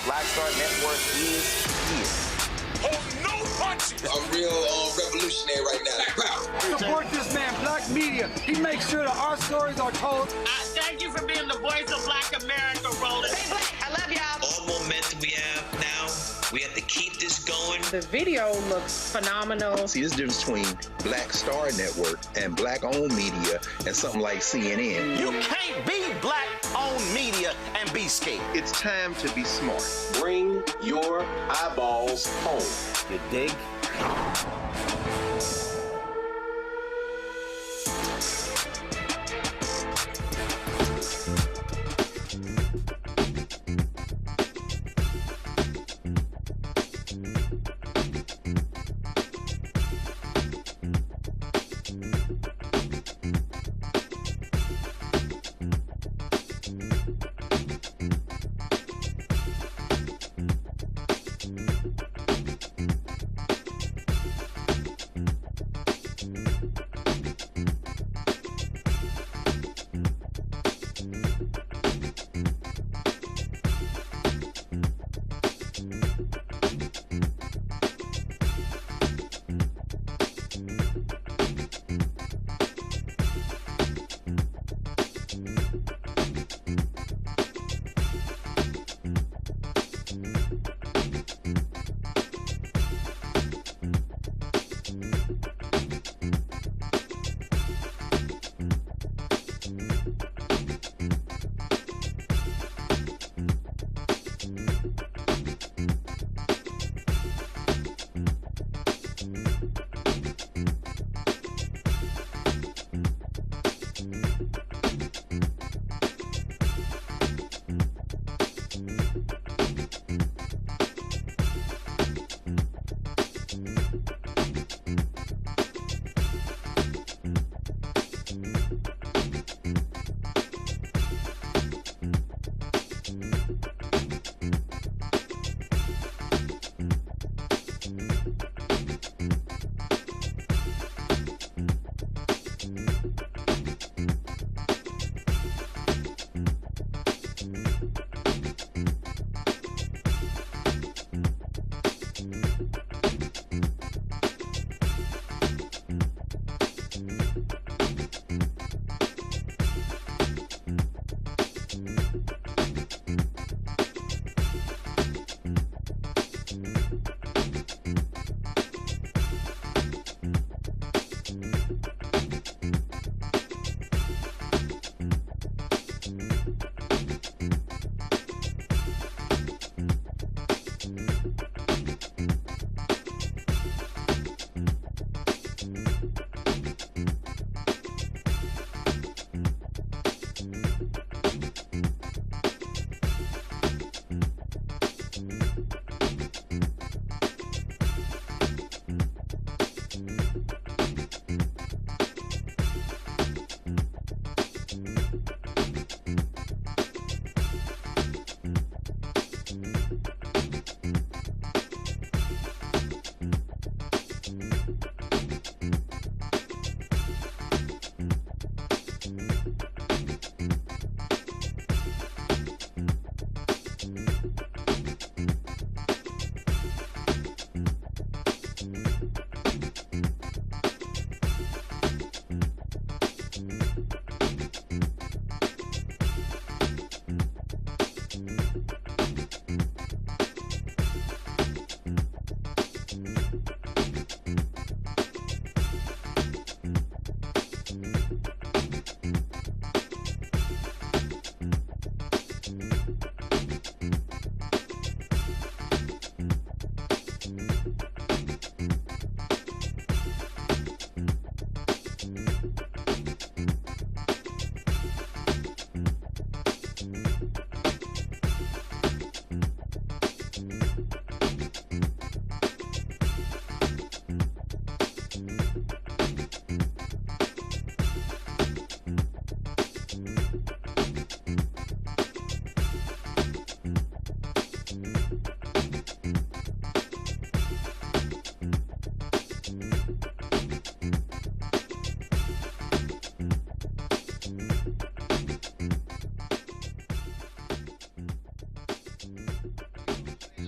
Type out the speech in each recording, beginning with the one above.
Black Star Network is here. Oh, no punches! I'm real revolutionary right now. Support this man, Black Media. He makes sure that our stories are told. Thank you for being the voice of Black America, Roland. Stay black. I love y'all. All momentum we have now, we have to keep this going. The video looks phenomenal. See, there's a difference between Black Star Network and black-owned media and something like CNN. You can't be black-owned media and be scared. It's time to be smart. Bring your eyeballs home. You dig?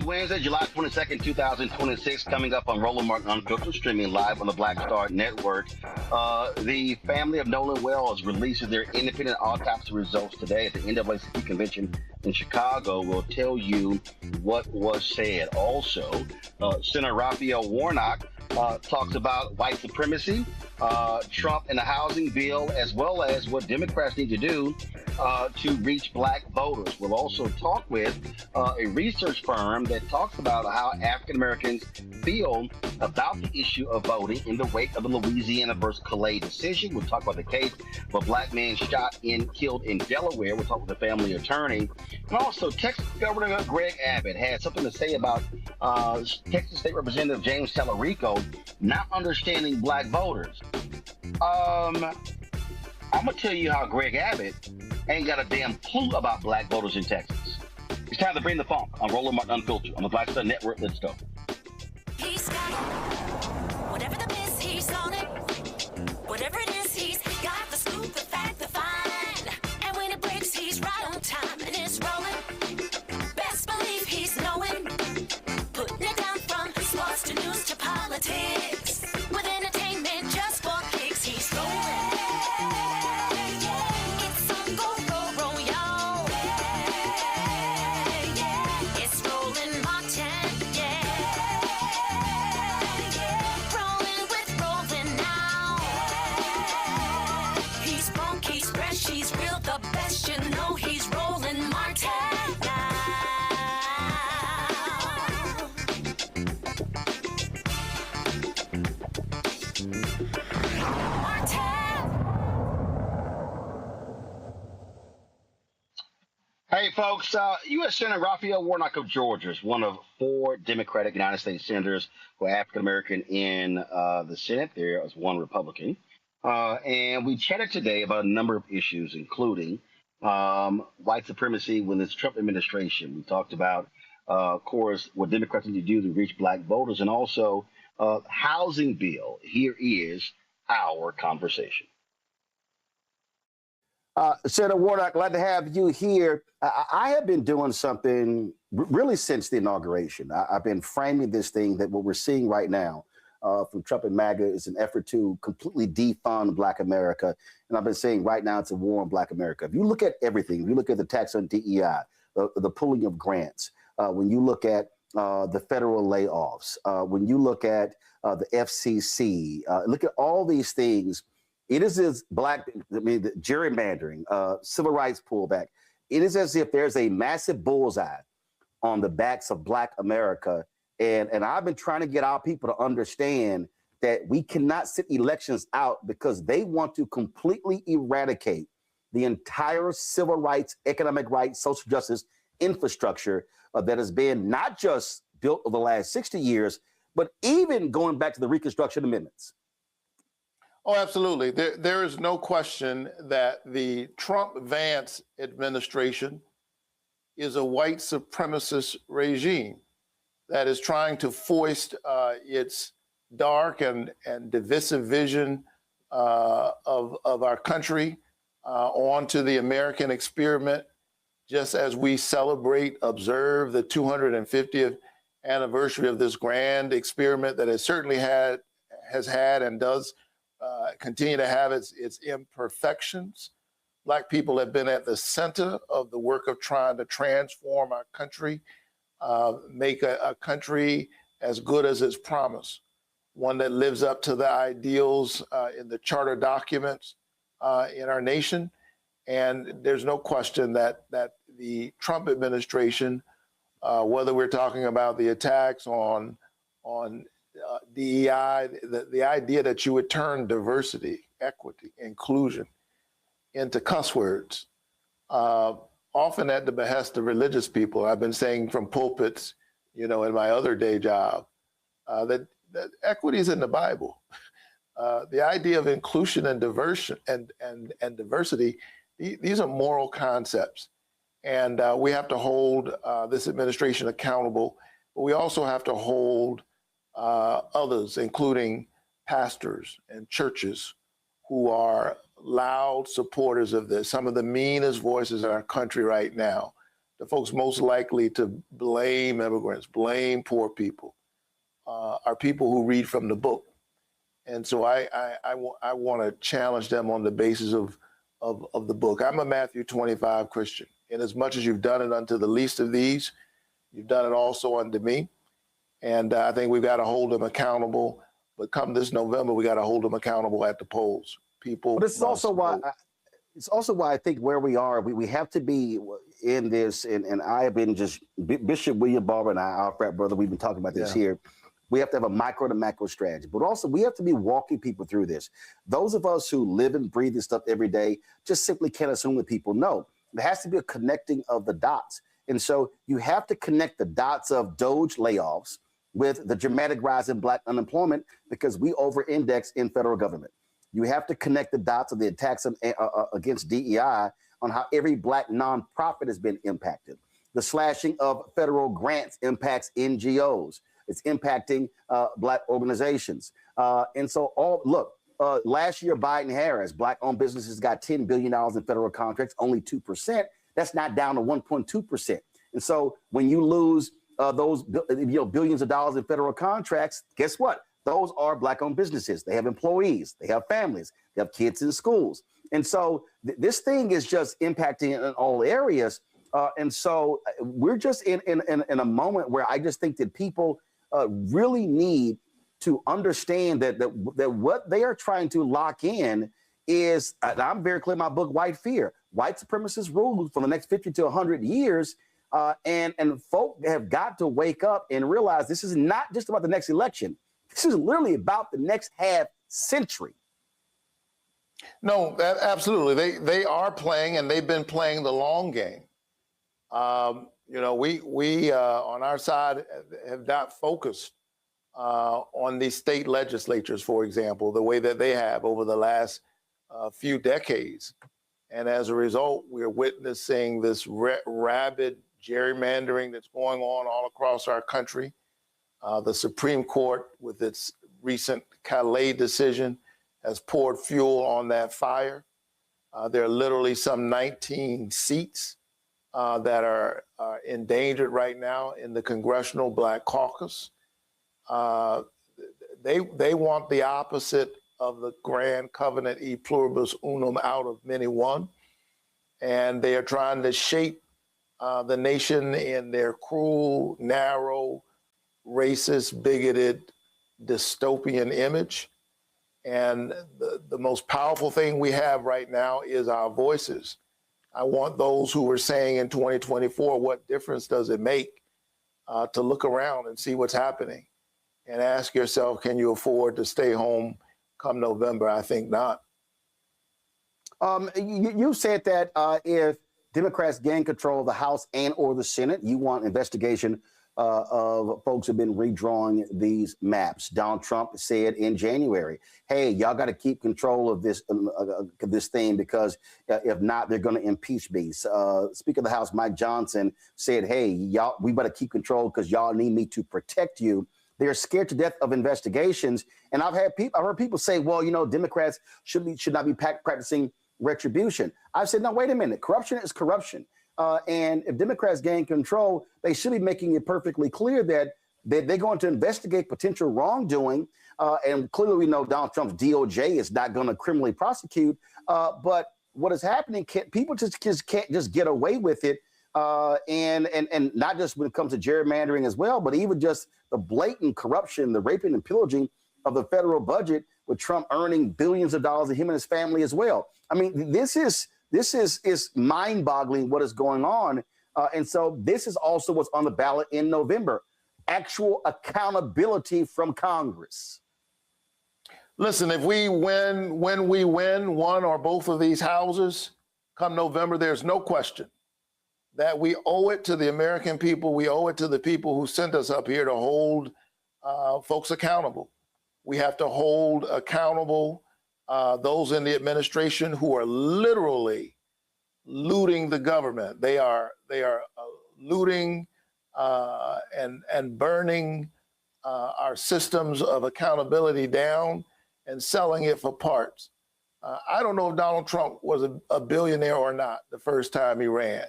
Wednesday, July 22nd, 2026, coming up on Roland Martin Unfiltered, streaming live on the Black Star Network. The family of Nolan Wells releases their independent autopsy results today at the NAACP convention in Chicago. We'll tell you what was said. Also, Senator Raphael Warnock talks about white supremacy, Trump and the housing bill, as well as what Democrats need to do to reach black voters. We'll also talk with a research firm that talks about how African Americans feel about the issue of voting in the wake of the Louisiana versus Callais decision. We'll talk about the case of a black man shot and killed in Delaware. We'll talk with the family attorney. And also, Texas Governor Greg Abbott had something to say about Texas State Representative James Tallarico not understanding black voters. I'm going to tell you how Greg Abbott ain't got a damn clue about black voters in Texas. It's time to bring the funk on Roland Martin Unfiltered on the Black Star Network. Let's go. He's got it. Whatever the miss, he's on it. Whatever it is, he's got the scoop, the fact, the find. And when it breaks, he's right on time and it's rolling. Best believe he's knowing. Putting it down from sports to news to politics. With entertainment just for kicks, he's rolling. It's on go, y'all. It's Roland Martin, rolling with Roland now. He's funky, he's fresh, he's real, the best, you know he's Roland Martin now. Hey, folks, U.S. Senator Raphael Warnock of Georgia is one of 4 Democratic United States senators who are African-American in the Senate. There is 1 Republican. And we chatted today about a number of issues, including white supremacy within this Trump administration. We talked about, of course, what Democrats need to do to reach black voters, and also housing bill. Here is our conversation. Senator Warnock, glad to have you here. I have been doing something really since the inauguration. I've been framing this thing that what we're seeing right now from Trump and MAGA is an effort to completely defund Black America. And I've been saying right now it's a war on Black America. If you look at everything, if you look at the tax on DEI, the pulling of grants, when you look at the federal layoffs, when you look at the FCC, look at all these things. It is as the gerrymandering, civil rights pullback. It is as if there's a massive bullseye on the backs of Black America. And I've been trying to get our people to understand that we cannot sit elections out because they want to completely eradicate the entire civil rights, economic rights, social justice infrastructure that has been not just built over the last 60 years, but even going back to the Reconstruction Amendments. Oh, absolutely. There is no question that the Trump-Vance administration is a white supremacist regime that is trying to foist its dark and divisive vision of our country onto the American experiment, just as we observe the 250th anniversary of this grand experiment that has certainly has had and does continue to have its imperfections. Black people have been at the center of the work of trying to transform our country, make a country as good as its promise, one that lives up to the ideals in the charter documents in our nation. And there's no question that the Trump administration, whether we're talking about the attacks on DEI, the idea that you would turn diversity, equity, inclusion into cuss words, often at the behest of religious people. I've been saying from pulpits, in my other day job, that equity is in the Bible. The idea of inclusion and diversion and diversity, these are moral concepts. And we have to hold this administration accountable, but we also have to hold others, including pastors and churches, who are loud supporters of this, some of the meanest voices in our country right now, the folks most likely to blame immigrants, blame poor people, are people who read from the book. And so I want to challenge them on the basis of the book. I'm a Matthew 25 Christian. And as much as you've done it unto the least of these, you've done it also unto me. And I think we've got to hold them accountable. But come this November, we got to hold them accountable at the polls. People. But this is also why. It's also why I think where we are, we have to be in this. And I have been just Bishop William Barber and I, our frat brother, we've been talking about this here. We have to have a micro to macro strategy, but also we have to be walking people through this. Those of us who live and breathe this stuff every day just simply can't assume that people know. There has to be a connecting of the dots. And so you have to connect the dots of Doge layoffs with the dramatic rise in Black unemployment because we over-index in federal government. You have to connect the dots of the attacks against DEI on how every Black nonprofit has been impacted. The slashing of federal grants impacts NGOs. It's impacting Black organizations. And so last year, Biden-Harris, Black-owned businesses got $10 billion in federal contracts, only 2%. That's not down to 1.2%. And so when you lose those billions of dollars in federal contracts, guess what? Those are Black-owned businesses. They have employees. They have families. They have kids in schools. And so this thing is just impacting in all areas. And so we're just in a moment where I just think that people really need to understand that what they are trying to lock in is, and I'm very clear in my book, White Fear. White supremacists rule for the next 50 to 100 years. And folk have got to wake up and realize this is not just about the next election. This is literally about the next half century. No, absolutely. They are playing, and they've been playing the long game. We on our side have not focused on the state legislatures, for example, the way that they have over the last few decades. And as a result, we're witnessing this rabid gerrymandering that's going on all across our country. The Supreme Court, with its recent Callais decision, has poured fuel on that fire. There are literally some 19 seats that are endangered right now in the Congressional Black Caucus. They want the opposite of the grand covenant e pluribus unum out of many one, and they are trying to shape the nation in their cruel, narrow, racist, bigoted, dystopian image. And the most powerful thing we have right now is our voices. I want those who were saying in 2024, what difference does it make, to look around and see what's happening and ask yourself, can you afford to stay home come November? I think not. You said that if Democrats gain control of the House and or the Senate, you want investigation of folks who've been redrawing these maps. Donald Trump said in January, hey, y'all got to keep control of this thing because if not, they're going to impeach me. Speaker of the House, Mike Johnson, said, hey, y'all, we better keep control because y'all need me to protect you. They're scared to death of investigations. And I've heard people say, well, Democrats should not be practicing retribution. I've said, no, wait a minute. Corruption is corruption. And if Democrats gain control, they should be making it perfectly clear that they're going to investigate potential wrongdoing. And clearly we know Donald Trump's DOJ is not going to criminally prosecute. But what is happening, people just can't just get away with it. And not just when it comes to gerrymandering as well, but even just the blatant corruption, the raping and pillaging of the federal budget, with Trump earning billions of dollars, and him and his family as well. I mean, this is mind-boggling what is going on. And so this is also what's on the ballot in November, actual accountability from Congress. Listen, if when we win one or both of these houses come November, there's no question that we owe it to the American people. We owe it to the people who sent us up here to hold folks accountable. We have to hold accountable those in the administration who are literally looting the government. They are looting and burning our systems of accountability down and selling it for parts. I don't know if Donald Trump was a billionaire or not the first time he ran.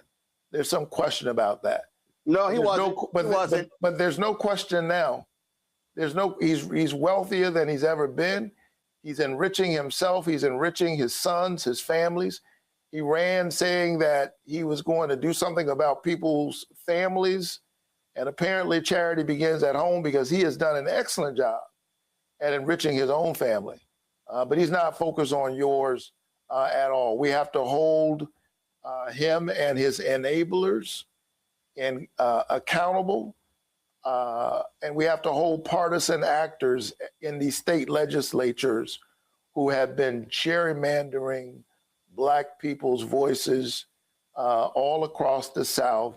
There's some question about that. No, he wasn't. But there's no question now. He's wealthier than he's ever been. He's enriching himself. He's enriching his sons, his families. He ran saying that he was going to do something about people's families. And apparently charity begins at home, because he has done an excellent job at enriching his own family. But he's not focused on yours at all. We have to hold him and his enablers accountable. And we have to hold partisan actors in these state legislatures who have been gerrymandering Black people's voices all across the South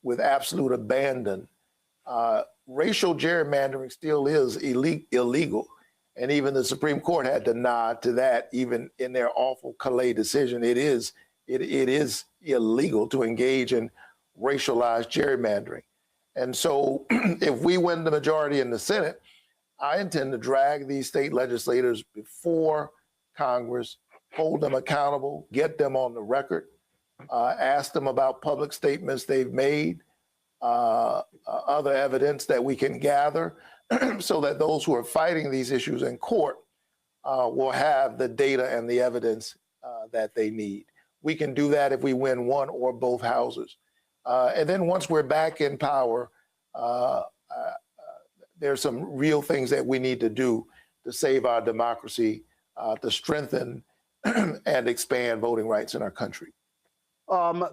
with absolute abandon. Racial gerrymandering still is illegal. And even the Supreme Court had to nod to that, even in their awful Callais decision. It is illegal to engage in racialized gerrymandering. And so if we win the majority in the Senate, I intend to drag these state legislators before Congress, hold them accountable, get them on the record, ask them about public statements they've made, other evidence that we can gather, so that those who are fighting these issues in court will have the data and the evidence that they need. We can do that if we win one or both houses. And then once we're back in power, there's some real things that we need to do to save our democracy, to strengthen and expand voting rights in our country.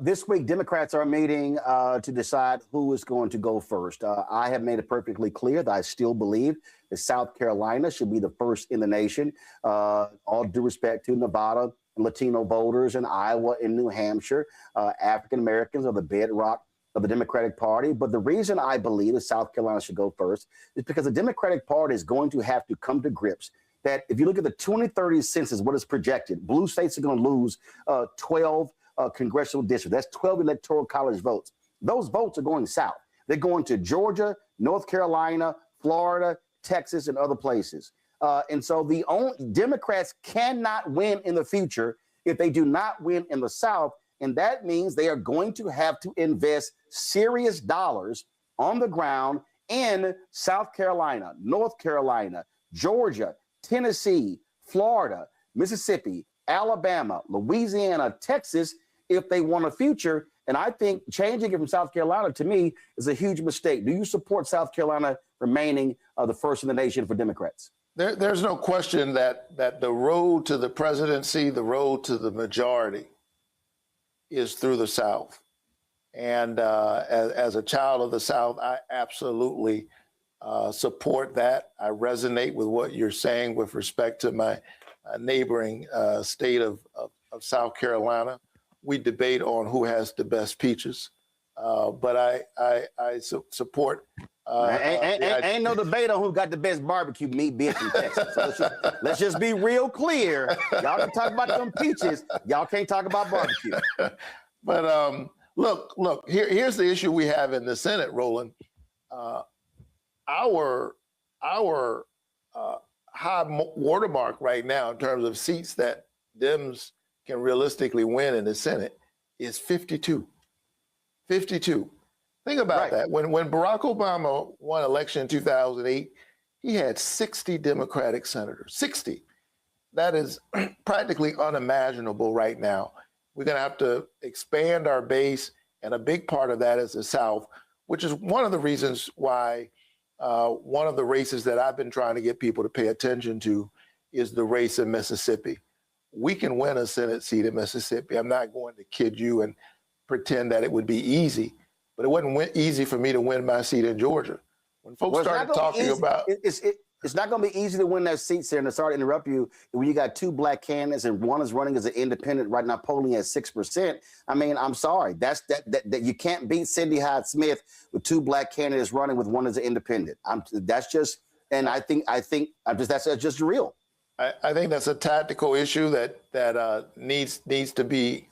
This week, Democrats are meeting to decide who is going to go first. I have made it perfectly clear that I still believe that South Carolina should be the first in the nation. All due respect to Nevada and Latino voters, and Iowa and New Hampshire. African Americans are the bedrock of the Democratic Party. But the reason I believe that South Carolina should go first is because the Democratic Party is going to have to come to grips that if you look at the 2030 census, what is projected, blue states are going to lose 12 congressional districts. That's 12 electoral college votes. Those votes are going south. They're going to Georgia, North Carolina, Florida, Texas, and other places. And so the only Democrats cannot win in the future if they do not win in the South. And that means they are going to have to invest serious dollars on the ground in South Carolina, North Carolina, Georgia, Tennessee, Florida, Mississippi, Alabama, Louisiana, Texas, if they want a future. And I think changing it from South Carolina, to me, is a huge mistake. Do you support South Carolina remaining the first in the nation for Democrats? There's no question that the road to the presidency, the road to the majority, is through the South. And as a child of the South, I absolutely support that. I resonate with what you're saying with respect to my neighboring state of South Carolina. We debate on who has the best peaches, but I support. Ain't no debate on who got the best barbecue meat, bitch, in Texas. So let's just be real clear. Y'all can talk about them peaches. Y'all can't talk about barbecue. But look. Here's the issue we have in the Senate, Roland. Our high watermark right now in terms of seats that Dems can realistically win in the Senate is 52. 52. Think about that. When Barack Obama won election in 2008, he had 60 Democratic senators. 60. That is practically unimaginable right now. We're going to have to expand our base, and a big part of that is the South, which is one of the reasons why one of the races that I've been trying to get people to pay attention to is the race in Mississippi. We can win a Senate seat in Mississippi. I'm not going to kid you and pretend that it would be easy, but it wasn't easy for me to win my seat in Georgia. When folks started talking about... It's not going to be easy to win that seat, Senator. Sorry to interrupt you. When you got two black candidates and one is running as an independent right now, polling at 6%. I mean, I'm sorry. That you can't beat Cindy Hyde-Smith with two black candidates running with one as an independent. That's just real. I think that's a tactical issue that needs to be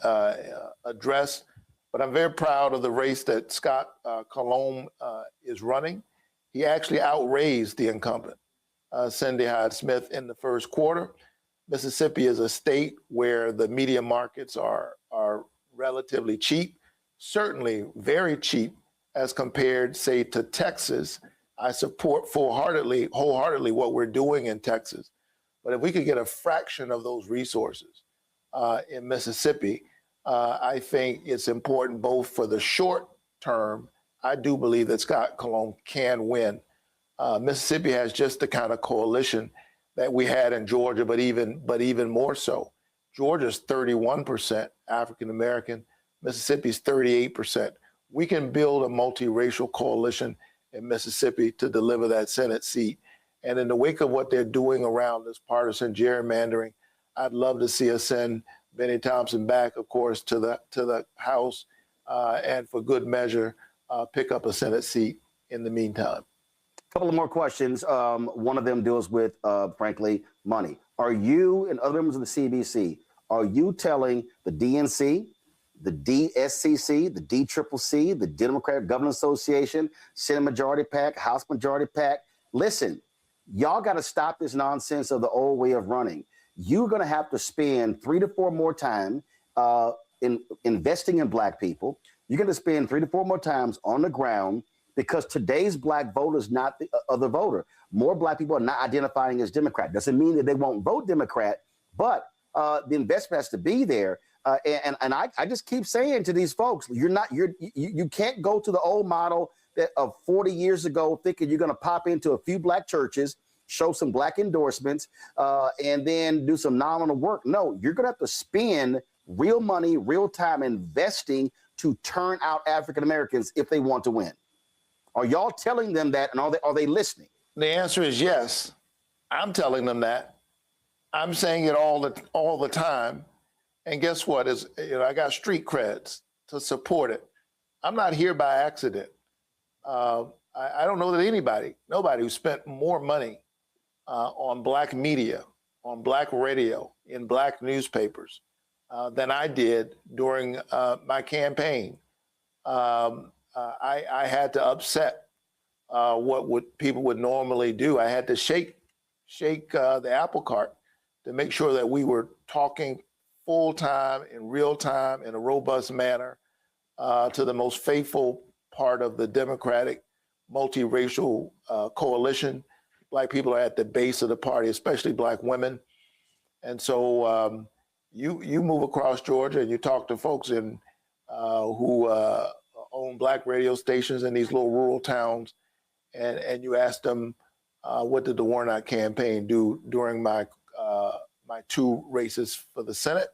addressed. But I'm very proud of the race that Scott Callais is running. He actually outraised the incumbent, Cindy Hyde-Smith, in the first quarter. Mississippi is a state where the media markets are relatively cheap, certainly very cheap as compared, say, to Texas. I support wholeheartedly what we're doing in Texas. But if we could get a fraction of those resources in Mississippi, I think it's important both for the short term. I do believe that Scott Cologne can win. Mississippi has just the kind of coalition that we had in Georgia, but even more so. Georgia's 31% African American, Mississippi's 38%. We can build a multiracial coalition in Mississippi to deliver that Senate seat. And in the wake of what they're doing around this partisan gerrymandering, I'd love to see us send Benny Thompson back, of course, to the House, and for good measure, pick up a Senate seat in the meantime. A couple of more questions. One of them deals with, frankly, money. Are you and other members of the CBC, are you telling the DNC, the DSCC, the DCCC, the Democratic Government Association, Senate Majority PAC, House Majority PAC, listen, y'all got to stop this nonsense of the old way of running. You're going to have to spend 3 to 4 more times in investing in Black people. You're going to spend 3 to 4 more times on the ground because today's Black voter is not the other voter. More Black people are not identifying as Democrat. Doesn't mean that they won't vote Democrat, but the investment has to be there. And I just keep saying to these folks, you can't go to the old model of 40 years ago thinking you're going to pop into a few Black churches, show some Black endorsements, and then do some nominal work. No, you're going to have to spend real money, real time investing to turn out African Americans if they want to win. Are y'all telling them that, and are they listening? The answer is yes. I'm telling them that. I'm saying it all the time. And guess what? I got street creds to support it. I'm not here by accident. I don't know that nobody who spent more money on Black media, on Black radio, in Black newspapers than I did during my campaign. I had to upset what people would normally do. I had to shake the apple cart to make sure that we were talking full time, in real time, in a robust manner to the most faithful part of the Democratic multiracial coalition. Black people are at the base of the party, especially Black women. And so you move across Georgia and you talk to folks who own Black radio stations in these little rural towns, and you ask them, what did the Warnock campaign do during my 2 races for the Senate?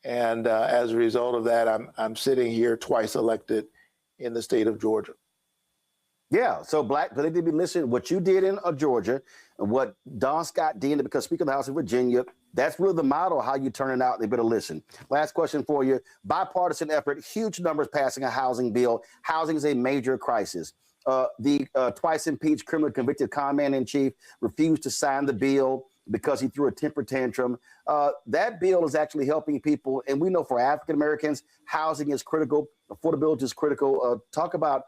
And as a result of that, I'm sitting here twice elected in the state of Georgia. Yeah, so Black, they need to be listening. What you did in Georgia and what Don Scott did because Speaker of the House of Virginia, that's really the model how you turn it out. They better listen. Last question for you. Bipartisan effort, huge numbers passing a housing bill. Housing is a major crisis. The twice impeached criminally convicted commander-in-chief refused to sign the bill because he threw a temper tantrum. That bill is actually helping people. And we know for African Americans, housing is critical. Affordability is critical. Talk about,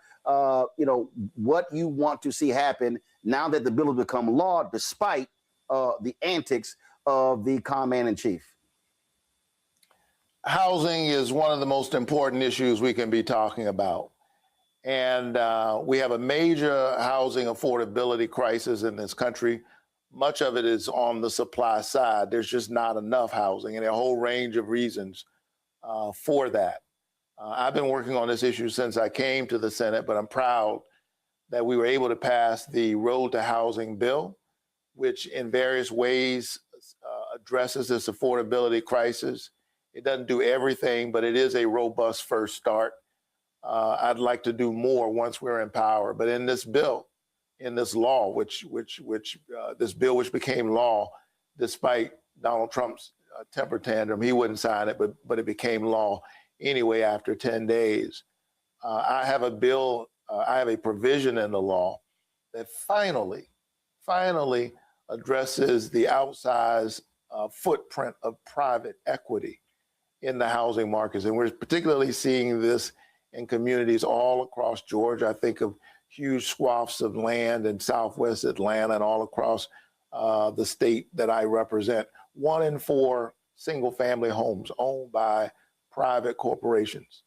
what you want to see happen now that the bill has become law, despite the antics of the commander-in-chief. Housing is one of the most important issues we can be talking about. And we have a major housing affordability crisis in this country. Much of it is on the supply side. There's just not enough housing, and a whole range of reasons for that. I've been working on this issue since I came to the Senate, but I'm proud that we were able to pass the Road to Housing bill, which in various ways addresses this affordability crisis. It doesn't do everything, but it is a robust first start. I'd like to do more once we're in power. But in this bill, in this law, this bill which became law, despite Donald Trump's temper tantrum, he wouldn't sign it, but it became law anyway after 10 days. I have a bill, I have a provision in the law that finally addresses the outsized footprint of private equity in the housing markets. And we're particularly seeing this in communities all across Georgia. I think of huge swaths of land in Southwest Atlanta and all across the state that I represent. 1 in 4 single-family homes owned by private corporations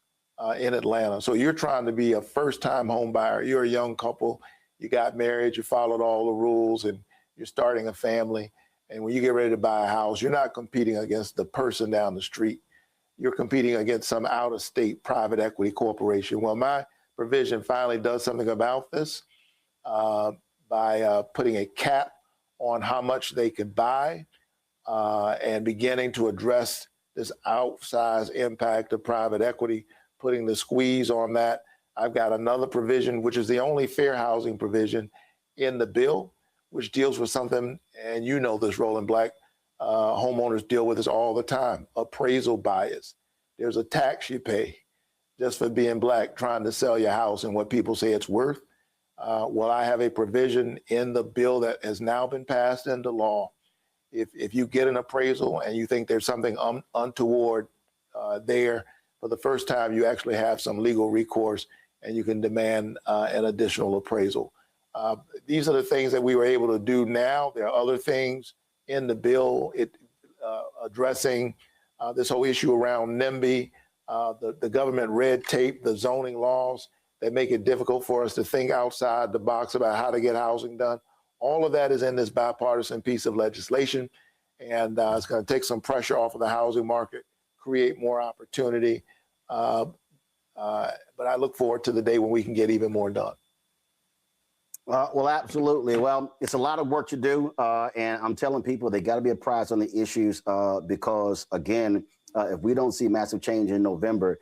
in Atlanta. So you're trying to be a first-time home buyer. You're a young couple. You got married. You followed all the rules, and you're starting a family. And when you get ready to buy a house, you're not competing against the person down the street. You're competing against some out-of-state private equity corporation. Well, my provision finally does something about this by putting a cap on how much they could buy and beginning to address this outsized impact of private equity, putting the squeeze on that. I've got another provision, which is the only fair housing provision in the bill, which deals with something, and you know this, Roland, Black homeowners deal with this all the time, appraisal bias. There's a tax you pay just for being Black, trying to sell your house and what people say it's worth. Well, I have a provision in the bill that has now been passed into law. If you get an appraisal and you think there's something untoward there, for the first time, you actually have some legal recourse and you can demand an additional appraisal. These are the things that we were able to do now. There are other things in the bill addressing this whole issue around NIMBY, the government red tape, the zoning laws that make it difficult for us to think outside the box about how to get housing done. All of that is in this bipartisan piece of legislation, and it's going to take some pressure off of the housing market, create more opportunity. But I look forward to the day when we can get even more done. Well, absolutely. Well, it's a lot of work to do, and I'm telling people they got to be apprised on the issues because, again, if we don't see massive change in November,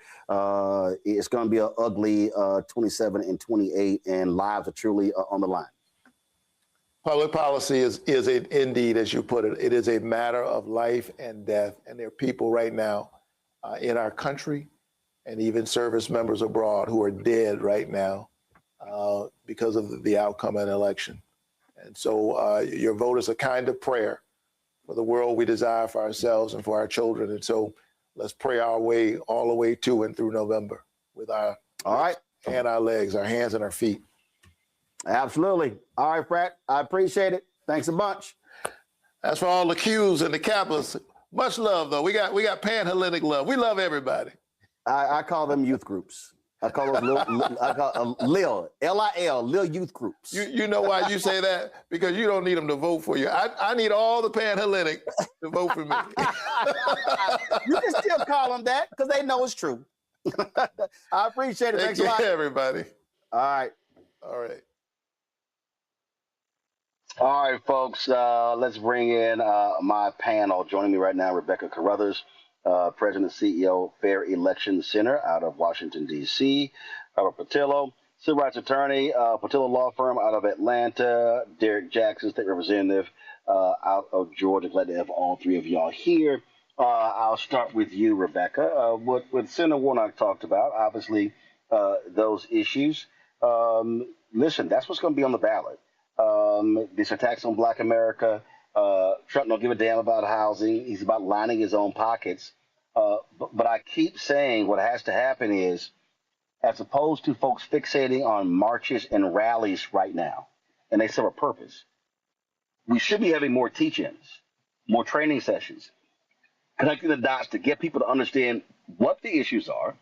it's going to be an ugly 27 and 28, and lives are truly on the line. Public policy is indeed, as you put it, it is a matter of life and death. And there are people right now in our country and even service members abroad who are dead right now because of the outcome of an election. And so your vote is a kind of prayer for the world we desire for ourselves and for our children. And so let's pray our way all the way to and through November with our and our legs, our hands and our feet. Absolutely. All right, Pratt, I appreciate it. Thanks a bunch. That's for all the Qs and the Kappas. Much love, though. We got pan-Hellenic love. We love everybody. I call them youth groups. I call those Lil youth groups. You know why you say that? Because you don't need them to vote for you. I need all the pan-Hellenic to vote for me. You can still call them that because they know it's true. I appreciate it. Thanks a lot, everybody. All right. All right. All right, folks, let's bring in my panel. Joining me right now, Rebecca Carruthers, President and CEO, Fair Election Center out of Washington, D.C. Robert Patillo, civil rights attorney, Patillo Law Firm out of Atlanta. Derek Jackson, state representative out of Georgia. Glad to have all three of y'all here. I'll start with you, Rebecca. What Senator Warnock talked about, obviously, those issues. Listen, that's what's going to be on the ballot. This attacks on Black America. Trump don't give a damn about housing. He's about lining his own pockets. But I keep saying what has to happen is, as opposed to folks fixating on marches and rallies right now, and they serve a purpose, we should be having more teach-ins, more training sessions, connecting the dots to get people to understand what the issues are,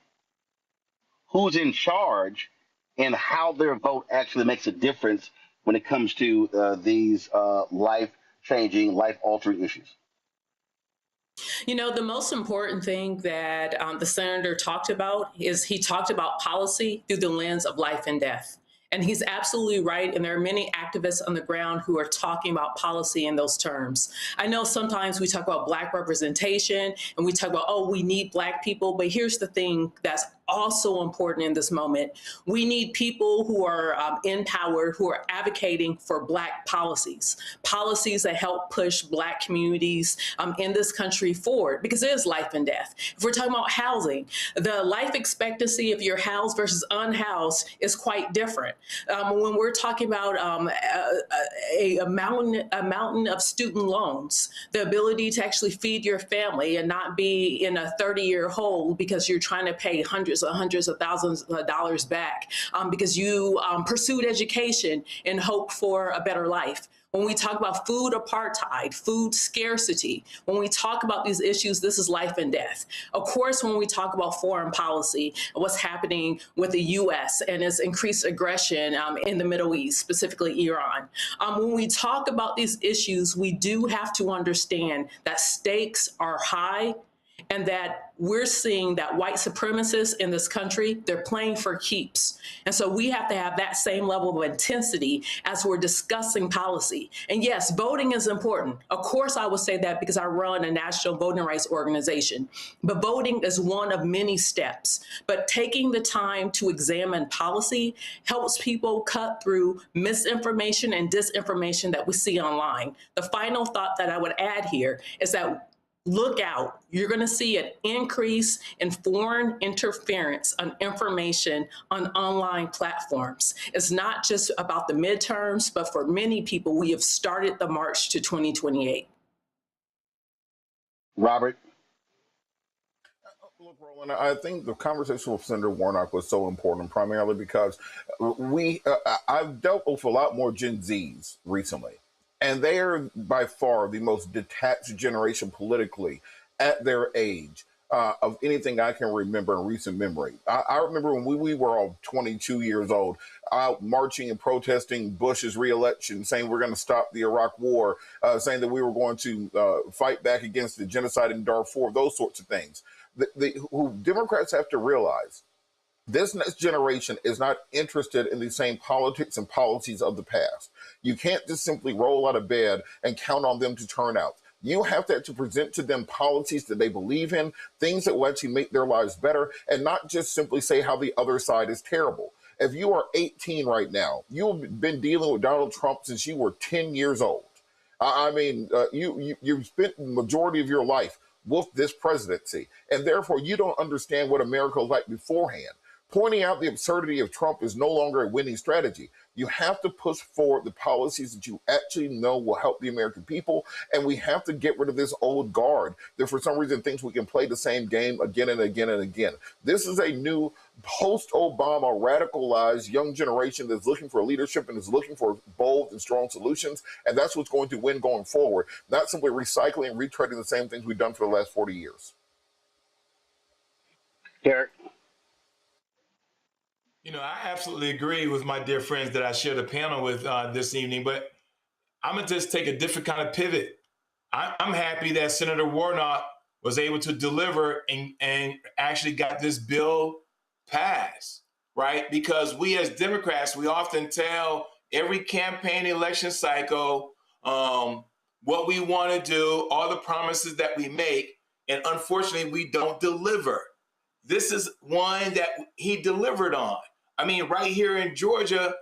who's in charge, and how their vote actually makes a difference when it comes to these life-changing, life-altering issues. You know, the most important thing that the senator talked about is he talked about policy through the lens of life and death. And he's absolutely right. And there are many activists on the ground who are talking about policy in those terms. I know sometimes we talk about Black representation and we talk about, oh, we need Black people. But here's the thing that's also important in this moment. We need people who are in power, who are advocating for Black policies that help push Black communities in this country forward, because it is life and death. If we're talking about housing, the life expectancy of your housed versus unhoused is quite different. When we're talking about a mountain of student loans, the ability to actually feed your family and not be in a 30-year hole because you're trying to pay hundreds of thousands of dollars back because you pursued education in hope for a better life. When we talk about food apartheid, food scarcity, when we talk about these issues, this is life and death. Of course, when we talk about foreign policy, what's happening with the U.S. and its increased aggression in the Middle East, specifically Iran. When we talk about these issues, we do have to understand that stakes are high, and that we're seeing that white supremacists in this country, they're playing for keeps. And so we have to have that same level of intensity as we're discussing policy. And yes, voting is important. Of course, I would say that because I run a national voting rights organization. But voting is one of many steps. But taking the time to examine policy helps people cut through misinformation and disinformation that we see online. The final thought that I would add here is that look out, you're going to see an increase in foreign interference on information on online platforms. It's not just about the midterms, but for many people, we have started the march to 2028. Robert? Look, Roland, I think the conversation with Senator Warnock was so important, primarily because I've dealt with a lot more Gen Zs recently. And they are by far the most detached generation politically at their age of anything I can remember in recent memory. I remember when we were all 22 years old, out marching and protesting Bush's reelection, saying we're going to stop the Iraq War, saying that we were going to fight back against the genocide in Darfur, those sorts of things. Who Democrats have to realize, this next generation is not interested in the same politics and policies of the past. You can't just simply roll out of bed and count on them to turn out. You have to present to them policies that they believe in, things that will actually make their lives better, and not just simply say how the other side is terrible. If you are 18 right now, you've been dealing with Donald Trump since you were 10 years old. You've spent the majority of your life with this presidency, and therefore you don't understand what America was like beforehand. Pointing out the absurdity of Trump is no longer a winning strategy. You have to push forward the policies that you actually know will help the American people, and we have to get rid of this old guard that for some reason thinks we can play the same game again and again and again. This is a new post-Obama radicalized young generation that's looking for leadership and is looking for bold and strong solutions, and that's what's going to win going forward, not simply recycling and retreading the same things we've done for the last 40 years. Derek? You know, I absolutely agree with my dear friends that I shared a panel with this evening, but I'm going to just take a different kind of pivot. I'm happy that Senator Warnock was able to deliver and actually got this bill passed, right? Because we as Democrats, we often tell every campaign election cycle what we want to do, all the promises that we make, and unfortunately, we don't deliver. This is one that he delivered on. I mean, right here in Georgia,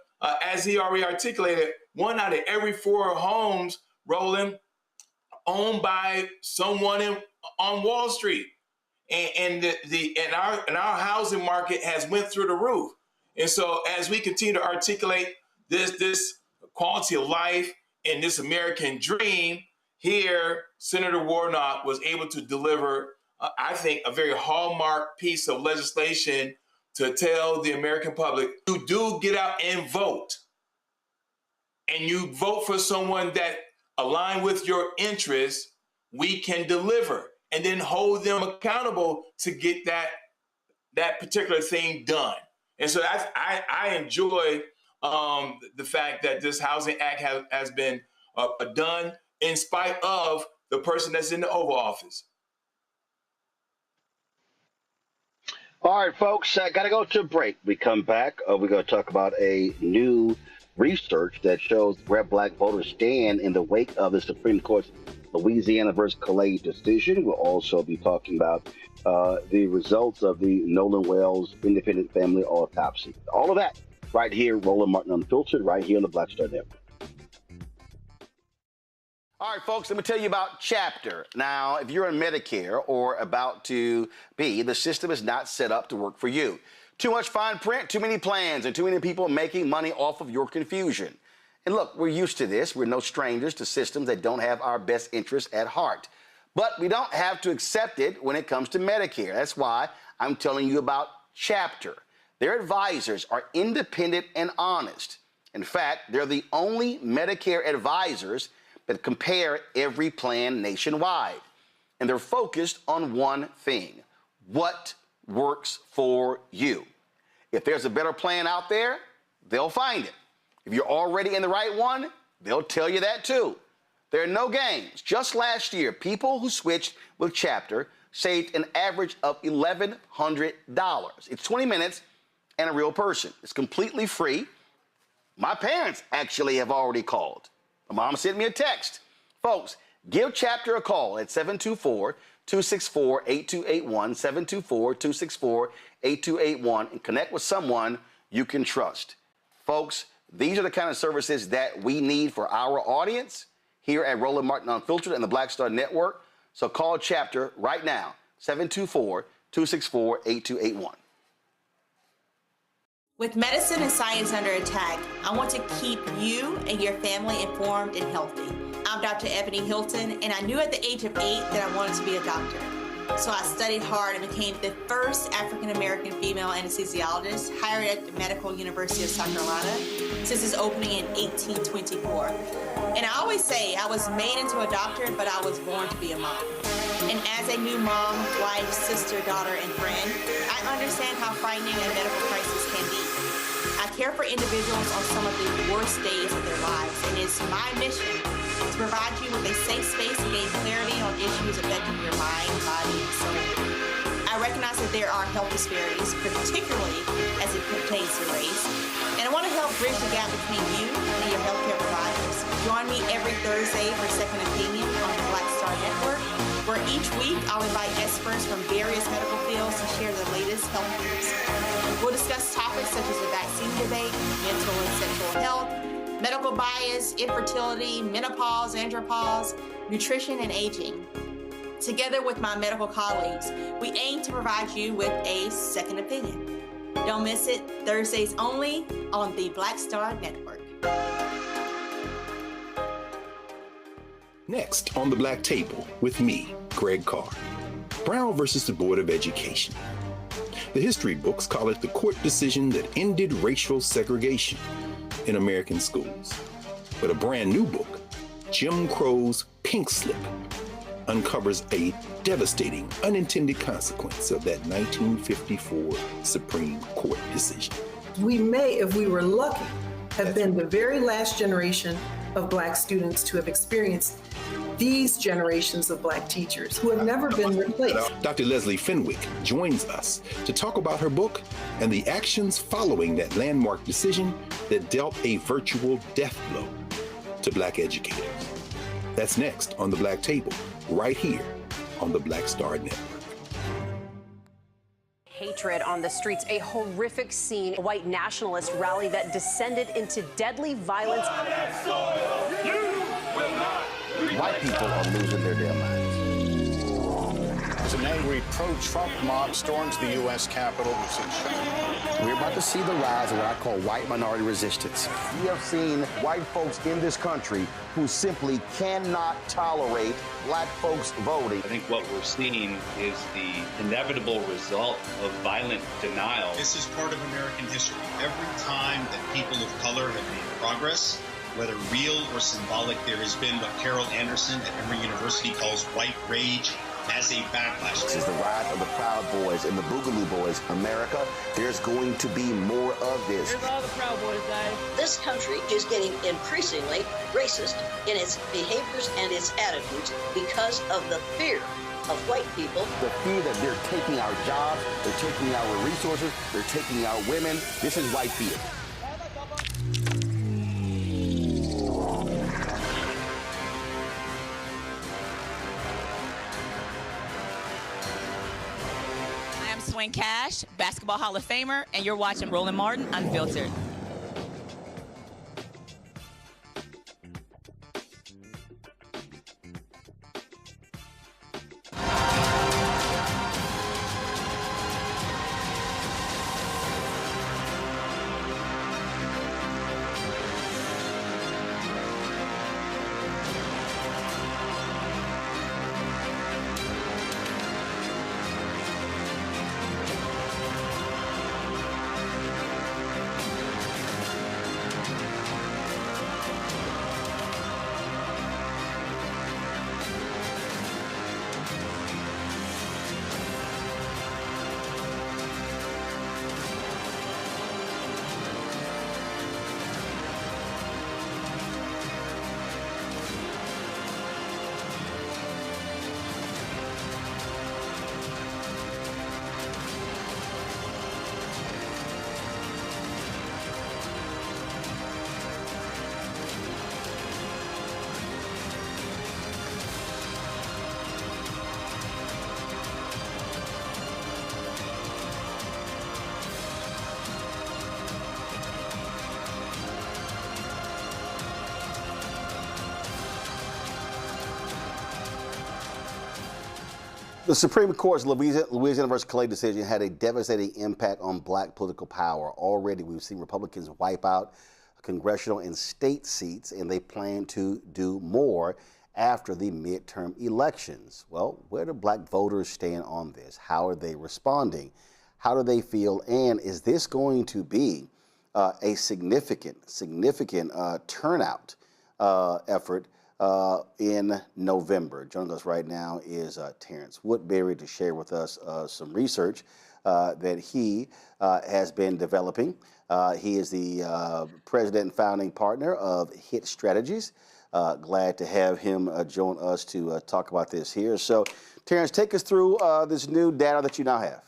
as he already articulated, 1 out of every 4 homes, Roland, owned by someone on Wall Street, and our housing market has went through the roof. And so, as we continue to articulate this quality of life and this American dream, here Senator Warnock was able to deliver, I think, a very hallmark piece of legislation to tell the American public, you do get out and vote, and you vote for someone that align with your interests, we can deliver, and then hold them accountable to get that particular thing done. And so I enjoy the fact that this Housing Act has been done in spite of the person that's in the Oval Office. All right, folks, I got to go to a break. We come back. We're going to talk about a new research that shows where Black voters stand in the wake of the Supreme Court's Louisiana versus Callais decision. We'll also be talking about the results of the Nolan Wells independent family autopsy. All of that right here, Roland Martin Unfiltered, right here on the Black Star Network. All right, folks, let me tell you about Chapter. Now, if you're on Medicare or about to be, the system is not set up to work for you. Too much fine print, too many plans, and too many people making money off of your confusion. And look, we're used to this. We're no strangers to systems that don't have our best interests at heart. But we don't have to accept it when it comes to Medicare. That's why I'm telling you about Chapter. Their advisors are independent and honest. In fact, they're the only Medicare advisors that compare every plan nationwide. And they're focused on one thing: what works for you. If there's a better plan out there, they'll find it. If you're already in the right one, they'll tell you that too. There are no games. Just last year, people who switched with Chapter saved an average of $1,100. It's 20 minutes and a real person. It's completely free. My parents actually have already called. My mom sent me a text. Folks, give Chapter a call at 724-264-8281, 724-264-8281, and connect with someone you can trust. Folks, these are the kind of services that we need for our audience here at Roland Martin Unfiltered and the Black Star Network. So call Chapter right now, 724-264-8281. With medicine and science under attack, I want to keep you and your family informed and healthy. I'm Dr. Ebony Hilton, and I knew at the age of 8 that I wanted to be a doctor. So I studied hard and became the first African-American female anesthesiologist hired at the Medical University of South Carolina since its opening in 1824. And I always say I was made into a doctor, but I was born to be a mom. And as a new mom, wife, sister, daughter, and friend, I understand how frightening a medical crisis can be. I care for individuals on some of the worst days of their lives, and it's my mission to provide you with a safe space to gain clarity on issues affecting your mind, body, and soul. I recognize that there are health disparities, particularly as it pertains to race, and I want to help bridge the gap between you and your healthcare providers. Join me every Thursday for Second Opinion on the Black Star Network, where each week I'll invite experts from various medical fields to share the latest health news. We'll discuss topics such as the vaccine debate, mental and sexual health, medical bias, infertility, menopause, andropause, nutrition, and aging. Together with my medical colleagues, we aim to provide you with a second opinion. Don't miss it, Thursdays only on the Black Star Network. Next on the Black Table with me, Greg Carr. Brown versus the Board of Education. The history books call it the court decision that ended racial segregation in American schools. But a brand new book, Jim Crow's Pink Slip, uncovers a devastating unintended consequence of that 1954 Supreme Court decision. We may, if we were lucky, have been the very last generation of Black students to have experienced these generations of Black teachers who have never been replaced. Dr. Leslie Fenwick joins us to talk about her book and the actions following that landmark decision that dealt a virtual death blow to Black educators. That's next on the Black Table, right here on the Black Star Network. Hatred on the streets, a horrific scene, a white nationalist rally that descended into deadly violence. White people are losing their damn minds. As an angry pro-Trump mob storms the U.S. Capitol. We're about to see the rise of what I call white minority resistance. We have seen white folks in this country who simply cannot tolerate Black folks voting. I think what we're seeing is the inevitable result of violent denial. This is part of American history. Every time that people of color have made progress, whether real or symbolic, there has been what Carol Anderson at Emory University calls white rage as a backlash. This is the rise of the Proud Boys and the Boogaloo Boys. America, there's going to be more of this. Here's all the Proud Boys, guys. This country is getting increasingly racist in its behaviors and its attitudes because of the fear of white people. The fear that they're taking our jobs, they're taking our resources, they're taking our women. This is white fear. Swing Cash, Basketball Hall of Famer, and you're watching Roland Martin Unfiltered. The Supreme Court's Louisiana versus Callais decision had a devastating impact on black political power. Already, we've seen Republicans wipe out congressional and state seats, and they plan to do more after the midterm elections. Well, where do black voters stand on this? How are they responding? How do they feel? And is this going to be a significant turnout effort in November? Joining us right now is Terrence Woodbury to share with us some research that he has been developing. He is the president and founding partner of HIT Strategies. Glad to have him join us to talk about this here. So, Terrence, take us through this new data that you now have.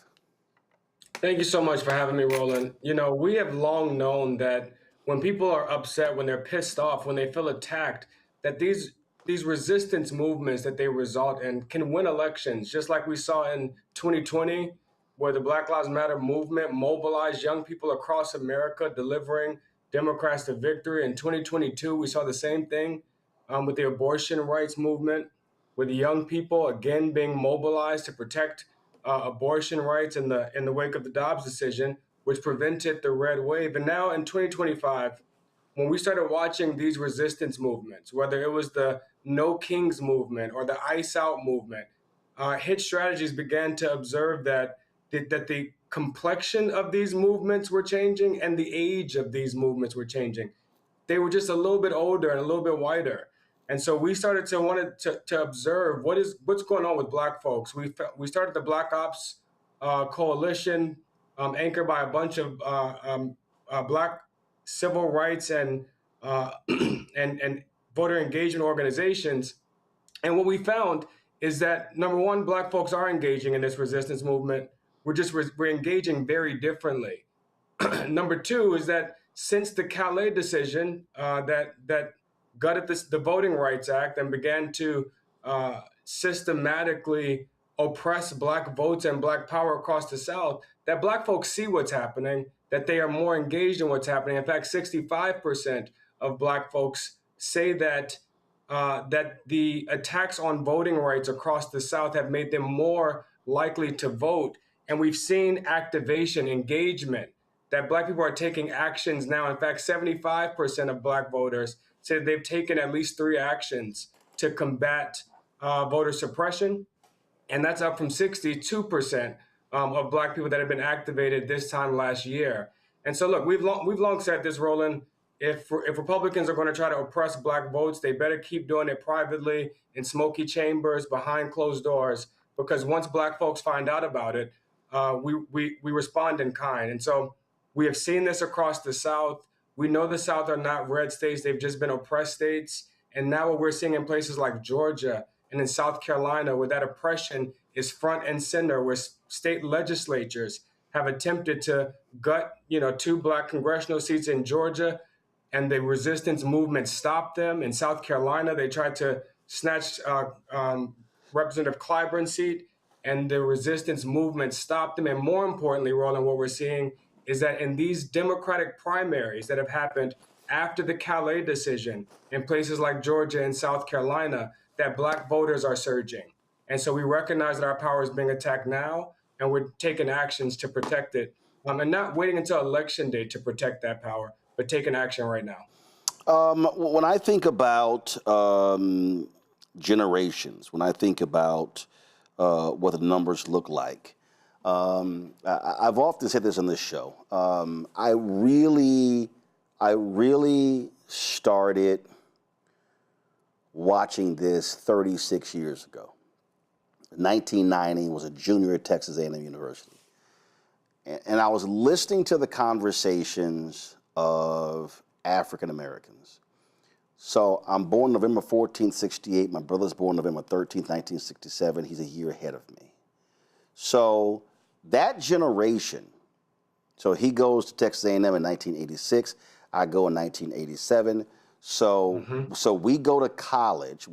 Thank you so much for having me, Roland. You know, we have long known that when people are upset, when they're pissed off, when they feel attacked, that these resistance movements that they result in can win elections, just like we saw in 2020, where the Black Lives Matter movement mobilized young people across America, delivering Democrats to victory. In 2022, we saw the same thing with the abortion rights movement, with the young people again being mobilized to protect abortion rights in the wake of the Dobbs decision, which prevented the red wave. And now in 2025, when we started watching these resistance movements, whether it was the No Kings movement or the Ice Out movement, HIT Strategies began to observe that the complexion of these movements were changing and the age of these movements were changing. They were just a little bit older and a little bit whiter. And so we started to want to observe what's going on with Black folks. We started the Black Ops Coalition, anchored by a bunch of Black civil rights and voter engagement organizations. And what we found is that, number one, Black folks are engaging in this resistance movement. We're engaging very differently. Number two is that since the Callais decision that gutted the Voting Rights Act and began to systematically oppress Black votes and Black power across the South, that Black folks see what's happening, that they are more engaged in what's happening. In fact, 65% of Black folks say that the attacks on voting rights across the South have made them more likely to vote. And we've seen activation, engagement, that Black people are taking actions now. In fact, 75% of Black voters say that they've taken at least 3 actions to combat voter suppression. And that's up from 62% of Black people that have been activated this time last year. And so, look, we've long said this, Roland. If Republicans are going to try to oppress Black votes, they better keep doing it privately in smoky chambers behind closed doors, because once Black folks find out about it, we respond in kind. And so we have seen this across the South. We know the South are not red states. They've just been oppressed states. And now what we're seeing in places like Georgia and in South Carolina, where that oppression is front and center, where state legislatures have attempted to gut, 2 Black congressional seats in Georgia, and the resistance movement stopped them. In South Carolina, they tried to snatch Representative Clyburn's seat, and the resistance movement stopped them. And more importantly, Roland, what we're seeing is that in these Democratic primaries that have happened after the Callais decision in places like Georgia and South Carolina, that Black voters are surging. And so we recognize that our power is being attacked now, and we're taking actions to protect it, and not waiting until election day to protect that power, but taking action right now. When I think about generations, when I think about what the numbers look like, I've often said this on this show. I really started watching this 36 years ago. 1990, was a junior at Texas A&M University. And I was listening to the conversations of African Americans. So I'm born November 14th, 68. My brother's born November 13th, 1967. He's a year ahead of me. So that generation, so he goes to Texas A&M in 1986. I go in 1987. So we go to college.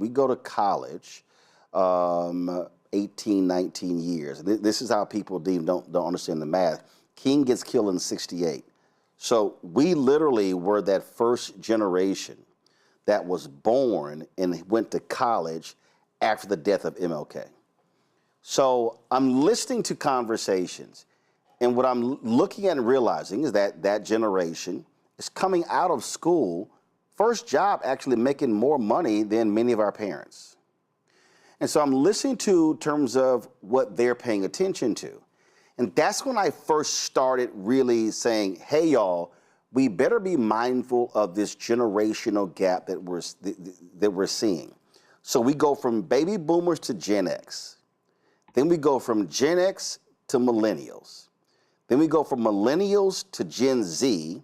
18, 19 years. This is how people don't understand the math. King gets killed in 68. So we literally were that first generation that was born and went to college after the death of MLK. So I'm listening to conversations, and what I'm looking at and realizing is that that generation is coming out of school, first job actually making more money than many of our parents. And so I'm listening to terms of what they're paying attention to. And that's when I first started really saying, hey, y'all, we better be mindful of this generational gap that we're seeing. So we go from baby boomers to Gen X. Then we go from Gen X to millennials. Then we go from millennials to Gen Z.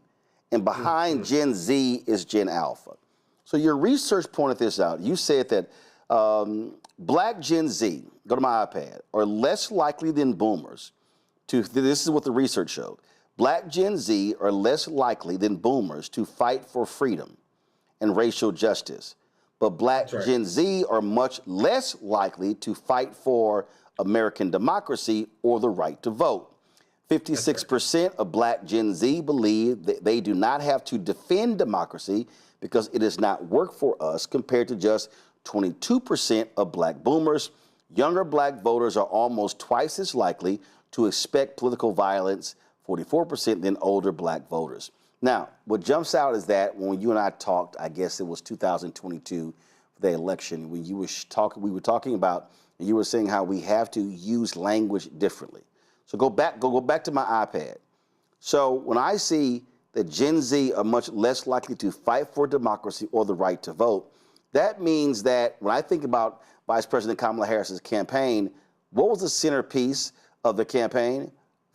And behind Gen Z is Gen Alpha. So your research pointed this out. You said that Black Gen Z, go to my iPad, are less likely than boomers to, this is what the research showed, Black Gen Z are less likely than boomers to fight for freedom and racial justice. But Black Gen Z are much less likely to fight for American democracy or the right to vote. 56% of Black Gen Z believe that they do not have to defend democracy because it does not work for us, compared to just 22% of Black boomers. Younger Black voters are almost twice as likely to expect political violence, 44%, than older Black voters. Now, what jumps out is that when you and I talked, I guess it was 2022, for the election, when you were talking, we were talking about, and you were saying how we have to use language differently. So go back to my iPad. So when I see that Gen Z are much less likely to fight for democracy or the right to vote, that means that when I think about Vice President Kamala Harris's campaign, what was the centerpiece of the campaign?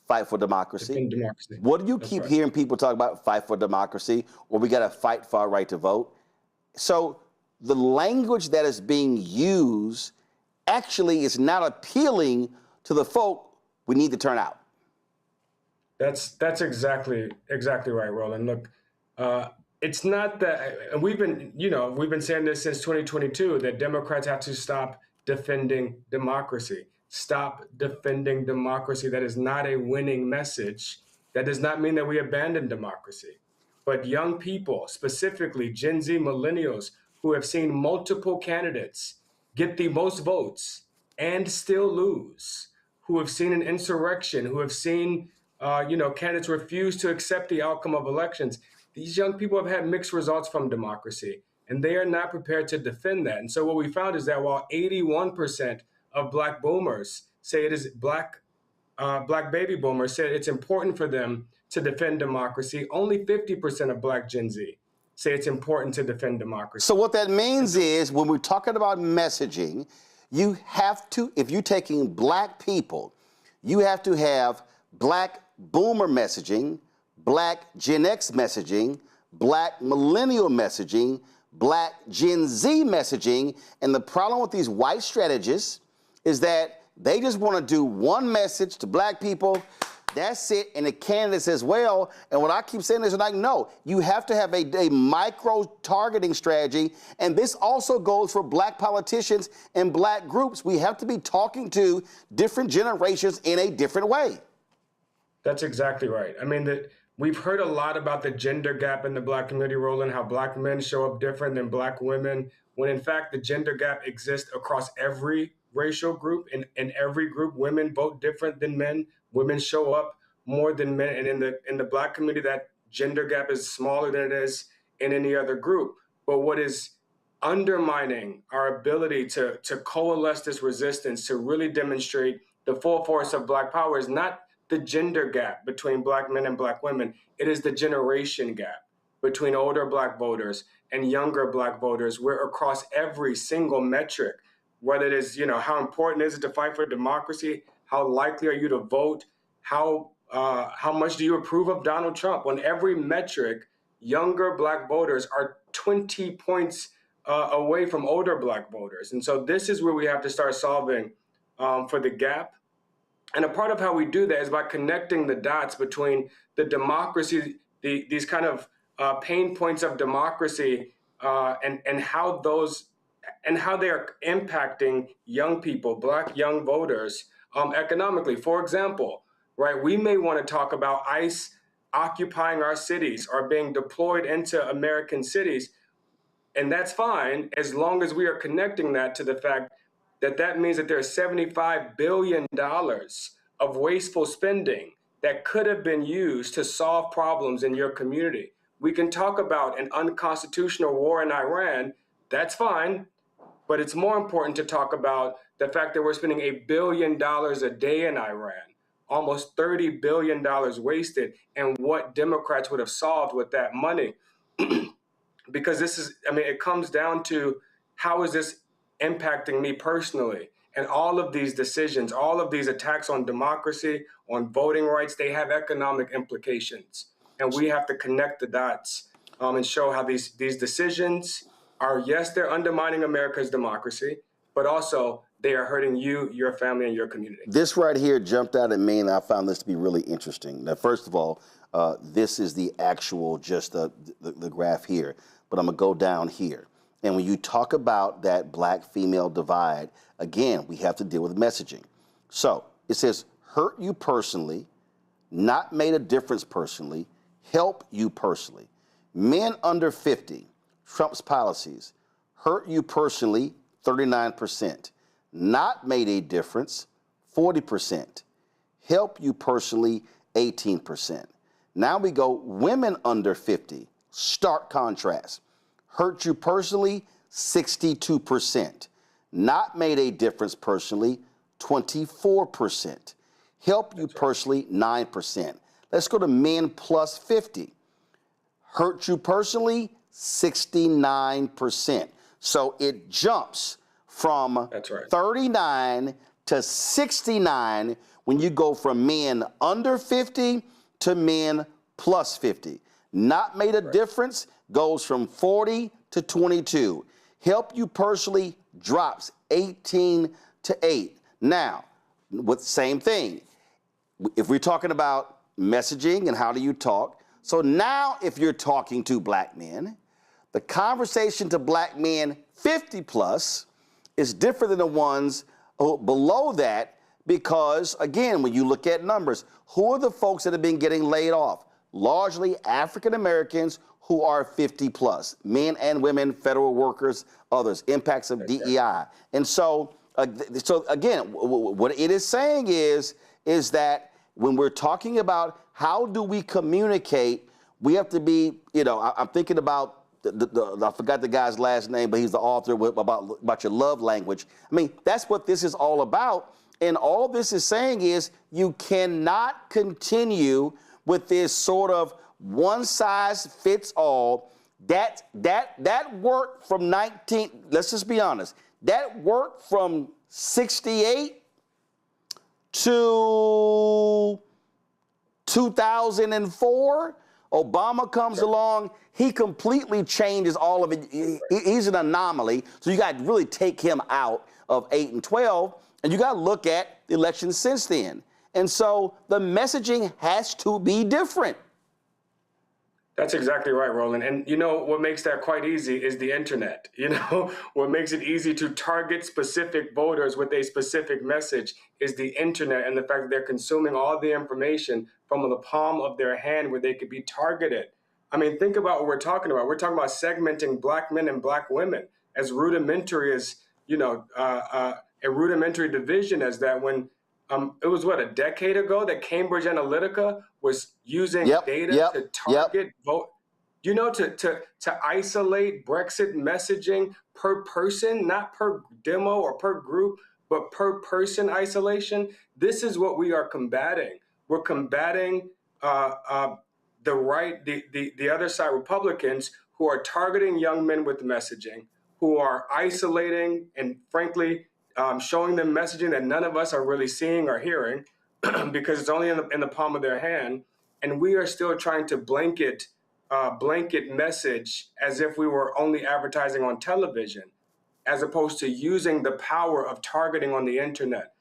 Fight for democracy. Defend democracy. What do you keep hearing people talk about? Fight for democracy, or we got to fight for our right to vote. So the language that is being used actually is not appealing to the folk we need to turn out. That's exactly right, Roland. Look, it's not that, and we've been saying this since 2022, that Democrats have to stop defending democracy. Stop defending democracy. That is not a winning message. That does not mean that we abandon democracy. But young people, specifically Gen Z millennials, who have seen multiple candidates get the most votes and still lose, who have seen an insurrection, who have seen candidates refuse to accept the outcome of elections. These young people have had mixed results from democracy, and they are not prepared to defend that. And so what we found is that while 81% of Black boomers say it is Black baby boomers say it's important for them to defend democracy, only 50% of Black Gen Z say it's important to defend democracy. So what that means is, when we're talking about messaging, you have to, if you're taking Black people, you have to have Black boomer messaging, Black Gen X messaging, Black millennial messaging, Black Gen Z messaging. And the problem with these white strategists is that they just want to do one message to Black people. That's it. And the candidates as well. And what I keep saying is, like, no, you have to have a micro targeting strategy. And this also goes for Black politicians and Black groups. We have to be talking to different generations in a different way. That's exactly right. I mean, we've heard a lot about the gender gap in the Black community, Roland, how Black men show up different than Black women, when in fact the gender gap exists across every racial group. In every group, women vote different than men. Women show up more than men. And in the Black community, that gender gap is smaller than it is in any other group. But what is undermining our ability to coalesce this resistance, to really demonstrate the full force of Black power, is not the gender gap between Black men and Black women. It is the generation gap between older Black voters and younger Black voters, where across every single metric, whether it is, how important is it to fight for democracy, how likely are you to vote, how much do you approve of Donald Trump, on every metric, younger Black voters are 20 points away from older Black voters. And so this is where we have to start solving for the gap. And a part of how we do that is by connecting the dots between the democracy, these kind of pain points of democracy, and how they are impacting young people, Black young voters, economically. For example, right, we may want to talk about ICE occupying our cities or being deployed into American cities. And that's fine, as long as we are connecting that to the fact that means that there's $75 billion of wasteful spending that could have been used to solve problems in your community. We can talk about an unconstitutional war in Iran. That's fine. But it's more important to talk about the fact that we're spending $1 billion a day in Iran, almost $30 billion wasted, and what Democrats would have solved with that money. Because it comes down to, how is this impacting me personally? And all of these decisions, all of these attacks on democracy, on voting rights, they have economic implications. And we have to connect the dots and show how these decisions are, yes, they're undermining America's democracy, but also they are hurting you, your family, and your community. This right here jumped out at me, and I found this to be really interesting. Now, first of all, this is the actual, just the graph here, but I'm going to go down here. And when you talk about that black-female divide, again, we have to deal with messaging. So it says, hurt you personally, not made a difference personally, help you personally. Men under 50, Trump's policies, hurt you personally, 39%. Not made a difference, 40%. Help you personally, 18%. Now we go women under 50, stark contrast. Hurt you personally, 62%. Not made a difference personally, 24%. Help you personally, 9%. Let's go to men plus 50. Hurt you personally, 69%. So it jumps from 39 to 69 when you go from men under 50 to men plus 50. Not made a difference goes from 40 to 22. Help you personally drops 18 to 8. Now, with same thing, if we're talking about messaging and how do you talk, so now if you're talking to black men, the conversation to black men 50 plus is different than the ones below that because, again, when you look at numbers, who are the folks that have been getting laid off? Largely African Americans who are 50 plus, men and women, federal workers, others, impacts of DEI. And so again, what it is saying is that when we're talking about how do we communicate, we have to be, I'm thinking about I forgot the guy's last name, but he's the author about your love language. I mean, that's what this is all about. And all this is saying is you cannot continue with this sort of one size fits all. That worked from let's just be honest, that worked from 68 to 2004. Obama comes along, he completely changes all of it. He's an anomaly, so you got to really take him out of 8 and 12, and you got to look at the elections since then. And so the messaging has to be different. That's exactly right, Roland. And what makes that quite easy is the internet. What makes it easy to target specific voters with a specific message is the internet and the fact that they're consuming all the information from the palm of their hand where they could be targeted. I mean, think about what we're talking about. We're talking about segmenting black men and black women as rudimentary as, a rudimentary division as that when it was a decade ago that Cambridge Analytica was using data to target vote, to isolate Brexit messaging per person, not per demo or per group, but per person isolation. This is what we are combating. We're combating the other side, Republicans, who are targeting young men with messaging, who are isolating and frankly showing them messaging that none of us are really seeing or hearing because it's only in the palm of their hand. And we are still trying to blanket message as if we were only advertising on television, as opposed to using the power of targeting on the internet.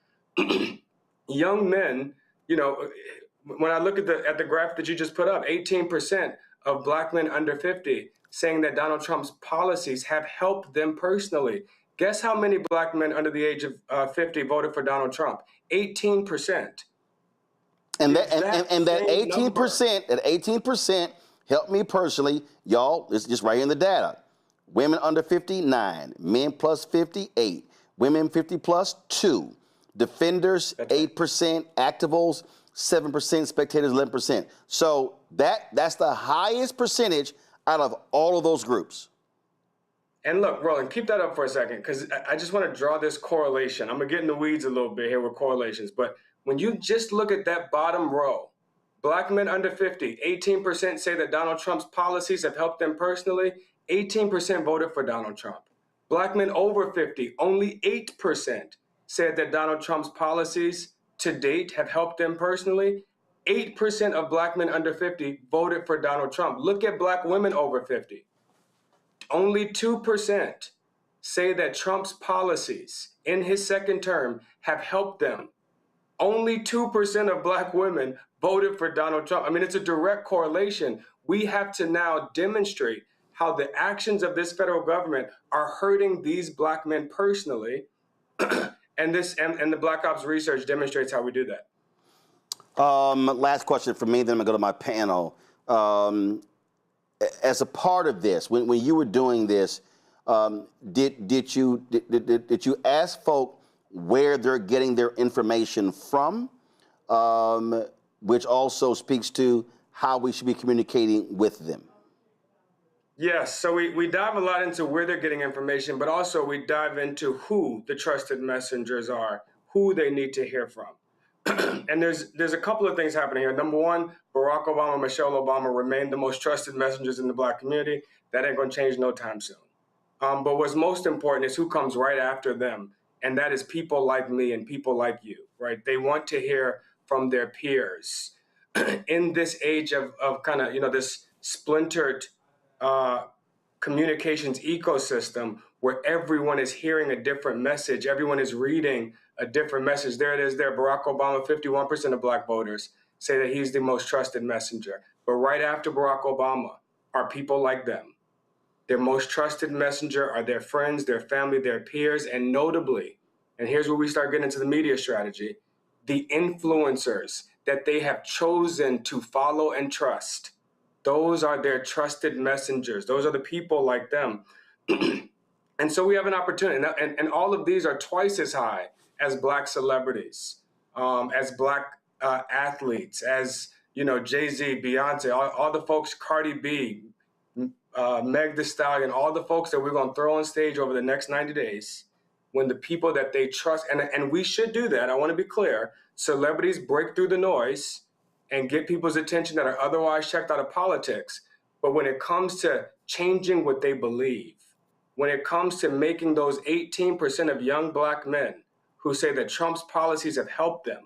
Young men, when I look at the graph that you just put up, 18% of black men under 50 saying that Donald Trump's policies have helped them personally. Guess how many black men under the age of 50 voted for Donald Trump? 18%. And that 18% helped me personally. Y'all, it's just right here in the data. Women under 50, 9. Men plus 50, 8. Women 50 plus, 2. Defenders, 8%. Activists, 7%. Spectators, 11%. So that's the highest percentage out of all of those groups. And look, Roland, keep that up for a second, because I just want to draw this correlation. I'm going to get in the weeds a little bit here with correlations. But when you just look at that bottom row, Black men under 50, 18% say that Donald Trump's policies have helped them personally. 18% voted for Donald Trump. Black men over 50, only 8% said that Donald Trump's policies to date have helped them personally. 8% of Black men under 50 voted for Donald Trump. Look at Black women over 50. Only 2% say that Trump's policies in his second term have helped them. Only 2% of Black women voted for Donald Trump. I mean, it's a direct correlation. We have to now demonstrate how the actions of this federal government are hurting these Black men personally. and the Black Ops research demonstrates how we do that. Last question for me, then I'm gonna go to my panel. As a part of this, when you were doing this, did you ask folk where they're getting their information from, which also speaks to how we should be communicating with them? Yes, so we dive a lot into where they're getting information, but also we dive into who the trusted messengers are, who they need to hear from. And there's a couple of things happening here. Number one, Barack Obama, Michelle Obama remain the most trusted messengers in the Black community. That ain't gonna change no time soon. But what's most important is who comes right after them. And that is people like me and people like you, right? They want to hear from their peers. In this age of kind of, this splintered communications ecosystem where everyone is hearing a different message, everyone is reading a different message. There it is there. Barack Obama, 51% of Black voters say that he's the most trusted messenger. But right after Barack Obama are people like them. Their most trusted messenger are their friends, their family, their peers, and notably, and here's where we start getting into the media strategy, the influencers that they have chosen to follow and trust. Those are their trusted messengers. Those are the people like them. And so we have an opportunity. And all of these are twice as high as Black celebrities, as Black athletes, as, Jay-Z, Beyonce, all the folks, Cardi B, Meg Thee Stallion, all the folks that we're going to throw on stage over the next 90 days, when the people that they trust, and we should do that, I want to be clear, celebrities break through the noise and get people's attention that are otherwise checked out of politics. But when it comes to changing what they believe, when it comes to making those 18% of young Black men who say that Trump's policies have helped them,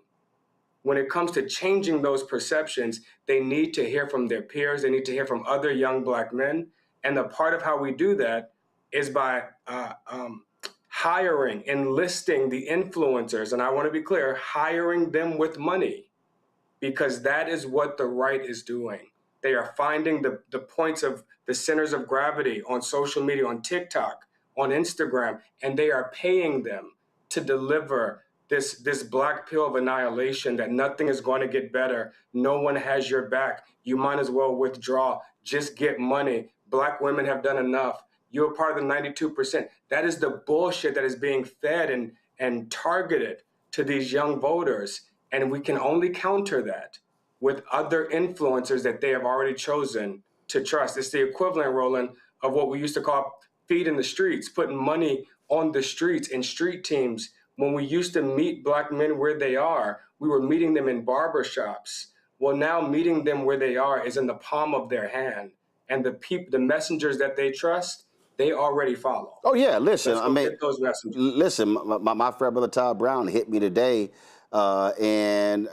when it comes to changing those perceptions, they need to hear from their peers. They need to hear from other young Black men. And a part of how we do that is by hiring, enlisting the influencers. And I want to be clear, hiring them with money, because that is what the right is doing. They are finding the points of the centers of gravity on social media, on TikTok, on Instagram, and they are paying them to deliver this black pill of annihilation that nothing is going to get better. No one has your back. You might as well withdraw. Just get money. Black women have done enough. You're part of the 92%. That is the bullshit that is being fed and targeted to these young voters. And we can only counter that with other influencers that they have already chosen to trust. It's the equivalent, Roland, of what we used to call feet in the streets, putting money on the streets in street teams. When we used to meet Black men where they are, we were meeting them in barbershops. Well, now meeting them where they are is in the palm of their hand. And the messengers that they trust, they already follow. Oh, yeah, listen, those messengers. Listen, my friend Brother Todd Brown hit me today, and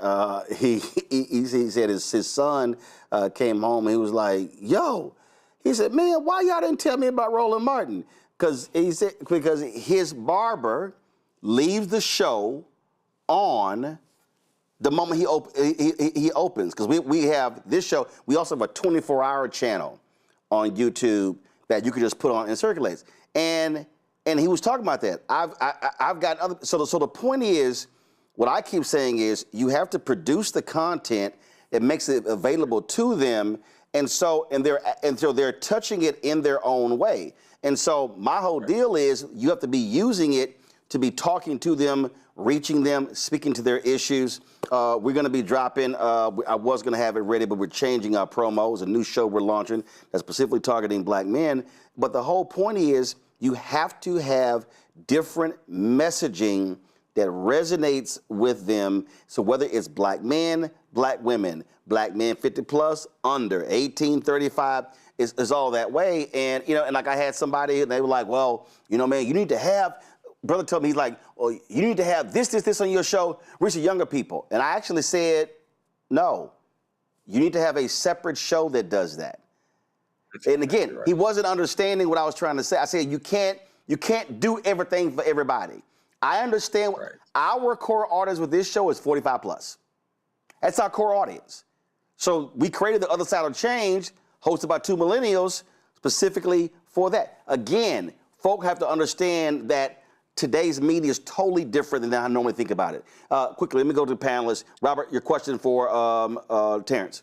he said his son came home and he was like, yo, he said, man, why y'all didn't tell me about Roland Martin? Because his barber leaves the show on the moment he opens. Because we have this show. We also have a 24-hour channel on YouTube that you can just put on and circulates. And he was talking about that. I've got other. So the point is, what I keep saying is, you have to produce the content that makes it available to them, and so they're touching it in their own way. And so my whole deal is, you have to be using it to be talking to them, reaching them, speaking to their issues. We're going to be dropping, I was going to have it ready, but we're changing our promos, a new show we're launching that's specifically targeting black men. But the whole point is you have to have different messaging that resonates with them. So whether it's black men, black women, black men 50 plus, under, 18, 35, is all that way. And, you know, and like I had somebody, and they were like, well, you know, man, you need to have, brother told me, he's like, well, you need to have this on your show, reach the younger people. And I actually said, no, you need to have a separate show that does that. And again, he wasn't understanding what I was trying to say. I said, you can't do everything for everybody. I understand our core audience with this show is 45 plus. That's our core audience. So we created the Other Side of Change, hosted by two millennials, specifically for that. Again, folk have to understand that today's media is totally different than I normally think about it. Quickly, let me go to the panelists. Robert, your question for Terrence.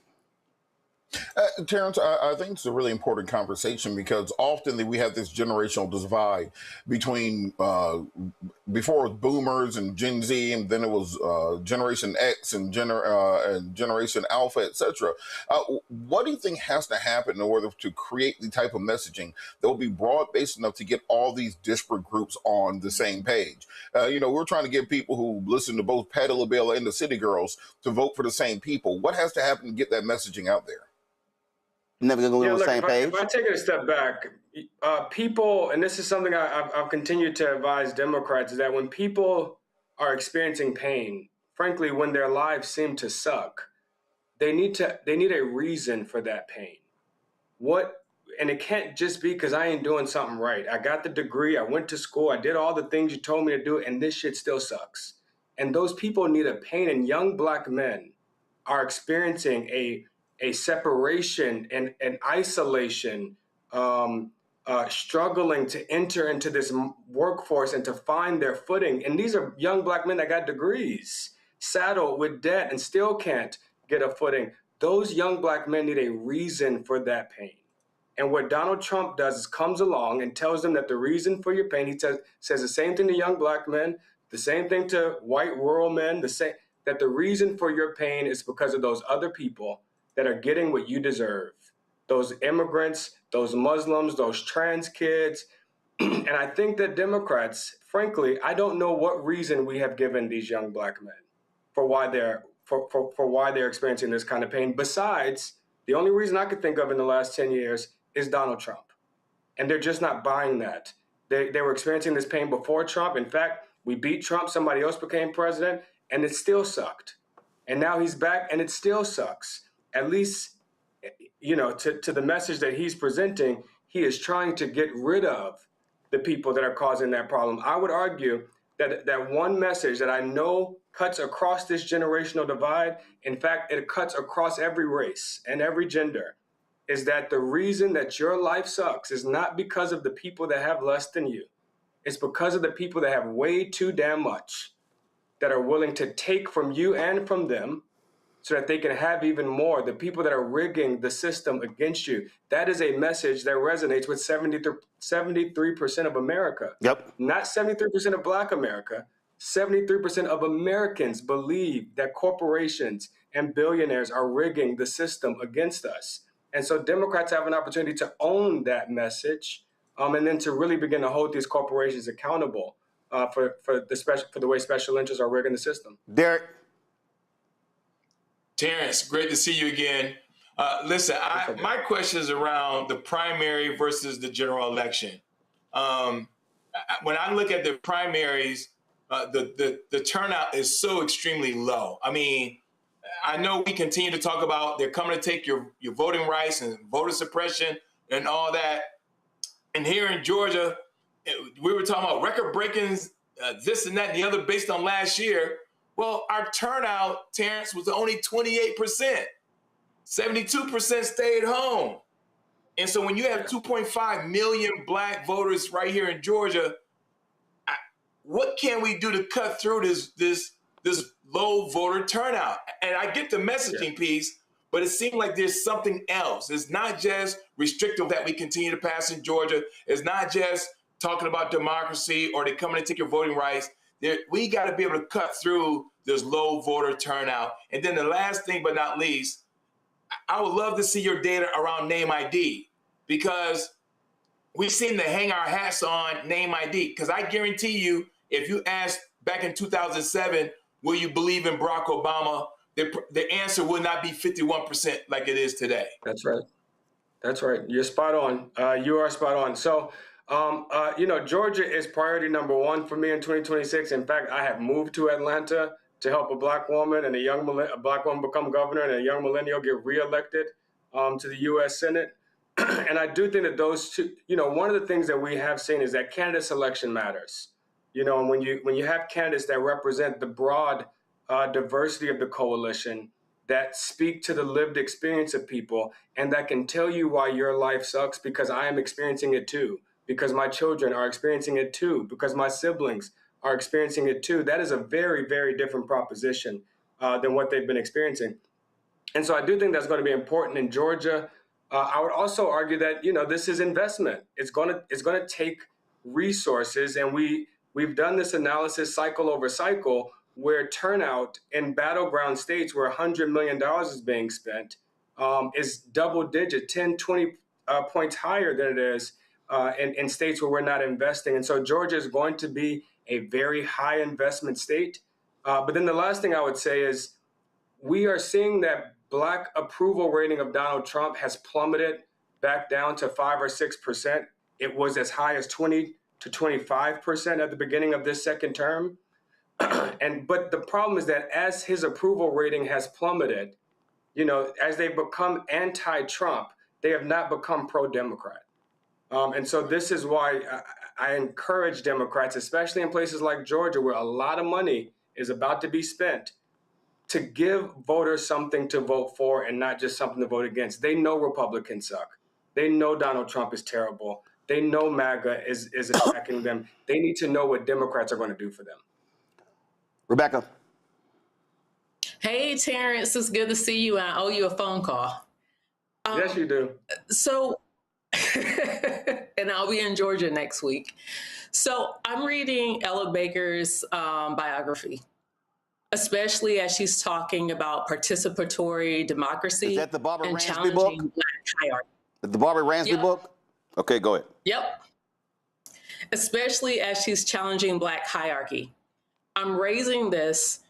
Terrence, I think it's a really important conversation because often we have this generational divide between before it was boomers and Gen Z, and then it was Generation X and Generation Alpha, etc. What do you think has to happen in order to create the type of messaging that will be broad-based enough to get all these disparate groups on the same page? You know, we're trying to get people who listen to both Patti LaBelle and the City Girls to vote for the same people. What has to happen to get that messaging out there? Never gonna go on the same page. If I take it a step back, people, and this is something I've continued to advise Democrats, is that when people are experiencing pain, frankly, when their lives seem to suck, they need a reason for that pain. And it can't just be because I ain't doing something right. I got the degree, I went to school, I did all the things you told me to do, and this shit still sucks. And those people need a pain, and young black men are experiencing a separation and isolation, struggling to enter into this workforce and to find their footing. And these are young black men that got degrees, saddled with debt, and still can't get a footing. Those young black men need a reason for that pain. And what Donald Trump does is comes along and tells them that the reason for your pain, he says the same thing to young black men, the same thing to white rural men, that the reason for your pain is because of those other people that are getting what you deserve. Those immigrants, those Muslims, those trans kids. And I think that Democrats, frankly, I don't know what reason we have given these young black men for why they're experiencing this kind of pain. Besides, the only reason I could think of in the last 10 years is Donald Trump. And they're just not buying that. They were experiencing this pain before Trump. In fact, we beat Trump, somebody else became president, and it still sucked. And now he's back, and it still sucks. At least, you know, to the message that he's presenting, he is trying to get rid of the people that are causing that problem. I would argue that one message that I know cuts across this generational divide, in fact, it cuts across every race and every gender, is that the reason that your life sucks is not because of the people that have less than you. It's because of the people that have way too damn much, that are willing to take from you and from them, so that they can have even more, the people that are rigging the system against you. That is a message that resonates with 73% of America. Yep. Not 73% of Black America. 73% of Americans believe that corporations and billionaires are rigging the system against us. And so Democrats have an opportunity to own that message, and then to really begin to hold these corporations accountable for the way special interests are rigging the system. Derek. Terrence, great to see you again. Listen, my question is around the primary versus the general election. When I look at the primaries, the turnout is so extremely low. I mean, I know we continue to talk about they're coming to take your voting rights and voter suppression and all that. And here in Georgia, we were talking about record-breaking this and that and the other based on last year. Well, our turnout, Terrence, was only 28%. 72% stayed home. And so when you have 2.5 million Black voters right here in Georgia, what can we do to cut through this low voter turnout? And I get the messaging piece, but it seems like there's something else. It's not just restrictive that we continue to pass in Georgia. It's not just talking about democracy or they come in and take your voting rights. We got to be able to cut through this low voter turnout. And then the last thing but not least, I would love to see your data around name ID, because we seem to hang our hats on name ID. Because I guarantee you, if you asked back in 2007, will you believe in Barack Obama, the answer would not be 51% like it is today. That's right. That's right. You're spot on. You are spot on. So, Georgia is priority number one for me in 2026. In fact, I have moved to Atlanta to help a black woman and a black woman become governor and a young millennial get reelected to the U.S. Senate. And I do think that those two, one of the things that we have seen is that candidate selection matters. And when you have candidates that represent the broad diversity of the coalition, that speak to the lived experience of people, and that can tell you why your life sucks, because I am experiencing it too, because my children are experiencing it too, because my siblings are experiencing it too. That is a very, very different proposition than what they've been experiencing. And so I do think that's going to be important in Georgia. I would also argue that, this is investment. It's going to take resources, and we've done this analysis cycle over cycle, where turnout in battleground states where $100 million is being spent is double digit, 10, 20 points higher than it is in states where we're not investing. And so Georgia is going to be a very high investment state. But then the last thing I would say is we are seeing that Black approval rating of Donald Trump has plummeted back down to 5 or 6%. It was as high as 20 to 25% at the beginning of this second term. But the problem is that as his approval rating has plummeted, as they've become anti-Trump, they have not become pro-Democrat. And so this is why I encourage Democrats, especially in places like Georgia, where a lot of money is about to be spent, to give voters something to vote for and not just something to vote against. They know Republicans suck. They know Donald Trump is terrible. They know MAGA is attacking them. They need to know what Democrats are going to do for them. Rebecca. Hey, Terrence, it's good to see you. I owe you a phone call. Yes, you do. So, and I'll be in Georgia next week. So I'm reading Ella Baker's biography, especially as she's talking about participatory democracy. Is that the Barbara and Ransby book? challenging Black hierarchy. The Barbara Ransby book? Okay, go ahead. Yep. Especially as she's challenging Black hierarchy. I'm raising this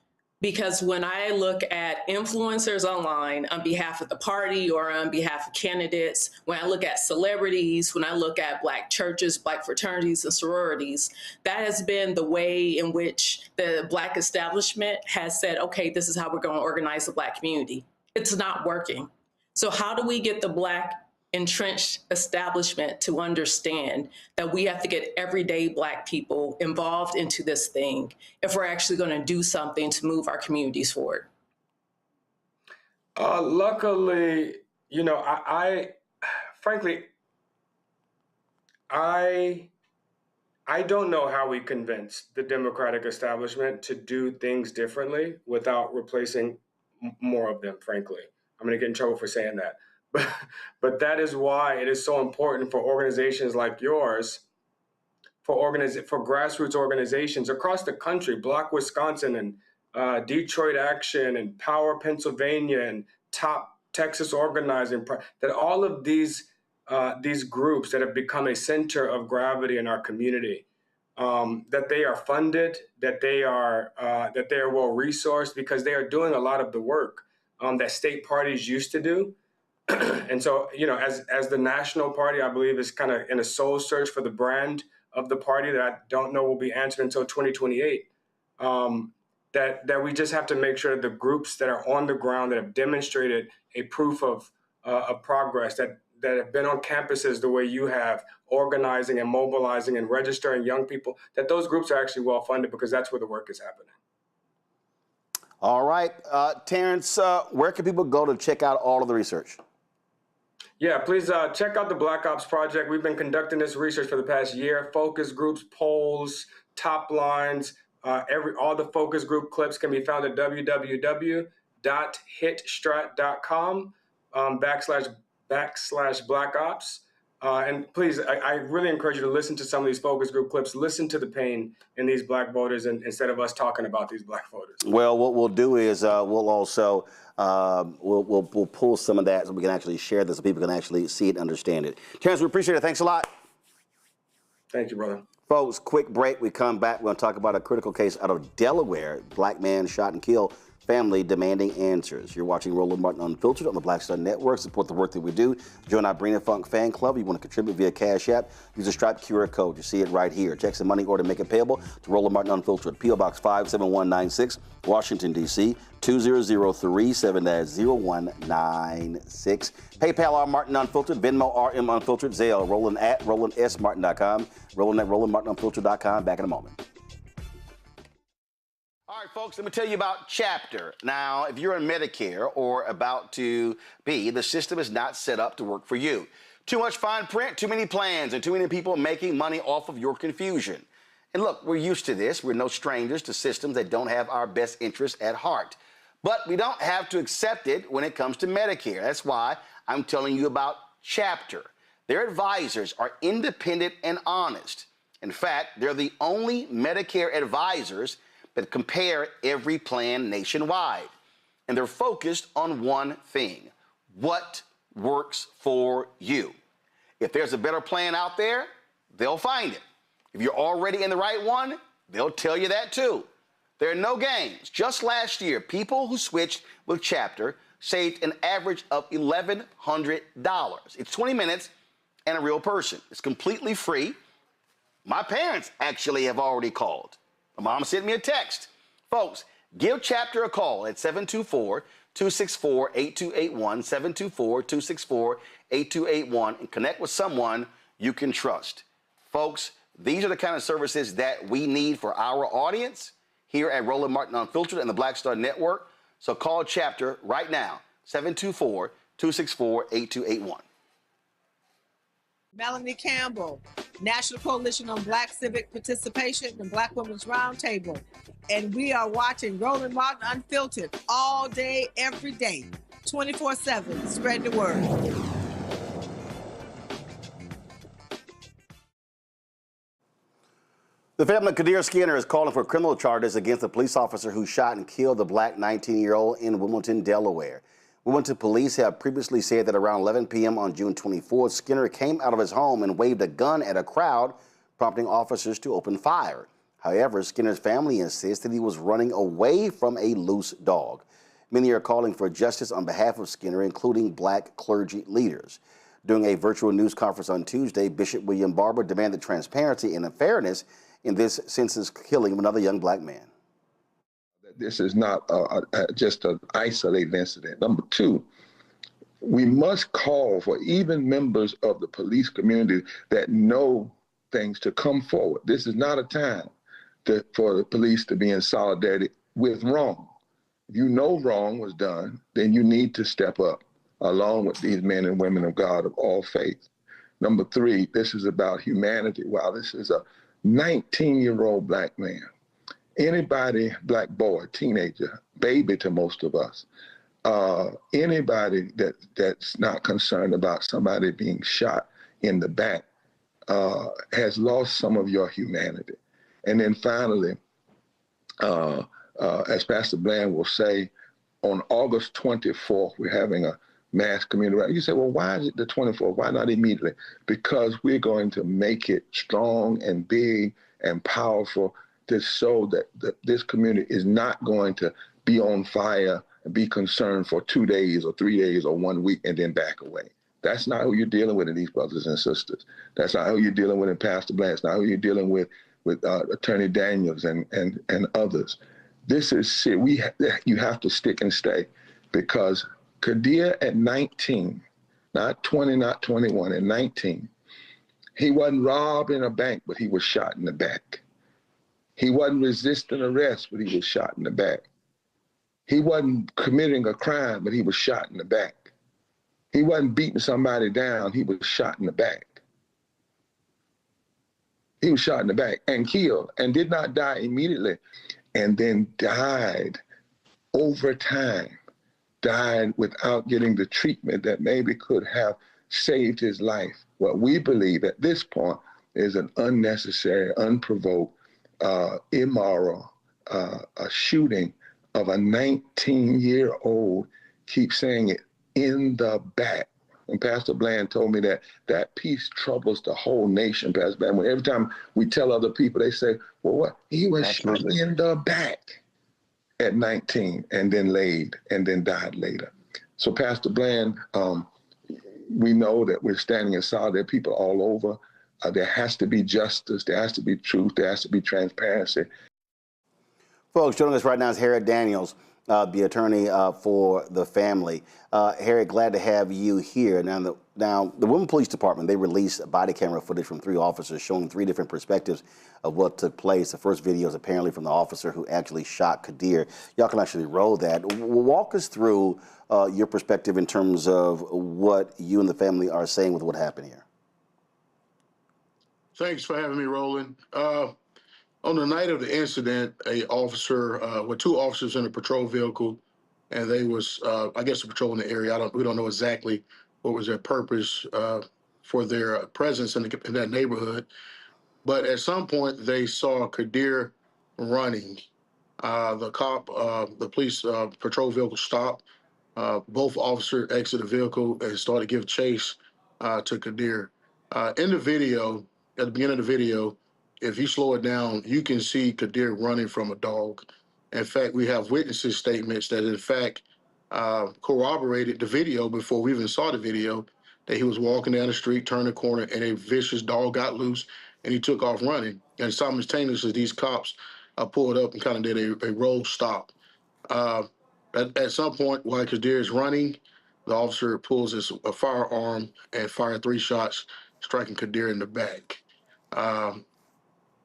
because when I look at influencers online on behalf of the party or on behalf of candidates, when I look at celebrities, when I look at Black churches, Black fraternities and sororities, that has been the way in which the Black establishment has said, okay, this is how we're going to organize the Black community. It's not working. So how do we get the Black entrenched establishment to understand that we have to get everyday Black people involved into this thing if we're actually going to do something to move our communities forward? Luckily, frankly, I don't know how we convince the Democratic establishment to do things differently without replacing more of them, frankly. I'm going to get in trouble for saying that. But that is why it is so important for organizations like yours, for grassroots organizations across the country, Block Wisconsin and Detroit Action and Power Pennsylvania and Top Texas Organizing, that all of these groups that have become a center of gravity in our community, that they are funded, that they are well resourced, because they are doing a lot of the work that state parties used to do. And so, as the national party, I believe is kind of in a soul search for the brand of the party that I don't know will be answered until 2028. That we just have to make sure that the groups that are on the ground, that have demonstrated a proof of progress, that have been on campuses the way you have, organizing and mobilizing and registering young people, that those groups are actually well funded, because that's where the work is happening. All right, Terrence, where can people go to check out all of the research? Yeah, please check out the Black Ops Project. We've been conducting this research for the past year. Focus groups, polls, top lines, all the focus group clips can be found at www.hitstrat.com /Black Ops. And please, I really encourage you to listen to some of these focus group clips. Listen to the pain in these black voters, and instead of us talking about these black voters. Well, what we'll do is we'll also we'll pull some of that so we can actually share this so people can actually see it and understand it. Terrence, we appreciate it. Thanks a lot. Thank you, brother. Folks, quick break. We come back. We're going to talk about a critical case out of Delaware. Black man shot and killed. Family demanding answers. You're watching Roland Martin Unfiltered on the Black Star Network. Support the work that we do. Join our Bring It Funk fan club. You want to contribute via Cash App. Use a Stripe QR code. You see it right here. Text the money order, make it payable to Roland Martin Unfiltered. P.O. Box 57196, Washington, D.C. 20037-0196. PayPal R Martin Unfiltered. Venmo RM Unfiltered. Zelle Roland at RolandSMartin.com. Roland at RolandMartinUnfiltered.com. Back in a moment. All right, folks, let me tell you about Chapter. Now, if you're on Medicare or about to be, the system is not set up to work for you. Too much fine print, too many plans, and too many people making money off of your confusion. And look, we're used to this. We're no strangers to systems that don't have our best interests at heart. But we don't have to accept it when it comes to Medicare. That's why I'm telling you about Chapter. Their advisors are independent and honest. In fact, they're the only Medicare advisors that compare every plan nationwide. And they're focused on one thing: what works for you. If there's a better plan out there, they'll find it. If you're already in the right one, they'll tell you that too. There are no games. Just last year, people who switched with Chapter saved an average of $1,100. It's 20 minutes and a real person. It's completely free. My parents actually have already called. My mom sent me a text. Folks, give Chapter a call at 724-264-8281, 724-264-8281, and connect with someone you can trust. Folks, these are the kind of services that we need for our audience here at Roland Martin Unfiltered and the Black Star Network. So call Chapter right now, 724-264-8281. Melanie Campbell, National Coalition on Black Civic Participation and Black Women's Roundtable. And we are watching Roland Martin Unfiltered all day, every day, 24/7. Spread the word. The family of Kadir Skinner is calling for criminal charges against a police officer who shot and killed the black 19-year-old in Wilmington, Delaware. Wilmington police have previously said that around 11 p.m. on June 24th, Skinner came out of his home and waved a gun at a crowd, prompting officers to open fire. However, Skinner's family insists that he was running away from a loose dog. Many are calling for justice on behalf of Skinner, including black clergy leaders. During a virtual news conference on Tuesday, Bishop William Barber demanded transparency and fairness in this senseless killing of another young black man. This is not just an isolated incident. Number two, we must call for even members of the police community that know things to come forward. This is not a time for the police to be in solidarity with wrong. If you know wrong was done, then you need to step up along with these men and women of God of all faith. Number three, this is about humanity. Wow, this is a 19-year-old black man. Anybody, black boy, teenager, baby to most of us, anybody that's not concerned about somebody being shot in the back has lost some of your humanity. And then finally, as Pastor Bland will say, on August 24th, we're having a mass community rally. You say, well, why is it the 24th? Why not immediately? Because we're going to make it strong and big and powerful to show that this community is not going to be on fire and be concerned for 2 days or 3 days or 1 week and then back away. That's not who you're dealing with in these brothers and sisters. That's not who you're dealing with in Pastor Bland. It's not who you're dealing with Attorney Daniels and others. This is shit. You have to stick and stay, because Kadir at 19, not 20, not 21, at 19, he wasn't robbing a bank, but he was shot in the back. He wasn't resisting arrest, but he was shot in the back. He wasn't committing a crime, but he was shot in the back. He wasn't beating somebody down, he was shot in the back. He was shot in the back and killed, and did not die immediately, and then died over time, died without getting the treatment that maybe could have saved his life. What we believe at this point is an unnecessary, unprovoked, immoral a shooting of a 19-year-old, keep saying it, in the back. And Pastor Bland told me that peace troubles the whole nation, Pastor Bland. When every time we tell other people, they say, well, what? He was shot in the back at 19 and then laid and then died later. So Pastor Bland, we know that we're standing in solidarity, people all over. There has to be justice. There has to be truth. There has to be transparency. Folks, joining us right now is Harriet Daniels, the attorney for the family. Harriet, glad to have you here. Now, the Women Police Department, they released body camera footage from 3 officers showing 3 different perspectives of what took place. The first video is apparently from the officer who actually shot Kadir. Y'all can actually roll that. Walk us through your perspective in terms of what you and the family are saying with what happened here. Thanks for having me, Roland. On the night of the incident, two officers in a patrol vehicle, and they was, I guess, patrolling the area. We don't know exactly what was their purpose for their presence in that neighborhood. But at some point, they saw Kadir running. The police patrol vehicle stopped. Both officers exited the vehicle and started to give chase to Kadir. In the video, at the beginning of the video, if you slow it down, you can see Kadir running from a dog. In fact, we have witnesses' statements that, in fact, corroborated the video before we even saw the video, that he was walking down the street, turned the corner, and a vicious dog got loose, and he took off running. And simultaneously, these cops pulled up and kind of did a road stop. At some point, while Kadir is running, the officer pulls a firearm and fired 3 shots, striking Kadir in the back.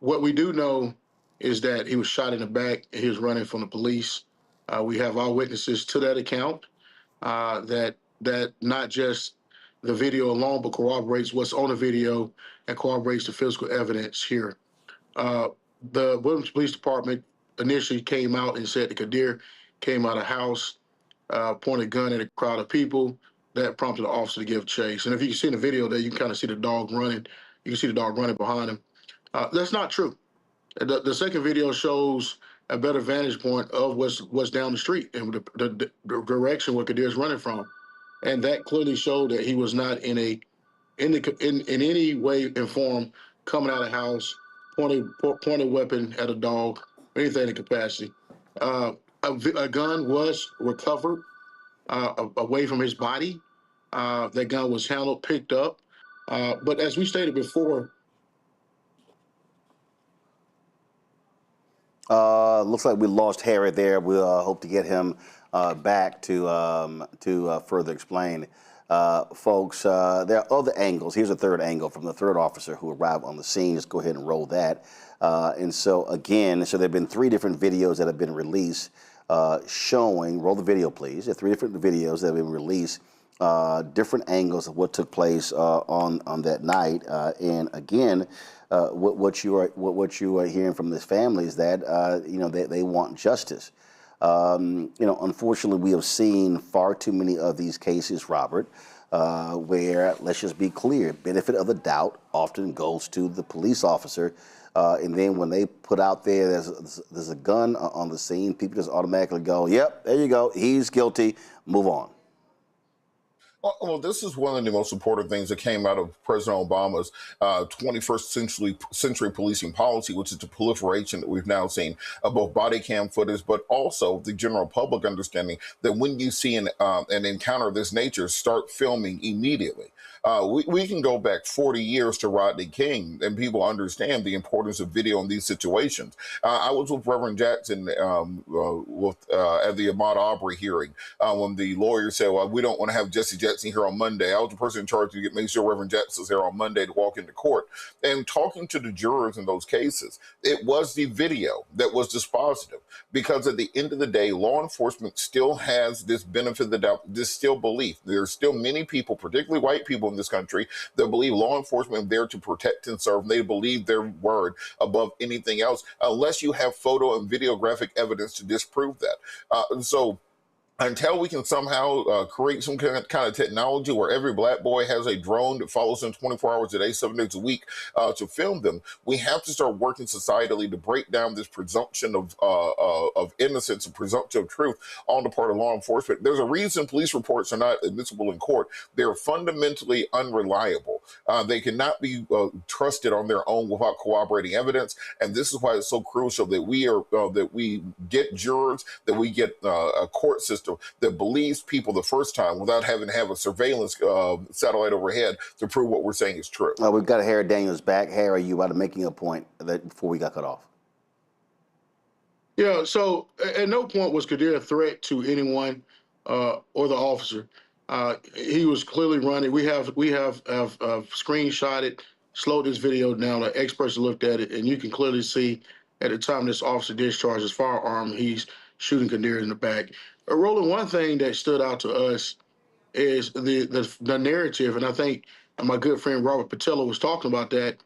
What we do know is that he was shot in the back and he was running from the police. We have our witnesses to that account, that not just the video alone, but corroborates what's on the video and corroborates the physical evidence here. The Williams Police Department initially came out and said that Kadir came out of the house, pointed a gun at a crowd of people. That prompted the officer to give chase. And if you can see in the video there, you can kind of see the dog running. You can see the dog running behind him. That's not true. The second video shows a better vantage point of what's down the street and the direction where Kadir's running from. And that clearly showed that he was not in any way and form coming out of the house, pointing a weapon at a dog, anything in capacity. A gun was recovered away from his body. That gun was handled, picked up. But as we stated before, looks like we lost Harriet there. We'll hope to get him back to further explain. Folks, there are other angles. Here's a third angle from the third officer who arrived on the scene. Just go ahead and roll that. And so again, there have been 3 different videos that have been released showing, roll the video please, there are 3 different videos that have been released, different angles of what took place on that night. And again, what you are hearing from this family is that they want justice. Unfortunately, we have seen far too many of these cases, Robert, where, let's just be clear, benefit of the doubt often goes to the police officer. And then when they put out there, there's a gun on the scene, people just automatically go, yep, there you go, he's guilty, move on. Well, this is one of the most important things that came out of President Obama's 21st century policing policy, which is the proliferation that we've now seen of both body cam footage, but also the general public understanding that when you see an encounter of this nature, start filming immediately. We can go back 40 years to Rodney King, and people understand the importance of video in these situations. I was with Reverend Jackson at the Ahmaud Arbery hearing when the lawyer said, well, we don't want to have Jesse Jackson here on Monday. I was the person in charge to make sure Reverend Jackson was here on Monday to walk into court. And talking to the jurors in those cases, it was the video that was dispositive, because at the end of the day, law enforcement still has this benefit of the doubt, this still belief. There's still many people, particularly white people in this country, that believe law enforcement is there to protect and serve. They believe their word above anything else, unless you have photo and videographic evidence to disprove that. So until we can somehow create some kind of technology where every black boy has a drone that follows them 24 hours a day, 7 days a week to film them, we have to start working societally to break down this presumption of innocence and presumption of truth on the part of law enforcement. There's a reason police reports are not admissible in court. They're fundamentally unreliable. They cannot be trusted on their own without corroborating evidence, and this is why it's so crucial that we get jurors, that we get a court system that believes people the first time without having to have a surveillance satellite overhead to prove what we're saying is true. We've got Harry Daniels back. Harry, you about making a point that before we got cut off? Yeah, so at no point was Kadir a threat to anyone or the officer. He was clearly running. We have screenshotted, slowed this video down. The experts looked at it, and you can clearly see at the time this officer discharged his firearm, he's shooting Kadir in the back. Roland, one thing that stood out to us is the narrative, and I think my good friend Robert Patella was talking about that,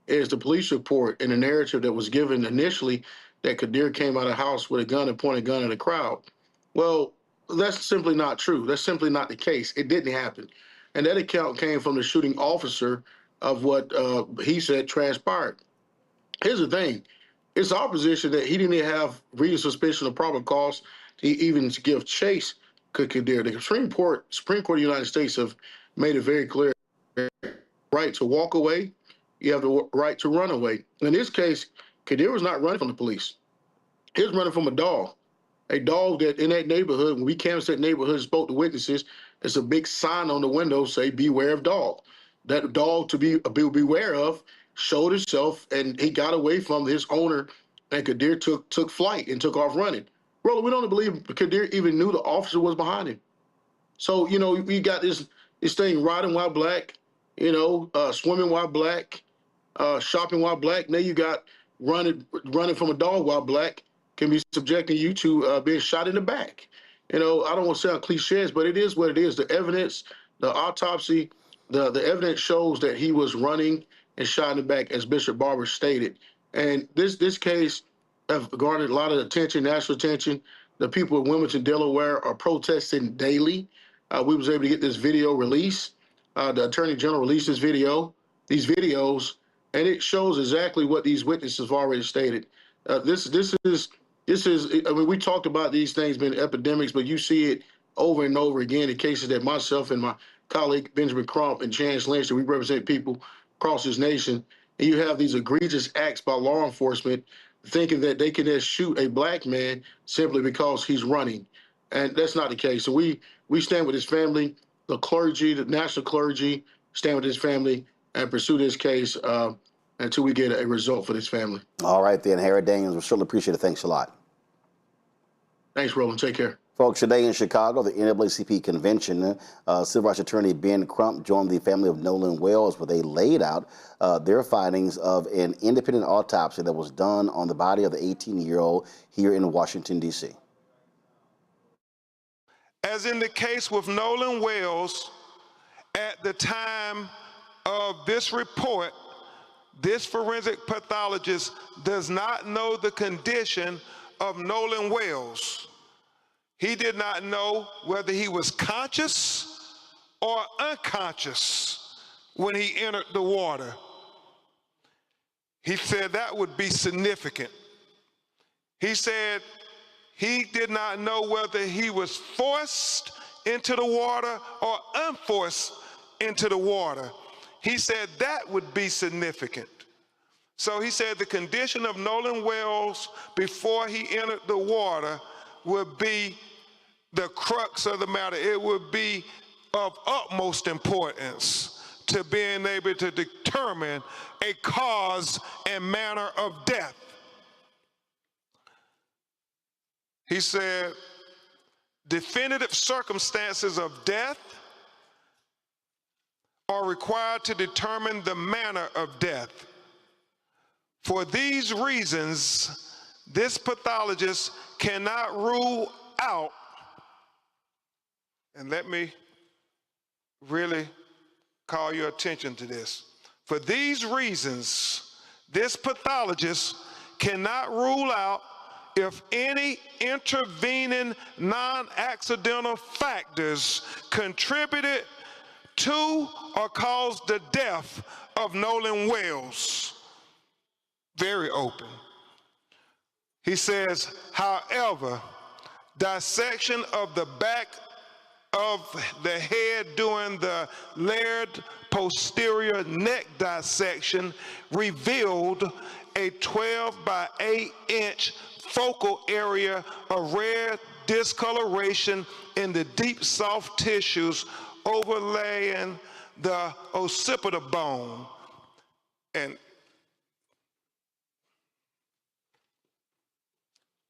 is the police report and the narrative that was given initially that Kadir came out of the house with a gun and pointed a gun at the crowd. Well, that's simply not true. That's simply not the case. It didn't happen. And that account came from the shooting officer of what he said transpired. Here's the thing. It's our position that he didn't have reasonable suspicion of probable cause to even give chase to Kadir. The Supreme Court of the United States have made it very clear: right to walk away, you have the right to run away. In this case, Kadir was not running from the police. He was running from a dog that in that neighborhood, when we canvassed that neighborhood and spoke to witnesses, there's a big sign on the window say, "Beware of dog." That dog to be beware of showed itself, and he got away from his owner, and Kadir took flight and took off running. Roland, we don't believe Kadir even knew the officer was behind him. So, we got this thing riding while black, swimming while black, shopping while black. Now you got running from a dog while black can be subjecting you to being shot in the back. I don't want to sound cliches, but it is what it is. The evidence, the autopsy, the evidence shows that he was running and shot in the back, as Bishop Barber stated. And this case have garnered a lot of attention, national attention. The people of Wilmington, Delaware are protesting daily. We was able to get this video released. The Attorney General released these videos, and it shows exactly what these witnesses have already stated. This is, I mean, we talked about these things being epidemics, but you see it over and over again in cases that myself and my colleague Benjamin Crump and Chance Lynch, that we represent people across this nation, and you have these egregious acts by law enforcement thinking that they can just shoot a black man simply because he's running. And that's not the case. So we stand with his family, the clergy, the national clergy, stand with his family and pursue this case until we get a result for this family. All right, then, Harry Daniels, we surely appreciate it. Thanks a lot. Thanks, Roland. Take care. Folks, today in Chicago, the NAACP convention, civil rights attorney Ben Crump joined the family of Nolan Wells, where they laid out their findings of an independent autopsy that was done on the body of the 18-year-old here in Washington, D.C. As in the case with Nolan Wells, at the time of this report, this forensic pathologist does not know the condition of Nolan Wells. He did not know whether he was conscious or unconscious when he entered the water. He said that would be significant. He said he did not know whether he was forced into the water or unforced into the water. He said that would be significant. So he said the condition of Nolan Wells before he entered the water would be the crux of the matter. It would be of utmost importance to being able to determine a cause and manner of death. He said, definitive circumstances of death are required to determine the manner of death. For these reasons, this pathologist cannot rule out, and let me really call your attention to this. For these reasons, this pathologist cannot rule out if any intervening non-accidental factors contributed to or caused the death of Nolan Wells. Very open. He says, however, dissection of the back of the head during the layered posterior neck dissection revealed a 12 by 8 inch focal area of red discoloration in the deep soft tissues overlaying the occipital bone. And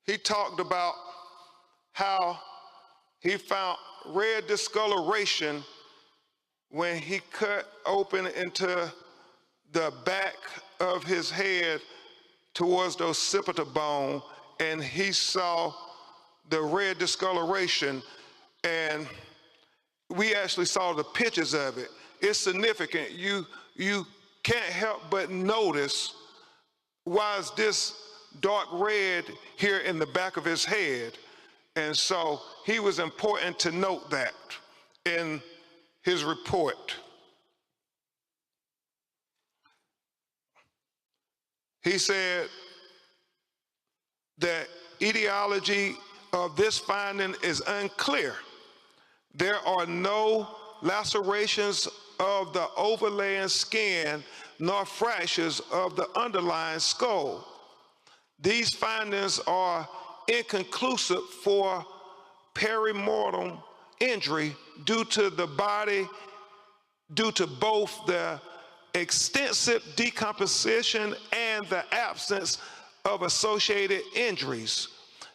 he talked about how he found red discoloration when he cut open into the back of his head towards the occipital bone, and he saw the red discoloration, and we actually saw the pictures of it. It's significant. You can't help but notice, why is this dark red here in the back of his head? And so he was important to note that in his report. He said that etiology of this finding is unclear. There are no lacerations of the overlaying skin nor fractures of the underlying skull. These findings are inconclusive for perimortem injury due to both the extensive decomposition and the absence of associated injuries.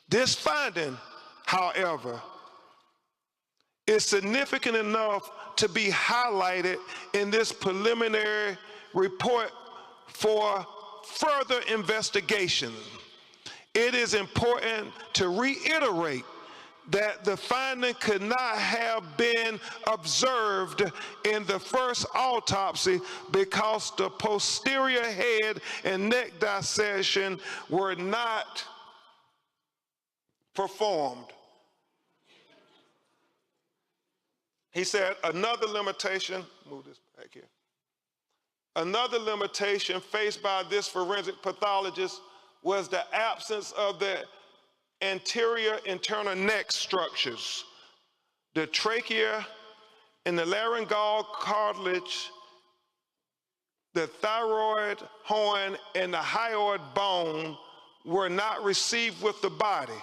This finding, however, is significant enough to be highlighted in this preliminary report for further investigation. It is important to reiterate that the finding could not have been observed in the first autopsy because the posterior head and neck dissection were not performed. He said another limitation, move this back here. Another limitation faced by this forensic pathologist was the absence of the anterior internal neck structures. The trachea and the laryngeal cartilage, the thyroid horn, and the hyoid bone were not received with the body.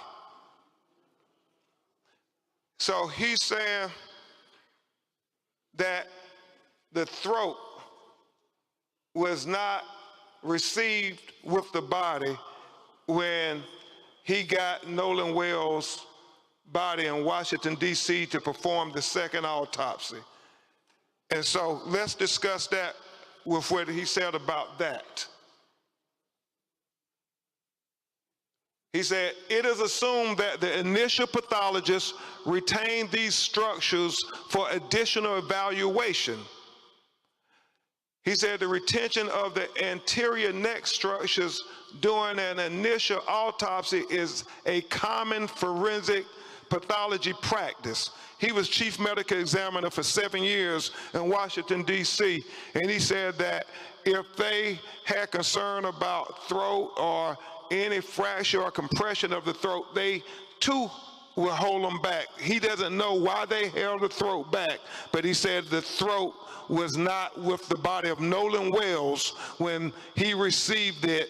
So he's saying that the throat was not received with the body when he got Nolan Wells' body in Washington, D.C. to perform the second autopsy. And so let's discuss that with what he said about that. He said, it is assumed that the initial pathologist retained these structures for additional evaluation. He said the retention of the anterior neck structures during an initial autopsy is a common forensic pathology practice. He was chief medical examiner for 7 years in Washington, D.C., and he said that if they had concern about throat or any fracture or compression of the throat, they too will hold them back. He doesn't know why they held the throat back, but he said the throat was not with the body of Nolan Wells when he received it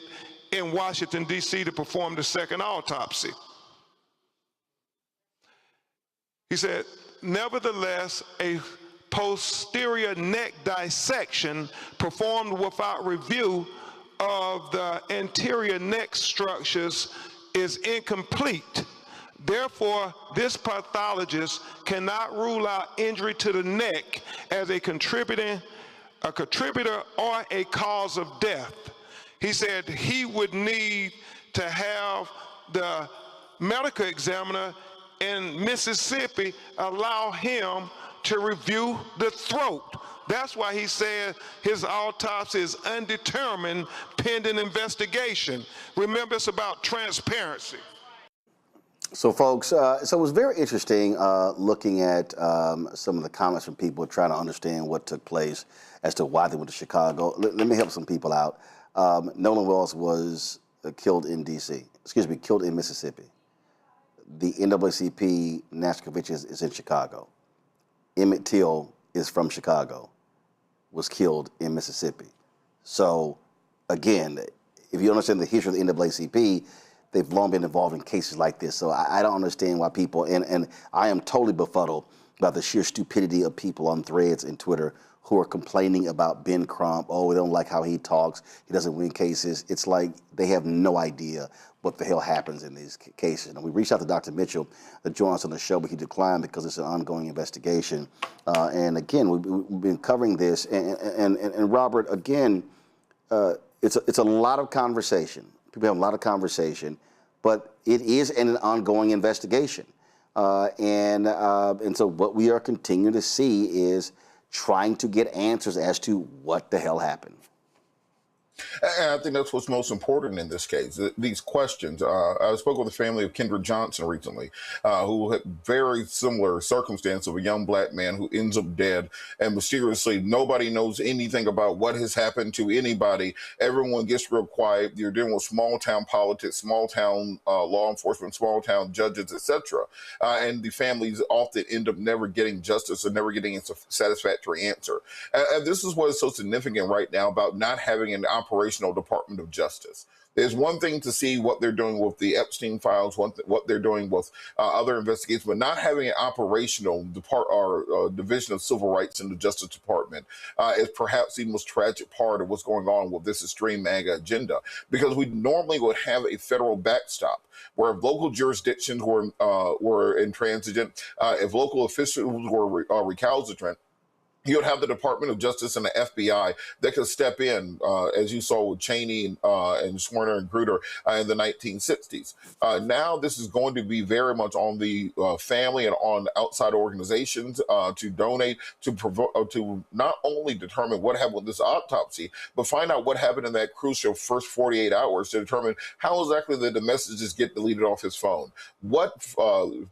in Washington, D.C. to perform the second autopsy. He said, nevertheless, a posterior neck dissection performed without review of the anterior neck structures is incomplete. Therefore, this pathologist cannot rule out injury to the neck as a contributor or a cause of death. He said he would need to have the medical examiner in Mississippi allow him to review the throat. That's why he said his autopsy is undetermined pending investigation. Remember, it's about transparency. So, folks, so it was very interesting looking at some of the comments from people trying to understand what took place as to why they went to Chicago. Let me help some people out. Nolan Wells was killed in killed in Mississippi. The NAACP National Convention is in Chicago. Emmett Till is from Chicago, was killed in Mississippi. So, again, if you understand the history of the NAACP, they've long been involved in cases like this. So I don't understand why people, and I am totally befuddled about the sheer stupidity of people on threads and Twitter who are complaining about Ben Crump. Oh, we don't like how he talks. He doesn't win cases. It's like they have no idea what the hell happens in these cases. And we reached out to Dr. Mitchell to join us on the show, but he declined because it's an ongoing investigation. And again, we've been covering this. And Robert, again, it's a lot of conversation. People have a lot of conversation, but it is an ongoing investigation. And so what we are continuing to see is trying to get answers as to what the hell happened. And I think that's what's most important in this case, these questions. I spoke with the family of Kendra Johnson recently, who had very similar circumstance of a young black man who ends up dead, and mysteriously nobody knows anything about what has happened to anybody. Everyone gets real quiet. You're dealing with small town politics, small town law enforcement, small town judges, etc. And the families often end up never getting justice or never getting a satisfactory answer. And this is what is so significant right now about not having an operational Department of Justice. There's one thing to see what they're doing with the Epstein files, what they're doing with other investigations, but not having an operational division of civil rights in the Justice Department is perhaps the most tragic part of what's going on with this extreme MAGA agenda, because we normally would have a federal backstop where if local jurisdictions were intransigent, if local officials were recalcitrant, you would have the Department of Justice and the FBI that could step in, as you saw with Cheney and Schwerner and Grutter in the 1960s. Now this is going to be very much on the family and on outside organizations to donate, to not only determine what happened with this autopsy, but find out what happened in that crucial first 48 hours to determine how exactly did the messages get deleted off his phone. What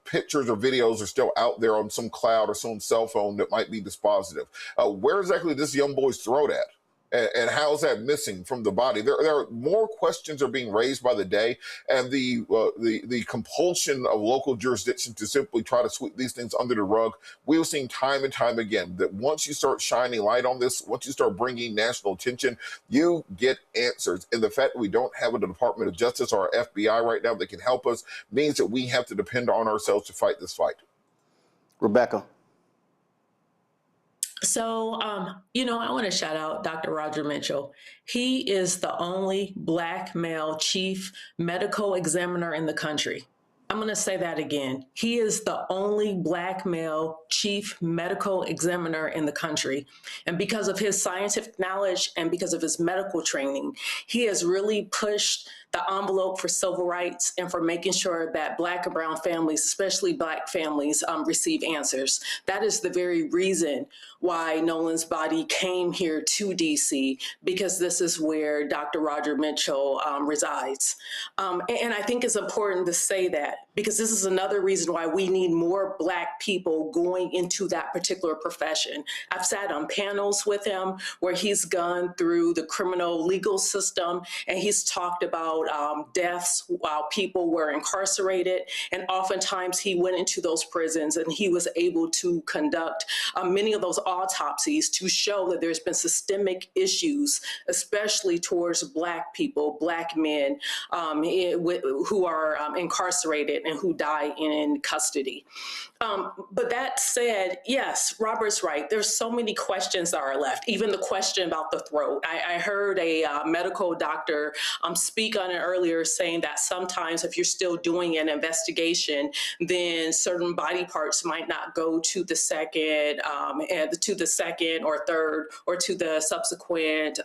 pictures or videos are still out there on some cloud or some cell phone that might be dispositive? Where exactly this young boy's throat at? And how is that missing from the body? There are more questions are being raised by the day, and the compulsion of local jurisdictions to simply try to sweep these things under the rug. We've seen time and time again that once you start shining light on this, once you start bringing national attention, you get answers. And the fact that we don't have a Department of Justice or our FBI right now that can help us means that we have to depend on ourselves to fight this fight. Rebecca. So, I want to shout out Dr. Roger Mitchell. He is the only Black male chief medical examiner in the country. I'm going to say that again. He is the only Black male chief medical examiner in the country. And because of his scientific knowledge and because of his medical training, he has really pushed the envelope for civil rights and for making sure that Black and brown families, especially Black families, receive answers. That is the very reason why Nolan's body came here to DC, because this is where Dr. Roger Mitchell resides. And I think it's important to say that, because this is another reason why we need more Black people going into that particular profession. I've sat on panels with him where he's gone through the criminal legal system, and he's talked about deaths while people were incarcerated. And oftentimes he went into those prisons and he was able to conduct many of those autopsies to show that there's been systemic issues, especially towards Black people, Black men who are incarcerated and who die in custody. But that said, yes, Robert's right. There's so many questions that are left, even the question about the throat. I heard a medical doctor speak on it earlier, saying that sometimes if you're still doing an investigation, then certain body parts might not go to the second or third or to the subsequent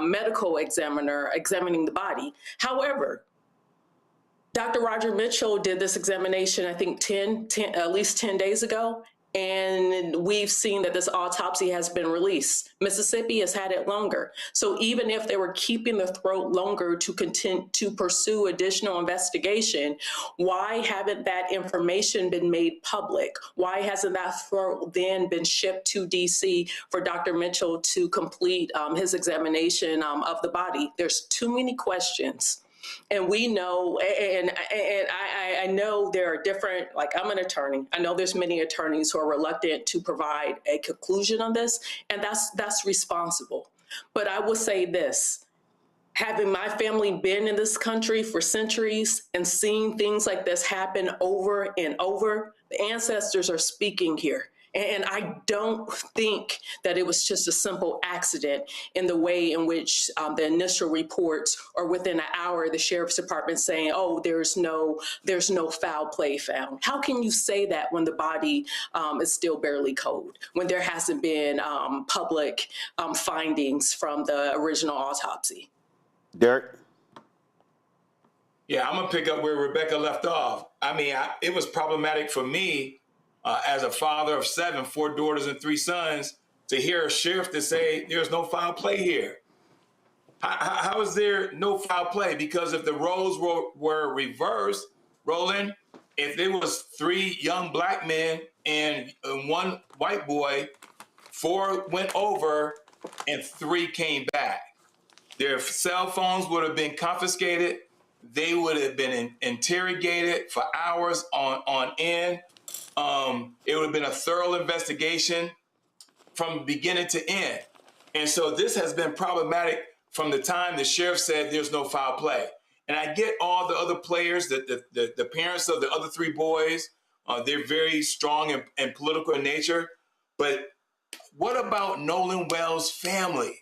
medical examiner examining the body. However, Dr. Roger Mitchell did this examination, I think at least 10 days ago, And we've seen that this autopsy has been released. Mississippi has had it longer. So even if they were keeping the throat longer to continue to pursue additional investigation, why haven't that information been made public? Why hasn't that throat then been shipped to DC for Dr. Mitchell to complete his examination of the body? There's too many questions. And we know, and I know there are different, like I'm an attorney. I know there's many attorneys who are reluctant to provide a conclusion on this, and that's responsible. But I will say this, having my family been in this country for centuries and seeing things like this happen over and over, the ancestors are speaking here. And I don't think that it was just a simple accident in the way in which the initial reports, or within an hour, the sheriff's department saying, oh, there's no foul play found. How can you say that when the body is still barely cold, when there hasn't been public findings from the original autopsy? Derek? Yeah, I'm going to pick up where Rebecca left off. I mean, it was problematic for me as a father of 7, 4 daughters and 3 sons, to hear a sheriff to say there's no foul play here. How is there no foul play? Because if the roles were reversed, Roland, if there was 3 young black men and 1 white boy, 4 went over and 3 came back. Their cell phones would have been confiscated. They would have been interrogated for hours on end. It would have been a thorough investigation from beginning to end. And so this has been problematic from the time the sheriff said there's no foul play. And I get all the other players, the parents of the other 3 boys, they're very strong and political in nature. But what about Nolan Wells' family?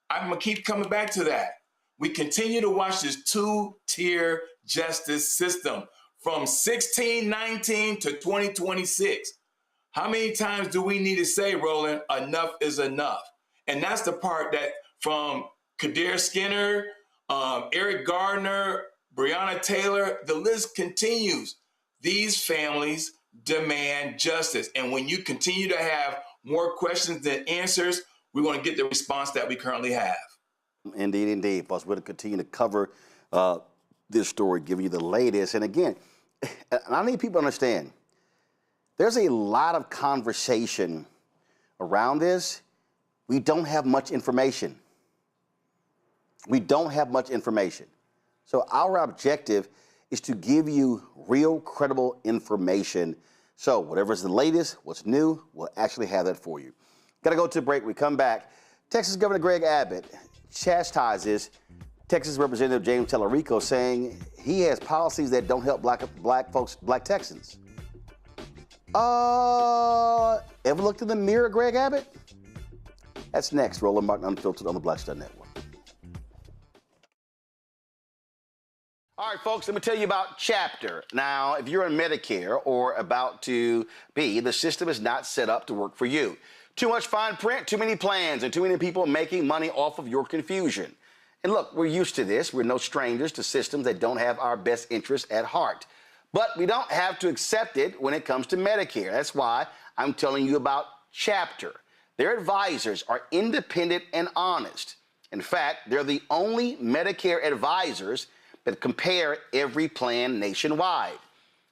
I'm going to keep coming back to that. We continue to watch this 2-tier justice system from 1619 to 2026. How many times do we need to say, Roland, enough is enough? And that's the part that from Kadir Skinner, Eric Gardner, Breonna Taylor, the list continues. These families demand justice. And when you continue to have more questions than answers, we're going to get the response that we currently have. Indeed, indeed. Plus, we're going to continue to cover this story, give you the latest. And again, I need people to understand, there's a lot of conversation around this. We don't have much information. We don't have much information. So our objective is to give you real, credible information. So whatever's the latest, what's new, we'll actually have that for you. Got to go to a break. We come back. Texas Governor Greg Abbott chastises Texas Representative James Tellerico, saying he has policies that don't help black folks, black Texans. Ever looked in the mirror, Greg Abbott? That's next. Roland Martin Unfiltered on the Black Star Network. All right, folks, let me tell you about Chapter. Now, if you're on Medicare or about to be, the system is not set up to work for you. Too much fine print, too many plans, and too many people making money off of your confusion. And look, we're used to this. We're no strangers to systems that don't have our best interests at heart. But we don't have to accept it when it comes to Medicare. That's why I'm telling you about Chapter. Their advisors are independent and honest. In fact, they're the only Medicare advisors that compare every plan nationwide.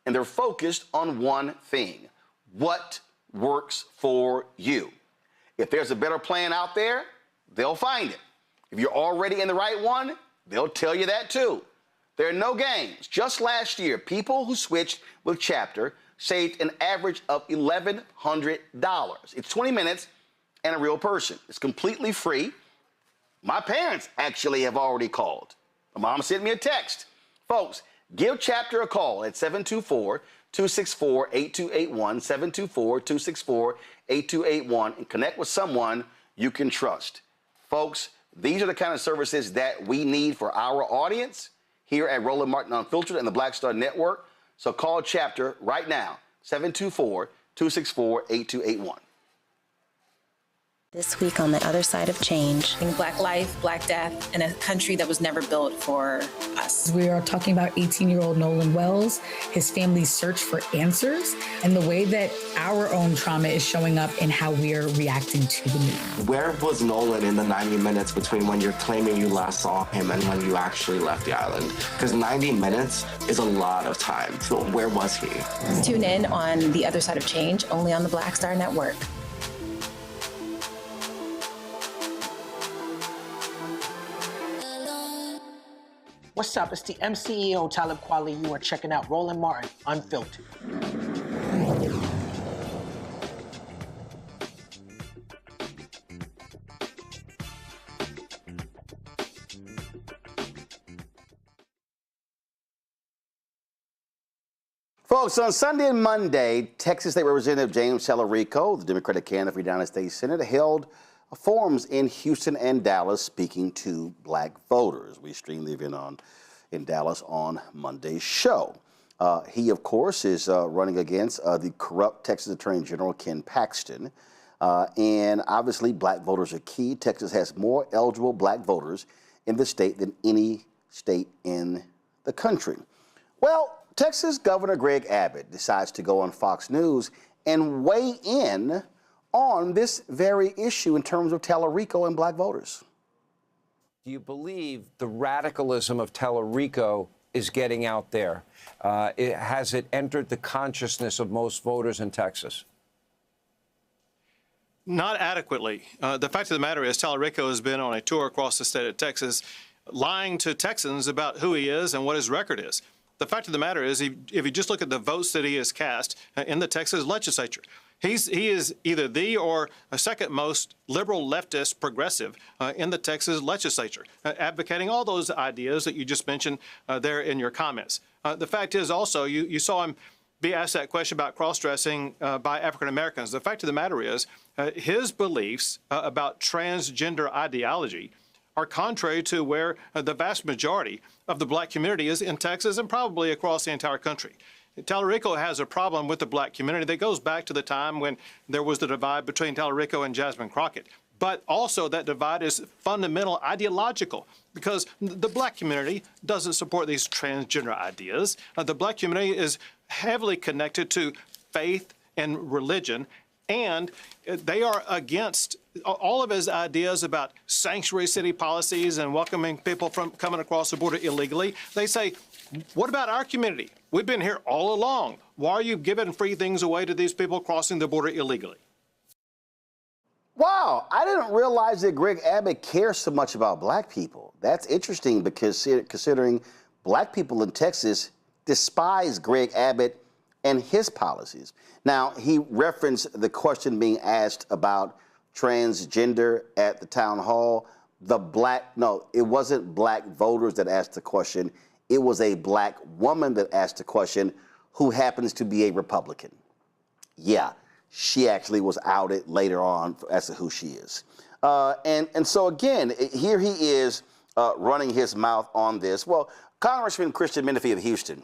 And they're focused on one thing: what works for you. If there's a better plan out there, they'll find it. If you're already in the right one, they'll tell you that too. There are no games. Just last year, people who switched with Chapter saved an average of $1,100. It's 20 minutes and a real person. It's completely free. My parents actually have already called. My mom sent me a text. Folks, give Chapter a call at 724-264-8281, 724-264-8281, and connect with someone you can trust. Folks, these are the kind of services that we need for our audience here at Roland Martin Unfiltered and the Black Star Network. So call Chapter right now, 724-264-8281. This week on The Other Side of Change. Black life, Black death, in a country that was never built for us. We are talking about 18-year-old Nolan Wells, his family's search for answers, and the way that our own trauma is showing up in how we are reacting to the news. Where was Nolan in the 90 minutes between when you're claiming you last saw him and when you actually left the island? Because 90 minutes is a lot of time. So where was he? Tune in on The Other Side of Change, only on the Black Star Network. What's up? It's the MCEO Talib Kweli. You are checking out Roland Martin Unfiltered. Folks, on Sunday and Monday, Texas State Representative James Tallarico, the Democratic candidate for United States Senate, held forums in Houston and Dallas speaking to black voters. We streamed the event in Dallas on Monday's show. He, of course, is running against the corrupt Texas Attorney General Ken Paxton. And obviously, black voters are key. Texas has more eligible black voters in the state than any state in the country. Well, Texas Governor Greg Abbott decides to go on Fox News and weigh in on this very issue in terms of Tallarico and black voters. Do you believe the radicalism of Tallarico is getting out there? Has it entered the consciousness of most voters in Texas? Not adequately. The fact of the matter is Tallarico has been on a tour across the state of Texas, lying to Texans about who he is and what his record is. The fact of the matter is, if you just look at the votes that he has cast in the Texas legislature, he is either the or a second most liberal, leftist, progressive in the Texas legislature, advocating all those ideas that you just mentioned there in your comments. The fact is also, you saw him be asked that question about cross-dressing by African Americans. The fact of the matter is, his beliefs about transgender ideology are contrary to where the vast majority of the black community is in Texas and probably across the entire country. Tallarico has a problem with the black community that goes back to the time when there was the divide between Tallarico and Jasmine Crockett. But also that divide is fundamental ideological because the black community doesn't support these transgender ideas. The black community is heavily connected to faith and religion, and they are against all of his ideas about sanctuary city policies and welcoming people from coming across the border illegally. They say, what about our community? We've been here all along. Why are you giving free things away to these people crossing the border illegally? Wow, I didn't realize that Greg Abbott cares so much about black people. That's interesting because considering black people in Texas despise Greg Abbott and his policies. Now, he referenced the question being asked about transgender at the town hall. It wasn't black voters that asked the question. It was a black woman that asked the question who happens to be a Republican. Yeah, she actually was outed later on as to who she is. And so again, here he is running his mouth on this. Well, Congressman Christian Menifee of Houston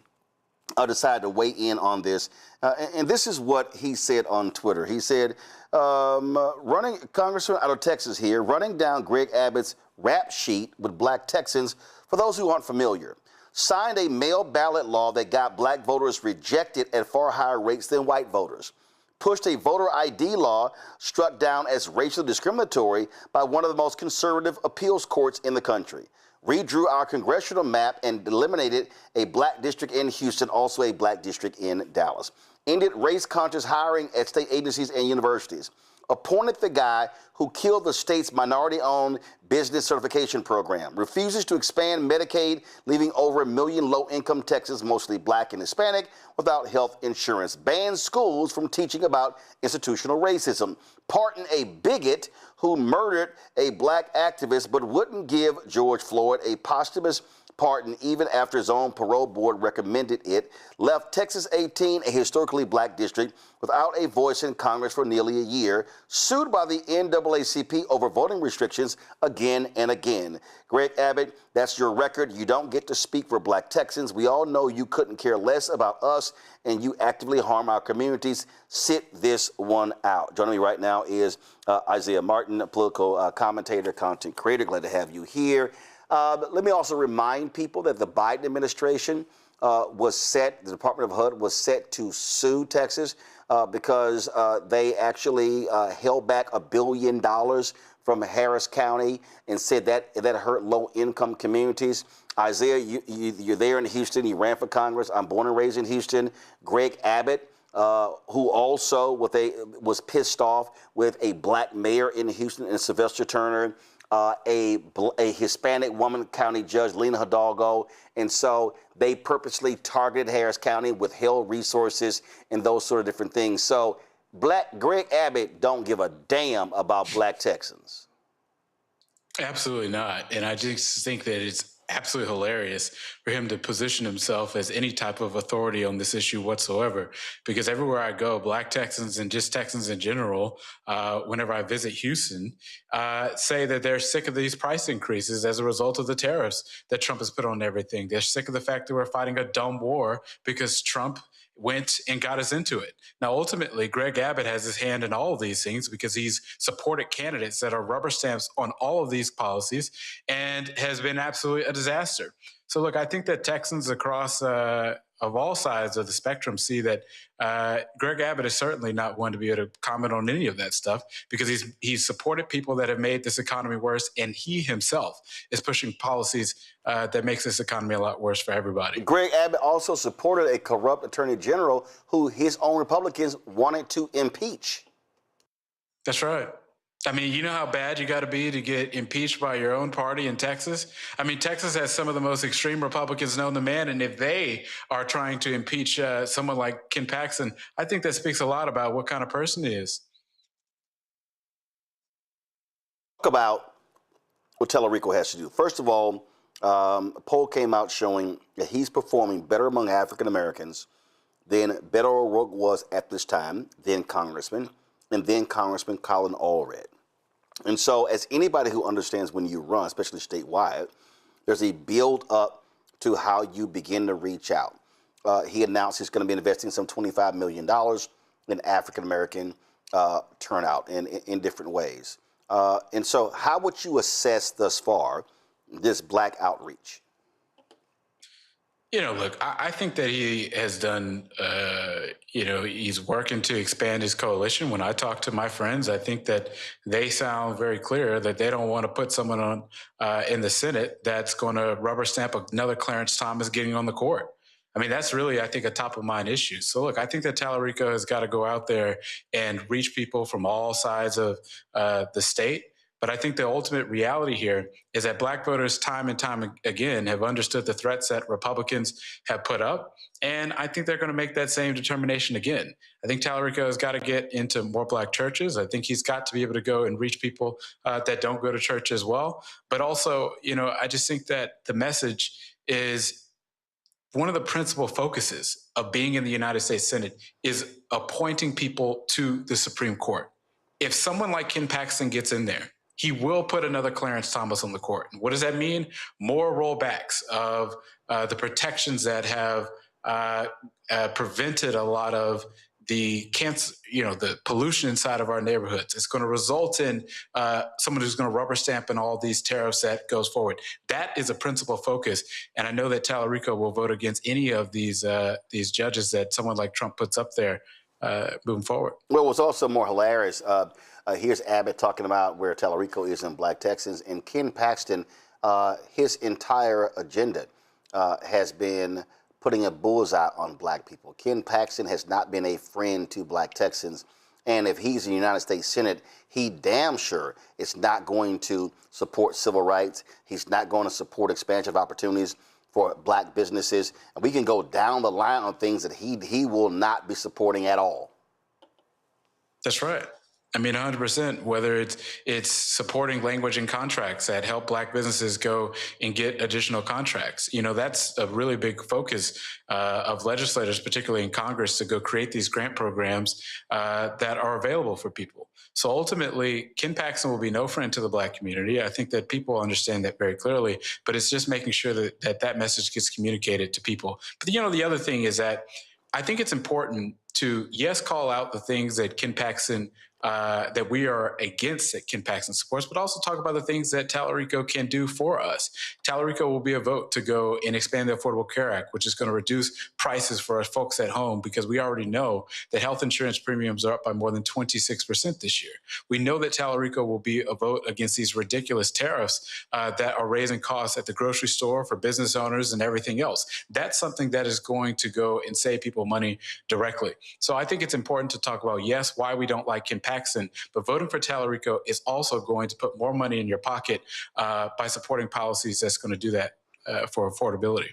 decided to weigh in on this. And this is what he said on Twitter. He said, Congressman out of Texas here, running down Greg Abbott's rap sheet with black Texans, for those who aren't familiar, signed a mail ballot law that got black voters rejected at far higher rates than white voters, pushed a voter ID law struck down as racially discriminatory by one of the most conservative appeals courts in the country, redrew our congressional map and eliminated a black district in Houston, also a black district in Dallas, ended race-conscious hiring at state agencies and universities, appointed the guy who killed the state's minority-owned business certification program, refuses to expand Medicaid, leaving over 1 million low-income Texans, mostly black and Hispanic, without health insurance, bans schools from teaching about institutional racism, pardoned a bigot who murdered a black activist but wouldn't give George Floyd a posthumous pardon even after his own parole board recommended it, left Texas 18, a historically black district, without a voice in Congress for nearly a year, sued by the NAACP over voting restrictions again and again. Greg Abbott, that's your record. You don't get to speak for black Texans. We all know you couldn't care less about us, and you actively harm our communities. Sit this one out. Joining me right now is Isaiah Martin, a political commentator, content creator. Glad to have you here. But let me also remind people that the Biden administration the Department of HUD was set to sue Texas because they actually held back $1 billion from Harris County and said that hurt low-income communities. Isaiah, you're there in Houston. You ran for Congress. I'm born and raised in Houston. Greg Abbott, who also was pissed off with a black mayor in Houston and Sylvester Turner, a Hispanic woman county judge, Lena Hidalgo, and so they purposely targeted Harris County, withheld resources, and those sort of different things. So Greg Abbott don't give a damn about black Texans. Absolutely not. And I just think that it's absolutely hilarious for him to position himself as any type of authority on this issue whatsoever, because everywhere I go, black Texans and just Texans in general, whenever I visit Houston, say that they're sick of these price increases as a result of the tariffs that Trump has put on everything. They're sick of the fact that we're fighting a dumb war because Trump went and got us into it. Now, ultimately, Greg Abbott has his hand in all of these things because he's supported candidates that are rubber stamps on all of these policies and has been absolutely a disaster. So, look, I think that Texans across of all sides of the spectrum see that Greg Abbott is certainly not going to be able to comment on any of that stuff because he's supported people that have made this economy worse, and he himself is pushing policies that makes this economy a lot worse for everybody. Greg Abbott also supported a corrupt attorney general who his own Republicans wanted to impeach. That's right. I mean, you know how bad you got to be to get impeached by your own party in Texas? I mean, Texas has some of the most extreme Republicans known to man, and if they are trying to impeach someone like Ken Paxton, I think that speaks a lot about what kind of person he is. Talk about what Tellerico has to do. First of all, a poll came out showing that he's performing better among African Americans than Beto O'Rourke was at this time, then Congressman, and then Congressman Colin Allred. And so as anybody who understands when you run, especially statewide, there's a build up to how you begin to reach out. He announced he's going to be investing some $25 million in African-American turnout in different ways. And so how would you assess thus far this black outreach? You know, look, I think that he has done, he's working to expand his coalition. When I talk to my friends, I think that they sound very clear that they don't want to put someone on in the Senate that's going to rubber stamp another Clarence Thomas getting on the court. I mean, that's really, I think, a top of mind issue. So, look, I think that Tellerico has got to go out there and reach people from all sides of the state. But I think the ultimate reality here is that black voters time and time again have understood the threats that Republicans have put up. And I think they're going to make that same determination again. I think Tellerico has got to get into more black churches. I think he's got to be able to go and reach people that don't go to church as well. But also, I just think that the message is one of the principal focuses of being in the United States Senate is appointing people to the Supreme Court. If someone like Ken Paxton gets in there, he will put another Clarence Thomas on the court. What does that mean? More rollbacks of the protections that have prevented a lot of the cancer, the pollution inside of our neighborhoods. It's going to result in someone who's going to rubber stamp in all these tariffs that goes forward. That is a principal focus. And I know that Tellerico will vote against any of these judges that someone like Trump puts up there moving forward. Well, what's also more hilarious, here's Abbott talking about where Tellerico is in black Texans, and Ken Paxton, his entire agenda has been putting a bullseye on black people. Ken Paxton has not been a friend to black Texans, and if he's in the United States Senate, he damn sure is not going to support civil rights. He's not going to support expansion of opportunities for black businesses. And we can go down the line on things that he will not be supporting at all. That's right. I mean, 100%, whether it's supporting language and contracts that help Black businesses go and get additional contracts. You know, that's a really big focus of legislators, particularly in Congress, to go create these grant programs that are available for people. So ultimately, Ken Paxton will be no friend to the Black community. I think that people understand that very clearly, but it's just making sure that message gets communicated to people. But, you know, the other thing is that I think it's important to, yes, call out the things that Ken Paxton that we are against that Ken Paxton supports, but also talk about the things that Tallarico can do for us. Tallarico will be a vote to go and expand the Affordable Care Act, which is going to reduce prices for us folks at home, because we already know that health insurance premiums are up by more than 26% this year. We know that Tallarico will be a vote against these ridiculous tariffs that are raising costs at the grocery store for business owners and everything else. That's something that is going to go and save people money directly. So I think it's important to talk about, yes, why we don't like Ken Paxton, but voting for Tallarico is also going to put more money in your pocket by supporting policies that's going to do that for affordability.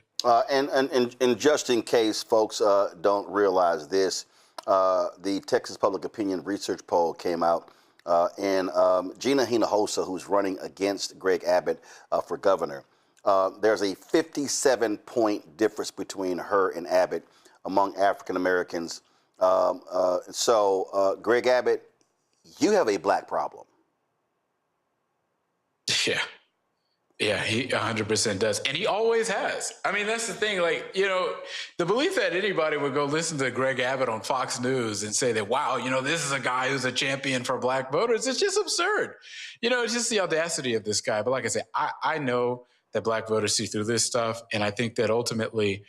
And just in case folks don't realize this, the Texas Public Opinion Research Poll came out, and Gina Hinojosa, who's running against Greg Abbott for governor, there's a 57-point difference between her and Abbott among African Americans. So Greg Abbott, you have a Black problem. Yeah, he 100% does. And he always has. I mean, that's the thing. Like, you know, the belief that anybody would go listen to Greg Abbott on Fox News and say that, wow, you know, this is a guy who's a champion for Black voters, it's just absurd. You know, it's just the audacity of this guy. But like I said, I know that Black voters see through this stuff. And I think that ultimately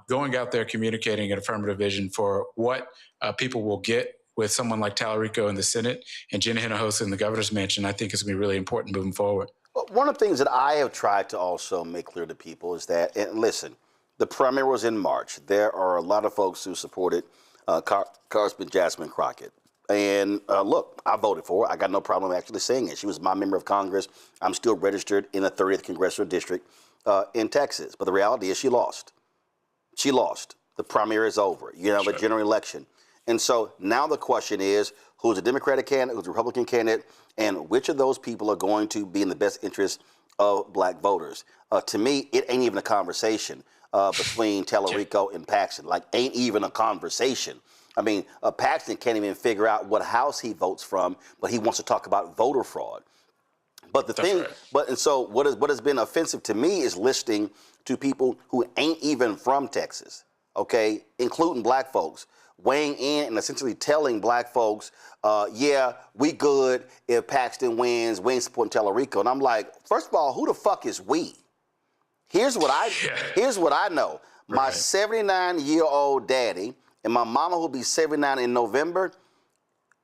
going out there, communicating an affirmative vision for what people will get with someone like Tallarico in the Senate and Gina Hinojosa in the governor's mansion, I think is going to be really important moving forward. One of the things that I have tried to also make clear to people is that, and listen, the primary was in March. There are a lot of folks who supported Congressman Jasmine Crockett. And look, I voted for her. I got no problem actually saying it. She was my member of Congress. I'm still registered in the 30th Congressional District in Texas. But the reality is she lost. She lost. The primary is over. You have a general election. And so now the question is, who's a Democratic candidate, who's a Republican candidate, and which of those people are going to be in the best interest of Black voters? To me, it ain't even a conversation between Tallarico and Paxton. Like, ain't even a conversation. I mean, Paxton can't even figure out what house he votes from, but he wants to talk about voter fraud. But the thing, and so what has been offensive to me is listening to people who ain't even from Texas, okay, including Black folks, weighing in and essentially telling Black folks, yeah, we good if Paxton wins, we ain't supporting Tallarico. And I'm like, first of all, who the fuck is we? Here's what I know. My 79-year-old daddy and my mama, who'll be 79 in November,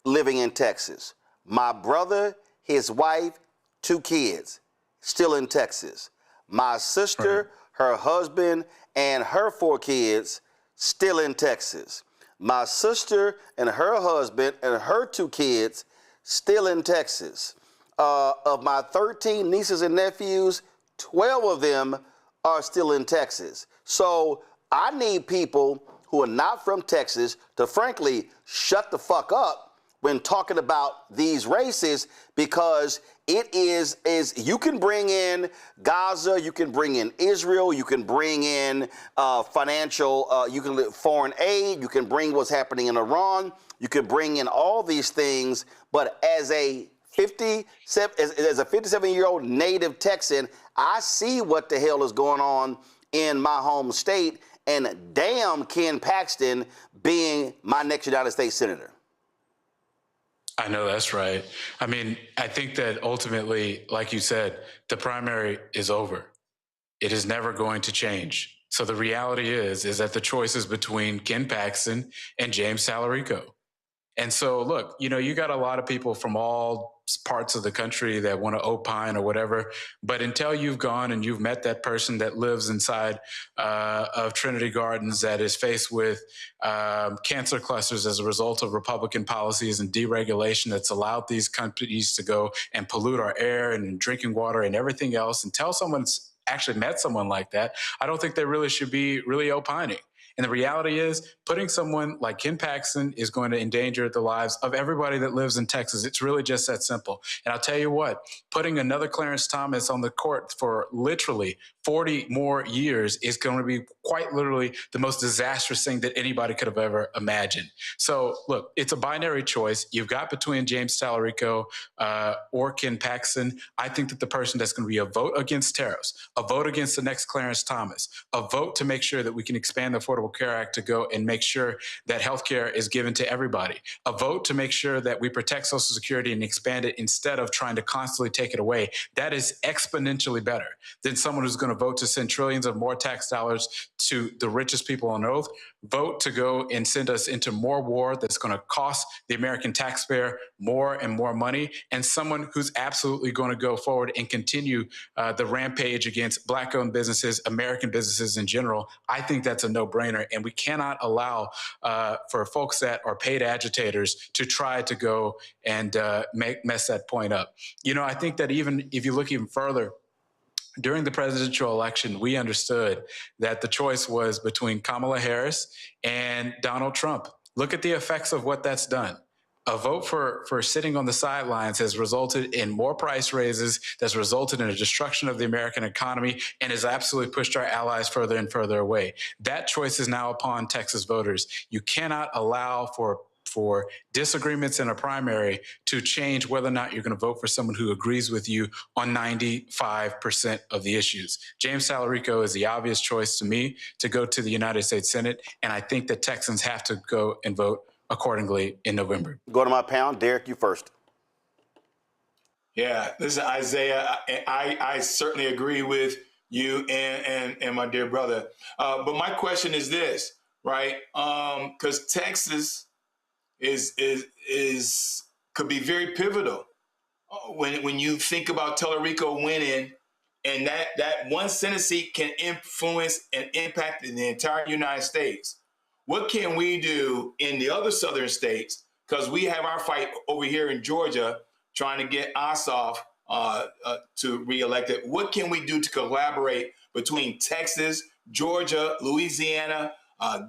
living in Texas. My brother, his wife, 2 kids, still in Texas. My sister, her husband, and her 4 kids, still in Texas. My sister and her husband and her 2 kids, still in Texas. Of my 13 nieces and nephews, 12 of them are still in Texas. So I need people who are not from Texas to frankly shut the fuck up when talking about these races, because it is you can bring in Gaza, you can bring in Israel, you can bring in financial, you can foreign aid, you can bring what's happening in Iran, you can bring in all these things, but as a 57-year-old native Texan, I see what the hell is going on in my home state, and damn Ken Paxton being my next United States Senator. I know that's right. I mean, I think that ultimately, like you said, the primary is over. It is never going to change. So the reality is that the choice is between Ken Paxton and James Tallarico. And so, look, you know, you got a lot of people from all parts of the country that want to opine or whatever. But until you've gone and you've met that person that lives inside of Trinity Gardens that is faced with cancer clusters as a result of Republican policies and deregulation that's allowed these companies to go and pollute our air and drinking water and everything else, until someone's actually met someone like that, I don't think they really should be really opining. And the reality is, putting someone like Ken Paxton is going to endanger the lives of everybody that lives in Texas. It's really just that simple. And I'll tell you what, putting another Clarence Thomas on the court for literally 40 more years is going to be quite literally the most disastrous thing that anybody could have ever imagined. So look, it's a binary choice. You've got between James Tallarico or Ken Paxton. I think that the person that's going to be a vote against tariffs, a vote against the next Clarence Thomas, a vote to make sure that we can expand the Affordable Care Act to go and make sure that healthcare is given to everybody, a vote to make sure that we protect Social Security and expand it instead of trying to constantly take it away. That is exponentially better than someone who's going to vote to send trillions of more tax dollars to the richest people on earth, vote to go and send us into more war that's going to cost the American taxpayer more and more money, and someone who's absolutely going to go forward and continue the rampage against Black-owned businesses, American businesses in general. I think that's a no-brainer, and we cannot allow for folks that are paid agitators to try to go and mess that point up. You know, I think that even if you look even further, during the presidential election, we understood that the choice was between Kamala Harris and Donald Trump. Look at the effects of what that's done. A vote for sitting on the sidelines has resulted in more price raises, that's resulted in a destruction of the American economy, and has absolutely pushed our allies further and further away. That choice is now upon Texas voters. You cannot allow for disagreements in a primary to change whether or not you're going to vote for someone who agrees with you on 95% of the issues. James Tallarico is the obvious choice to me to go to the United States Senate, and I think that Texans have to go and vote accordingly in November. Go to my pound. Derek, you first. Yeah, listen, Isaiah, I certainly agree with you and my dear brother. But my question is this, right? Because Texas could be very pivotal when you think about Tallarico winning, and that one Senate seat can influence and impact the entire United States. What can we do in the other southern states? Because we have our fight over here in Georgia trying to get Ossoff to reelected. What can we do to collaborate between Texas, Georgia, Louisiana,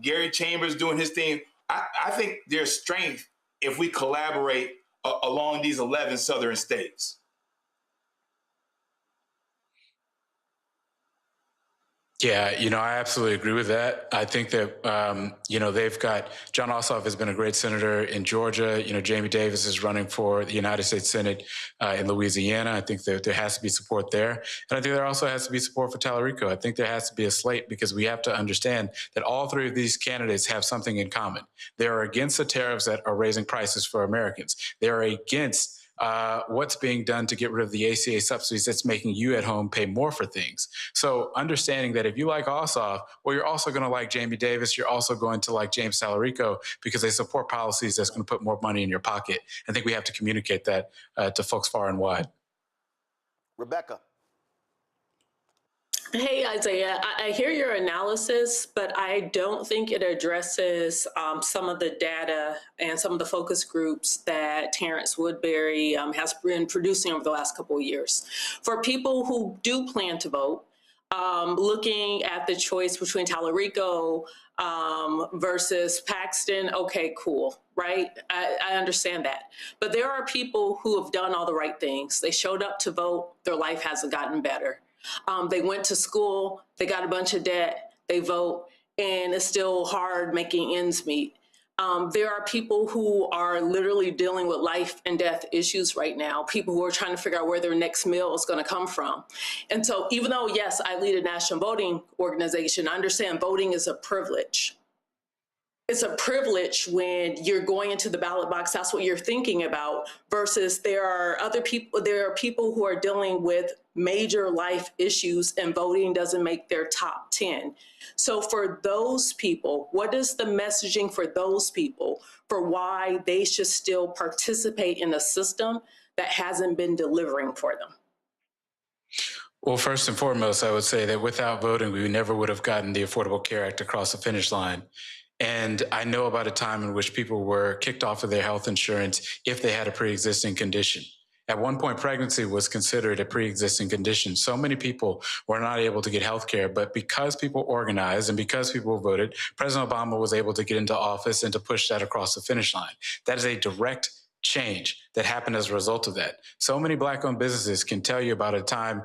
Gary Chambers doing his thing? I think there's strength if we collaborate along these 11 southern states. Yeah, you know, I absolutely agree with that. I think that, you know, they've got, John Ossoff has been a great senator in Georgia. You know, Jamie Davis is running for the United States Senate in Louisiana. I think that there has to be support there. And I think there also has to be support for Tallarico. I think there has to be a slate, because we have to understand that all three of these candidates have something in common. They are against the tariffs that are raising prices for Americans. They are against what's being done to get rid of the ACA subsidies that's making you at home pay more for things. So understanding that if you like Ossoff, well, you're also going to like Jamie Davis. You're also going to like James Tallarico, because they support policies that's going to put more money in your pocket. I think we have to communicate that to folks far and wide. Rebecca. Hey, Isaiah, I hear your analysis, but I don't think it addresses some of the data and some of the focus groups that Terrence Woodbury has been producing over the last couple of years. For people who do plan to vote, looking at the choice between Tallarico versus Paxton, okay, cool, right? I understand that. But there are people who have done all the right things. They showed up to vote, their life hasn't gotten better. They went to school, they got a bunch of debt, they vote, and it's still hard making ends meet. There are people who are literally dealing with life and death issues right now, people who are trying to figure out where their next meal is going to come from. And so even though, yes, I lead a national voting organization, I understand voting is a privilege. It's a privilege when you're going into the ballot box, that's what you're thinking about, versus there are people who are dealing with major life issues and voting doesn't make their top 10. So for those people, what is the messaging for those people for why they should still participate in a system that hasn't been delivering for them? Well, first and foremost, I would say that without voting, we never would have gotten the Affordable Care Act across the finish line. And I know about a time in which people were kicked off of their health insurance if they had a pre-existing condition. At one point, pregnancy was considered a pre-existing condition. So many people were not able to get health care, but because people organized and because people voted, President Obama was able to get into office and to push that across the finish line. That is a direct change that happened as a result of that. So many Black-owned businesses can tell you about a time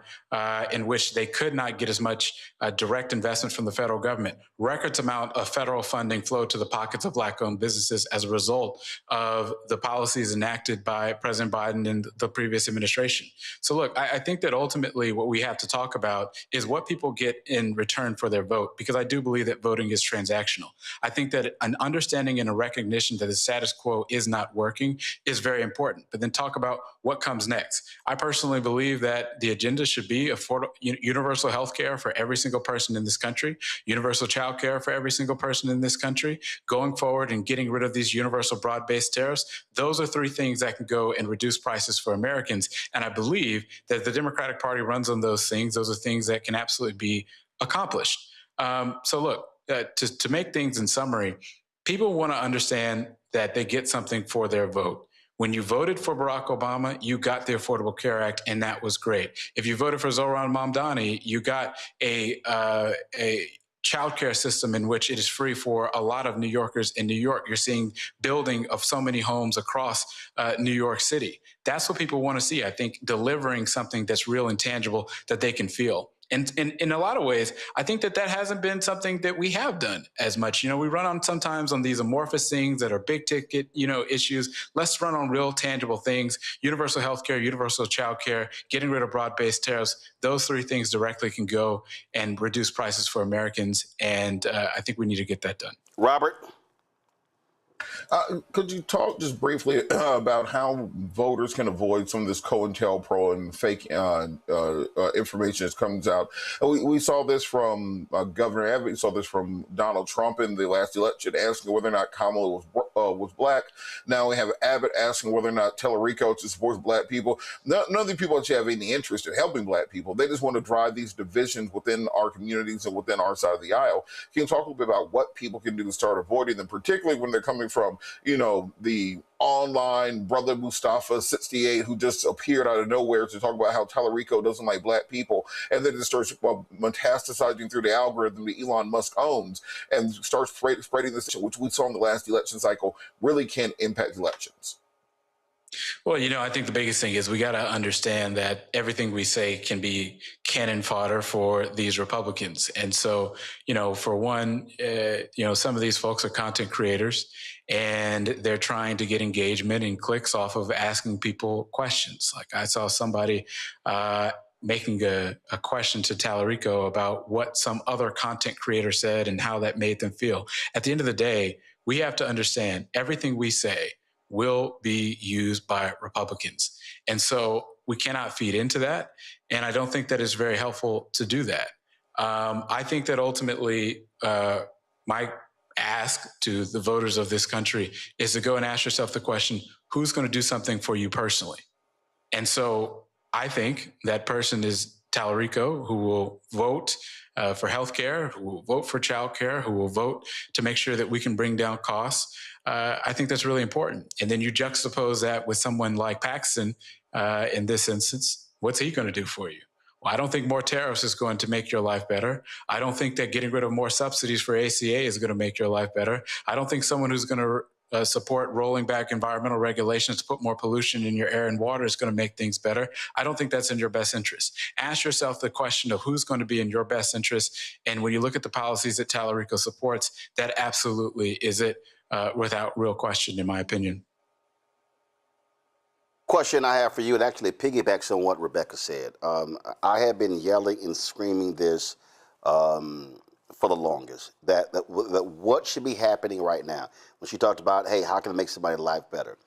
in which they could not get as much direct investment from the federal government. Records amount of federal funding flowed to the pockets of Black-owned businesses as a result of the policies enacted by President Biden and the previous administration. So look, I think that ultimately what we have to talk about is what people get in return for their vote, because I do believe that voting is transactional. I think that an understanding and a recognition that the status quo is not working is very important. But then talk about what comes next. I personally believe that the agenda should be universal health care for every single person in this country, universal child care for every single person in this country, going forward and getting rid of these universal broad-based tariffs. Those are three things that can go and reduce prices for Americans. And I believe that if the Democratic Party runs on those things, those are things that can absolutely be accomplished. So look, to make things in summary, people want to understand that they get something for their vote. When you voted for Barack Obama, you got the Affordable Care Act, and that was great. If you voted for Zohran Mamdani, you got a child care system in which it is free for a lot of New Yorkers in New York. You're seeing building of so many homes across New York City. That's what people want to see, I think, delivering something that's real and tangible that they can feel. And in a lot of ways, I think that hasn't been something that we have done as much. We run on sometimes on these amorphous things that are big ticket, issues. Let's run on real tangible things: universal health care, universal child care, getting rid of broad-based tariffs. Those three things directly can go and reduce prices for Americans. And I think we need to get that done. Robert? Could you talk just briefly about how voters can avoid some of this COINTELPRO and fake information that comes out? We saw this from Governor Abbott. We saw this from Donald Trump in the last election, asking whether or not Kamala was Black. Now we have Abbott asking whether or not Tellerico supports Black people. None of the people actually have any interest in helping Black people. They just want to drive these divisions within our communities and within our side of the aisle. Can you talk a little bit about what people can do to start avoiding them, particularly when they're coming from, the online Brother Mustafa 68 who just appeared out of nowhere to talk about how Tellerico doesn't like Black people, and then it starts metastasizing through the algorithm that Elon Musk owns and starts spreading this, which we saw in the last election cycle, really can impact elections. Well, I think the biggest thing is we got to understand that everything we say can be cannon fodder for these Republicans. And so, for one, some of these folks are content creators and they're trying to get engagement and clicks off of asking people questions. Like I saw somebody making a question to Tellerico about what some other content creator said and how that made them feel. At the end of the day, we have to understand everything we say will be used by Republicans. And so we cannot feed into that. And I don't think that is very helpful to do that. I think that ultimately my ask to the voters of this country is to go and ask yourself the question, who's going to do something for you personally? And so I think that person is Tellerico, who will vote for healthcare, who will vote for childcare, who will vote to make sure that we can bring down costs. I think that's really important. And then you juxtapose that with someone like Paxton in this instance. What's he going to do for you? Well, I don't think more tariffs is going to make your life better. I don't think that getting rid of more subsidies for ACA is going to make your life better. I don't think someone who's going to support rolling back environmental regulations to put more pollution in your air and water is going to make things better. I don't think that's in your best interest. Ask yourself the question of who's going to be in your best interest. And when you look at the policies that Tellerico supports, that absolutely is it without real question, in my opinion. Question I have for you, it actually piggybacks on what Rebecca said. I have been yelling and screaming this for the longest, that what should be happening right now. When she talked about, hey, how can I make somebody's life better?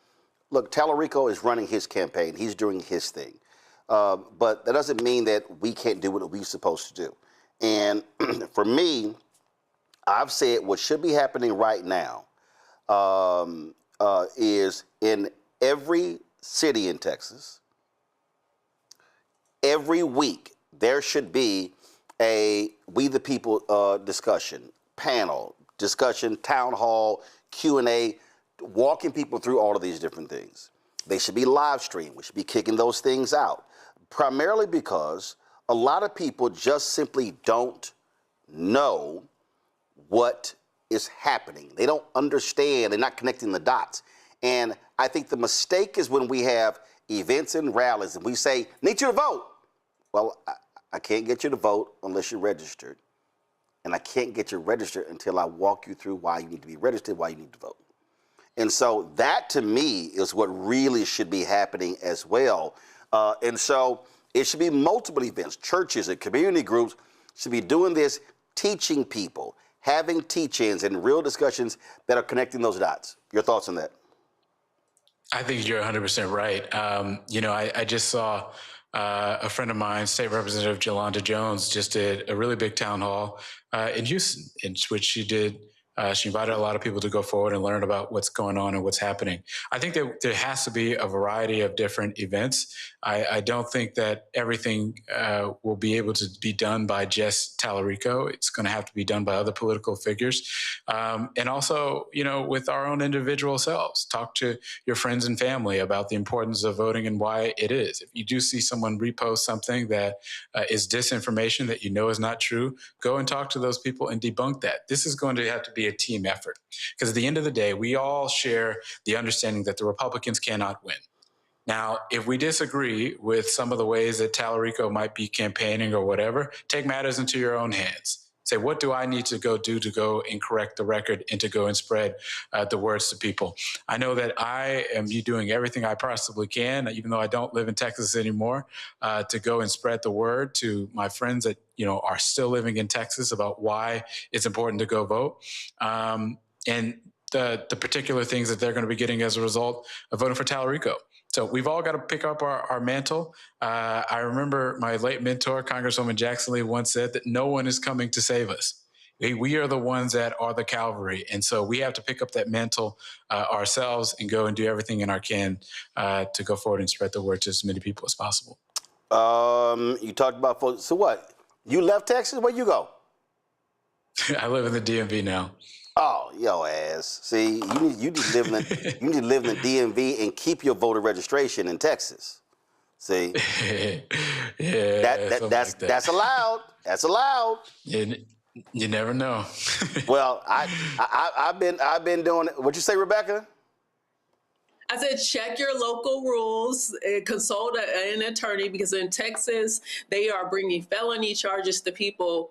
Look, Tellerico is running his campaign. He's doing his thing. But that doesn't mean that we can't do what we're supposed to do. And for me, I've said what should be happening right now is in every city in Texas, every week, there should be a We the People discussion, panel, discussion, town hall, Q&A, walking people through all of these different things. They should be live streamed. We should be kicking those things out, primarily because a lot of people just simply don't know what is happening. They don't understand. They're not connecting the dots. And I think the mistake is when we have events and rallies and we say, need you to vote. Well, I can't get you to vote unless you're registered. And I can't get you registered until I walk you through why you need to be registered, why you need to vote. And so that, to me, is what really should be happening as well. And so it should be multiple events. Churches and community groups should be doing this, teaching people, having teach-ins and real discussions that are connecting those dots. Your thoughts on that? I think you're 100% right. I just saw a friend of mine, State Representative Jolanda Jones, just did a really big town hall in Houston, in which she did. She invited a lot of people to go forward and learn about what's going on and what's happening. I think that there has to be a variety of different events. I don't think that everything will be able to be done by just Tallarico. It's going to have to be done by other political figures. And also, with our own individual selves. Talk to your friends and family about the importance of voting and why it is. If you do see someone repost something that is disinformation that you know is not true, go and talk to those people and debunk that. This is going to have to be a team effort, because at the end of the day, we all share the understanding that the Republicans cannot win. Now, if we disagree with some of the ways that Tallarico might be campaigning or whatever, take matters into your own hands. Say, what do I need to go do to go and correct the record and to go and spread the words to people? I know that I am doing everything I possibly can, even though I don't live in Texas anymore, to go and spread the word to my friends that are still living in Texas about why it's important to go vote. And the particular things that they're going to be getting as a result of voting for Tallarico. So we've all got to pick up our mantle. I remember my late mentor, Congresswoman Jackson Lee, once said that no one is coming to save us. We are the ones that are the cavalry. And so we have to pick up that mantle ourselves and go and do everything in our can to go forward and spread the word to as many people as possible. You talked about folks. So what? You left Texas? Where you go? I live in the DMV now. Oh, yo ass. See, you need to live in the DMV and keep your voter registration in Texas. See, that's allowed. That's allowed. You never know. Well, I've been doing it. What'd you say, Rebecca? I said, check your local rules, consult an attorney, because in Texas, they are bringing felony charges to people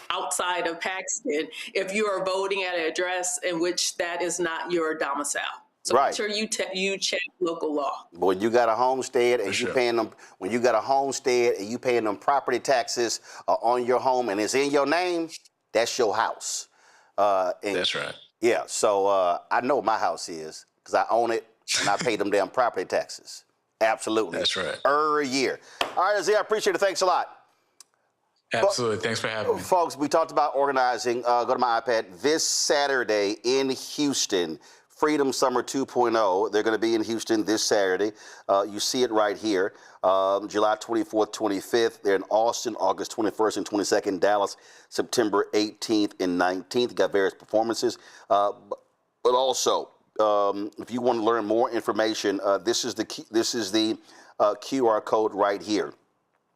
outside of Paxton if you are voting at an address in which that is not your domicile. So right. Make sure you check local law. When you got a homestead and sure. paying them, when you got a homestead and you paying them property taxes on your home and it's in your name, that's your house. That's right. Yeah. So I know my house is because I own it and I pay them damn property taxes. Absolutely. That's right. Every year. All right, Azia, I appreciate it. Thanks a lot. Absolutely. Thanks for having me. Folks, we talked about organizing. Go to my iPad. This Saturday in Houston, Freedom Summer 2.0. They're going to be in Houston this Saturday. You see it right here. July 24th, 25th. They're in Austin, August 21st and 22nd. Dallas, September 18th and 19th. Got various performances. But also, if you want to learn more information, this is the QR code right here.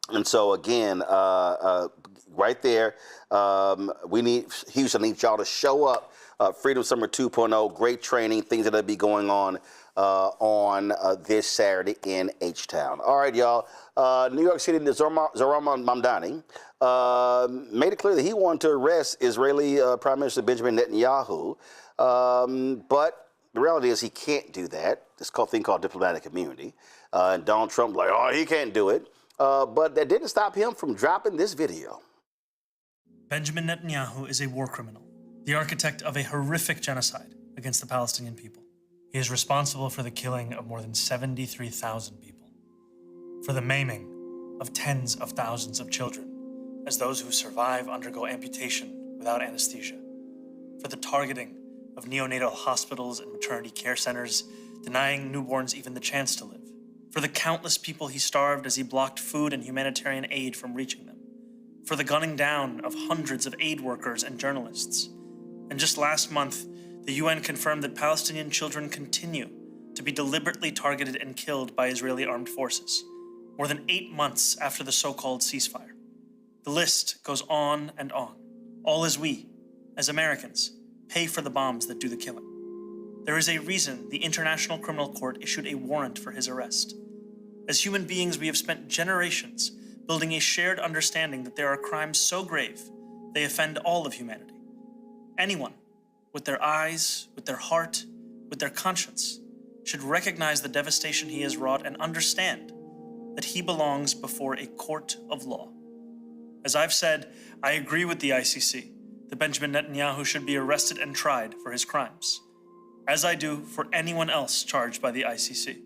And so again, right there, Houston needs y'all to show up. Freedom Summer 2.0, great training, things that'll be going on this Saturday in H-Town. All right, y'all. New York City, Zohran Mamdani made it clear that he wanted to arrest Israeli Prime Minister Benjamin Netanyahu, but the reality is he can't do that. This thing called diplomatic immunity. And Donald Trump like, oh, he can't do it. But that didn't stop him from dropping this video. Benjamin Netanyahu is a war criminal, the architect of a horrific genocide against the Palestinian people. He is responsible for the killing of more than 73,000 people, for the maiming of tens of thousands of children, as those who survive undergo amputation without anesthesia, for the targeting of neonatal hospitals and maternity care centers, denying newborns even the chance to live, for the countless people he starved as he blocked food and humanitarian aid from reaching them, for the gunning down of hundreds of aid workers and journalists. And just last month, the UN confirmed that Palestinian children continue to be deliberately targeted and killed by Israeli armed forces, more than 8 months after the so-called ceasefire. The list goes on and on, all as we, as Americans, pay for the bombs that do the killing. There is a reason the International Criminal Court issued a warrant for his arrest. As human beings, we have spent generations building a shared understanding that there are crimes so grave they offend all of humanity. Anyone, with their eyes, with their heart, with their conscience, should recognize the devastation he has wrought and understand that he belongs before a court of law. As I've said, I agree with the ICC that Benjamin Netanyahu should be arrested and tried for his crimes, as I do for anyone else charged by the ICC.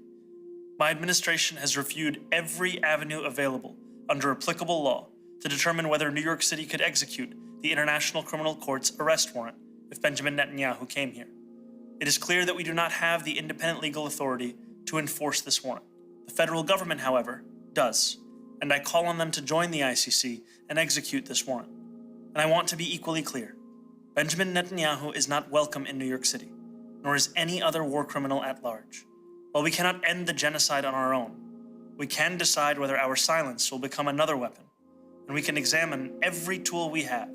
My administration has reviewed every avenue available under applicable law to determine whether New York City could execute the International Criminal Court's arrest warrant if Benjamin Netanyahu came here. It is clear that we do not have the independent legal authority to enforce this warrant. The federal government, however, does, and I call on them to join the ICC and execute this warrant. And I want to be equally clear. Benjamin Netanyahu is not welcome in New York City, nor is any other war criminal at large. While we cannot end the genocide on our own, we can decide whether our silence will become another weapon, and we can examine every tool we have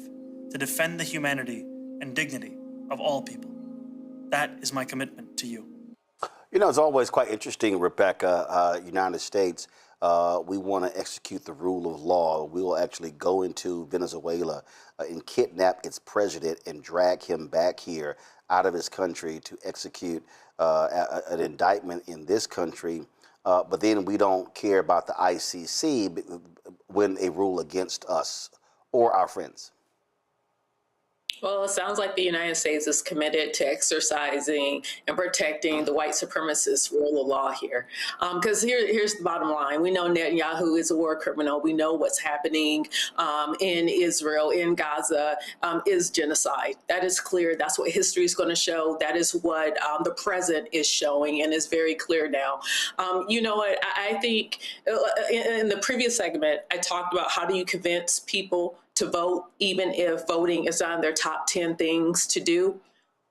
to defend the humanity and dignity of all people. That is my commitment to you. You know, it's always quite interesting, Rebecca, United States, we want to execute the rule of law. We will actually go into Venezuela and kidnap its president and drag him back here out of his country to execute an indictment in this country. But then we don't care about the ICC when they rule against us or our friends. Well, it sounds like the United States is committed to exercising and protecting the white supremacist rule of law here. Because here's the bottom line. We know Netanyahu is a war criminal. We know what's happening in Israel, in Gaza, is genocide. That is clear. That's what history is going to show. That is what the present is showing, and is very clear now. You know what? I think in the previous segment, I talked about how do you convince people to vote, even if voting is on their top 10 things to do.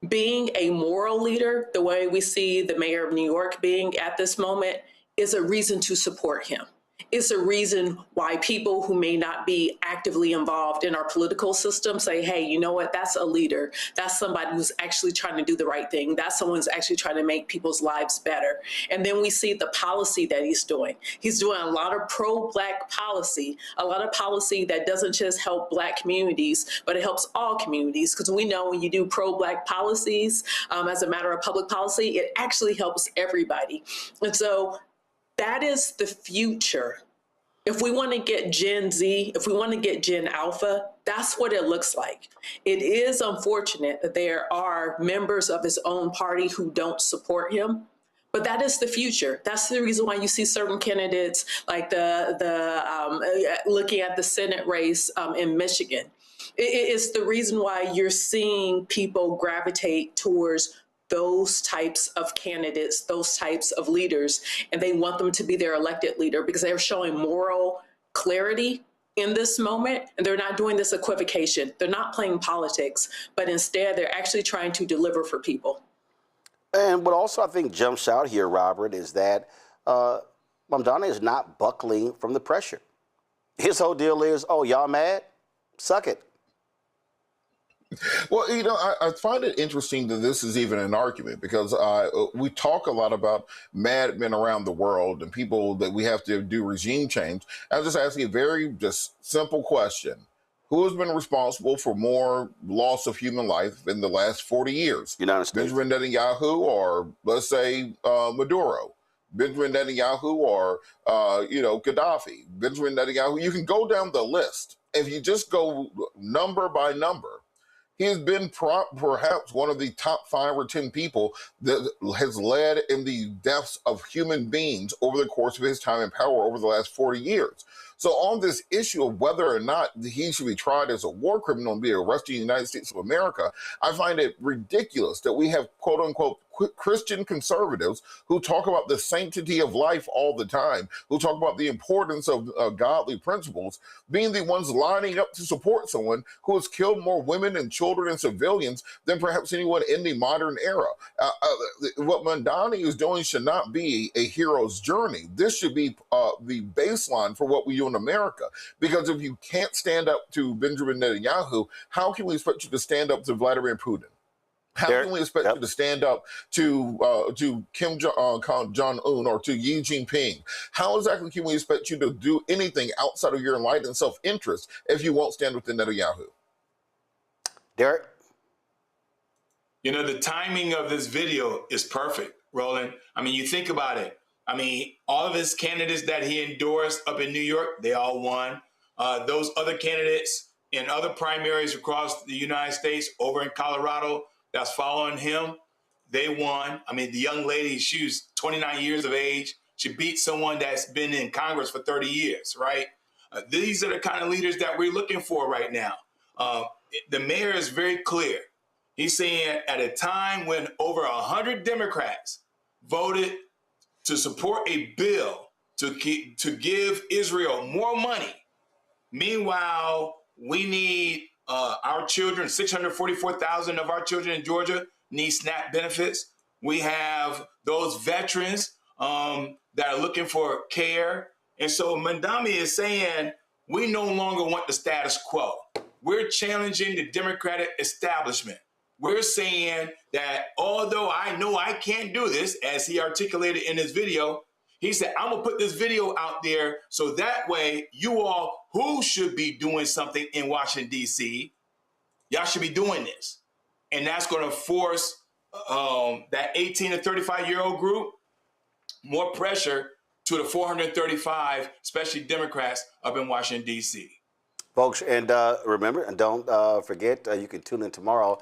Being a moral leader, the way we see the mayor of New York being at this moment, is a reason to support him. It's a reason why people who may not be actively involved in our political system say, hey, you know what, that's a leader. That's somebody who's actually trying to do the right thing. That's someone who's actually trying to make people's lives better. And then we see the policy that he's doing. He's doing a lot of pro-Black policy, a lot of policy that doesn't just help Black communities, but it helps all communities. Because we know when you do pro-Black policies as a matter of public policy, it actually helps everybody. And so that is the future. If we want to get Gen Z, if we want to get Gen Alpha, that's what it looks like. It is unfortunate that there are members of his own party who don't support him, but that is the future. That's the reason why you see certain candidates like looking at the Senate race in Michigan. It's the reason why you're seeing people gravitate towards those types of candidates, those types of leaders, and they want them to be their elected leader because they're showing moral clarity in this moment, and they're not doing this equivocation. They're not playing politics, but instead they're actually trying to deliver for people. And what also I think jumps out here, Robert, is that Mamdani is not buckling from the pressure. His whole deal is, oh, y'all mad? Suck it. Well, you know, I find it interesting that this is even an argument because we talk a lot about madmen around the world and people that we have to do regime change. I'm just asking a very just simple question. Who has been responsible for more loss of human life in the last 40 years? United States. Benjamin Netanyahu or, let's say, Maduro? Benjamin Netanyahu or, Gaddafi? Benjamin Netanyahu? You can go down the list. If you just go number by number, he has been perhaps one of the top 5 or 10 people that has led in the deaths of human beings over the course of his time in power over the last 40 years. So on this issue of whether or not he should be tried as a war criminal and be arrested in the United States of America, I find it ridiculous that we have quote unquote Christian conservatives who talk about the sanctity of life all the time, who talk about the importance of godly principles, being the ones lining up to support someone who has killed more women and children and civilians than perhaps anyone in the modern era. What Mamdani is doing should not be a hero's journey. This should be the baseline for what we do in America. Because if you can't stand up to Benjamin Netanyahu, how can we expect you to stand up to Vladimir Putin? How can we expect you to stand up to Kim Jong-un or to Xi Jinping? How exactly can we expect you to do anything outside of your enlightened self-interest if you won't stand with the Netanyahu? Derek? You know, the timing of this video is perfect, Roland. I mean, you think about it. I mean, all of his candidates that he endorsed up in New York, they all won. Those other candidates in other primaries across the United States, over in Colorado, that's following him, they won. I mean, the young lady, she was 29 years of age. She beat someone that's been in Congress for 30 years, right? These are the kind of leaders that we're looking for right now. The mayor is very clear. He's saying at a time when over 100 Democrats voted to support a bill to give Israel more money. Meanwhile, we need our children, 644,000 of our children in Georgia need SNAP benefits. We have those veterans that are looking for care. And so Mamdani is saying, we no longer want the status quo. We're challenging the Democratic establishment. We're saying that although I know I can't do this, as he articulated in his video, he said, I'm gonna put this video out there so that way you all who should be doing something in Washington, D.C., y'all should be doing this. And that's gonna force that 18 to 35-year-old group more pressure to the 435, especially Democrats up in Washington, D.C. Folks, and remember, and don't forget, you can tune in tomorrow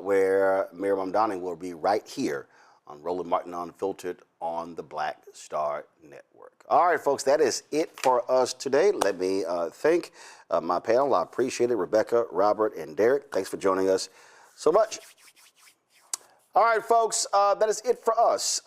where Mayor Mamdani will be right here on Roland Martin Unfiltered on the Black Star Network. All right, folks, that is it for us today. Let me thank my panel. I appreciate it. Rebecca, Robert, and Derek, thanks for joining us so much. All right, folks, that is it for us.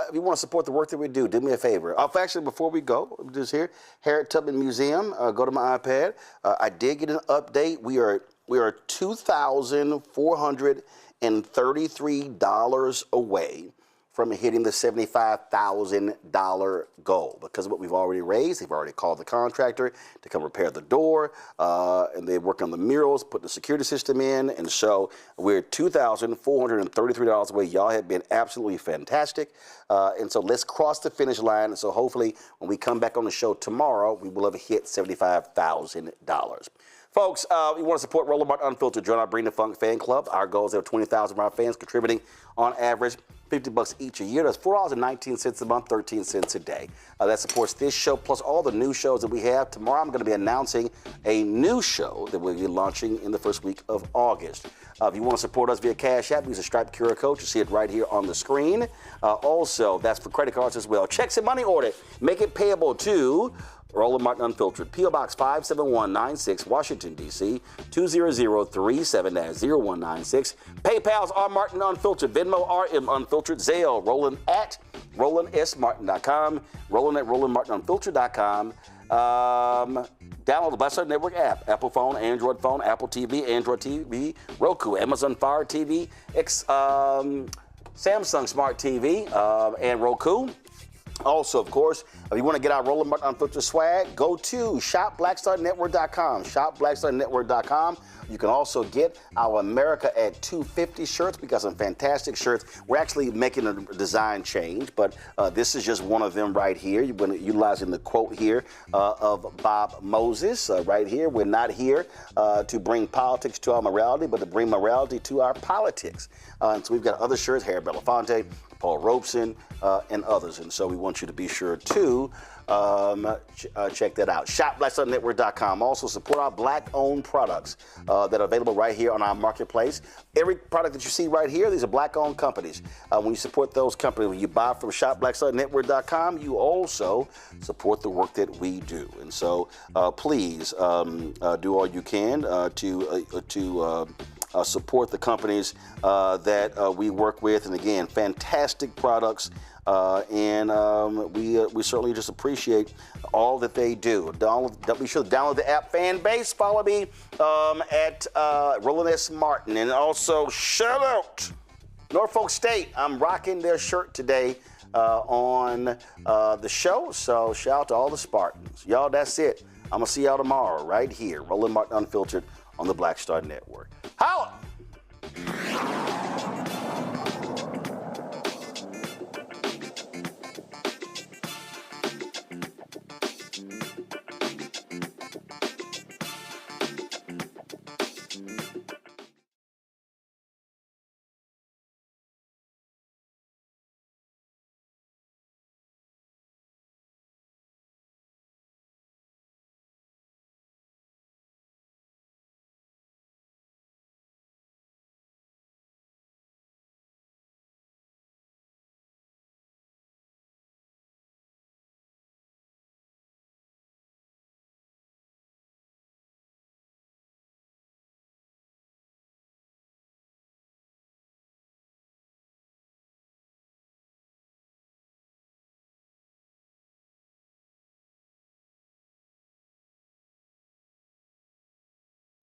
If you want to support the work that we do me a favor. Actually, before we go, just here, Harriet Tubman Museum, go to my iPad. I did get an update. We are $2,433 away from hitting the $75,000 goal because of what we've already raised. They've already called the contractor to come repair the door, and they work on the murals, put the security system in, and so we're $2,433 away. Y'all have been absolutely fantastic, and so let's cross the finish line. And so hopefully when we come back on the show tomorrow, we will have hit $75,000. Folks, we want to support Roland Martin Unfiltered. Join our Bring the Funk fan club. Our goal is to have 20,000 of our fans contributing on average $50 each a year. That's $4.19 a month, 13 cents a day. That supports this show plus all the new shows that we have. Tomorrow I'm going to be announcing a new show that we'll be launching in the first week of August. If you want to support us via Cash App, use a Stripe QR code. You see it right here on the screen. Also, that's for credit cards as well. Checks and money order. Make it payable to Roland Martin Unfiltered, P.O. Box 57196, Washington, D.C., 20037-0196. PayPal's R. Martin Unfiltered, Venmo RM Unfiltered, Zelle, Roland at RolandSMartin.com, Roland at RolandMartinUnfiltered.com. Download the Black Star Network app, Apple phone, Android phone, Apple TV, Android TV, Roku, Amazon Fire TV, Samsung Smart TV, and Roku. Also, of course, if you want to get our Roland Martin Unfiltered swag, go to shopblackstarnetwork.com, shopblackstarnetwork.com. You can also get our America at 250 shirts. We got some fantastic shirts. We're actually making a design change, but this is just one of them right here. You've been utilizing the quote here of Bob Moses right here. We're not here to bring politics to our morality, but to bring morality to our politics. And so we've got other shirts, Harry Belafonte, Paul Robeson, and others. And so we want you to be sure to check that out. ShopBlackStarNetwork.com. Also support our Black-owned products that are available right here on our marketplace. Every product that you see right here, these are Black-owned companies. When you support those companies, when you buy from ShopBlackStarNetwork.com, you also support the work that we do. And so please do all you can to support the companies that we work with. And again, fantastic products. And we certainly just appreciate all that they do. Be sure to download the app Fan Base. Follow me at Roland S. Martin. And also, shout out Norfolk State. I'm rocking their shirt today on the show. So shout out to all the Spartans. Y'all, that's it. I'm going to see y'all tomorrow right here. Roland Martin Unfiltered on the Black Star Network. Holla!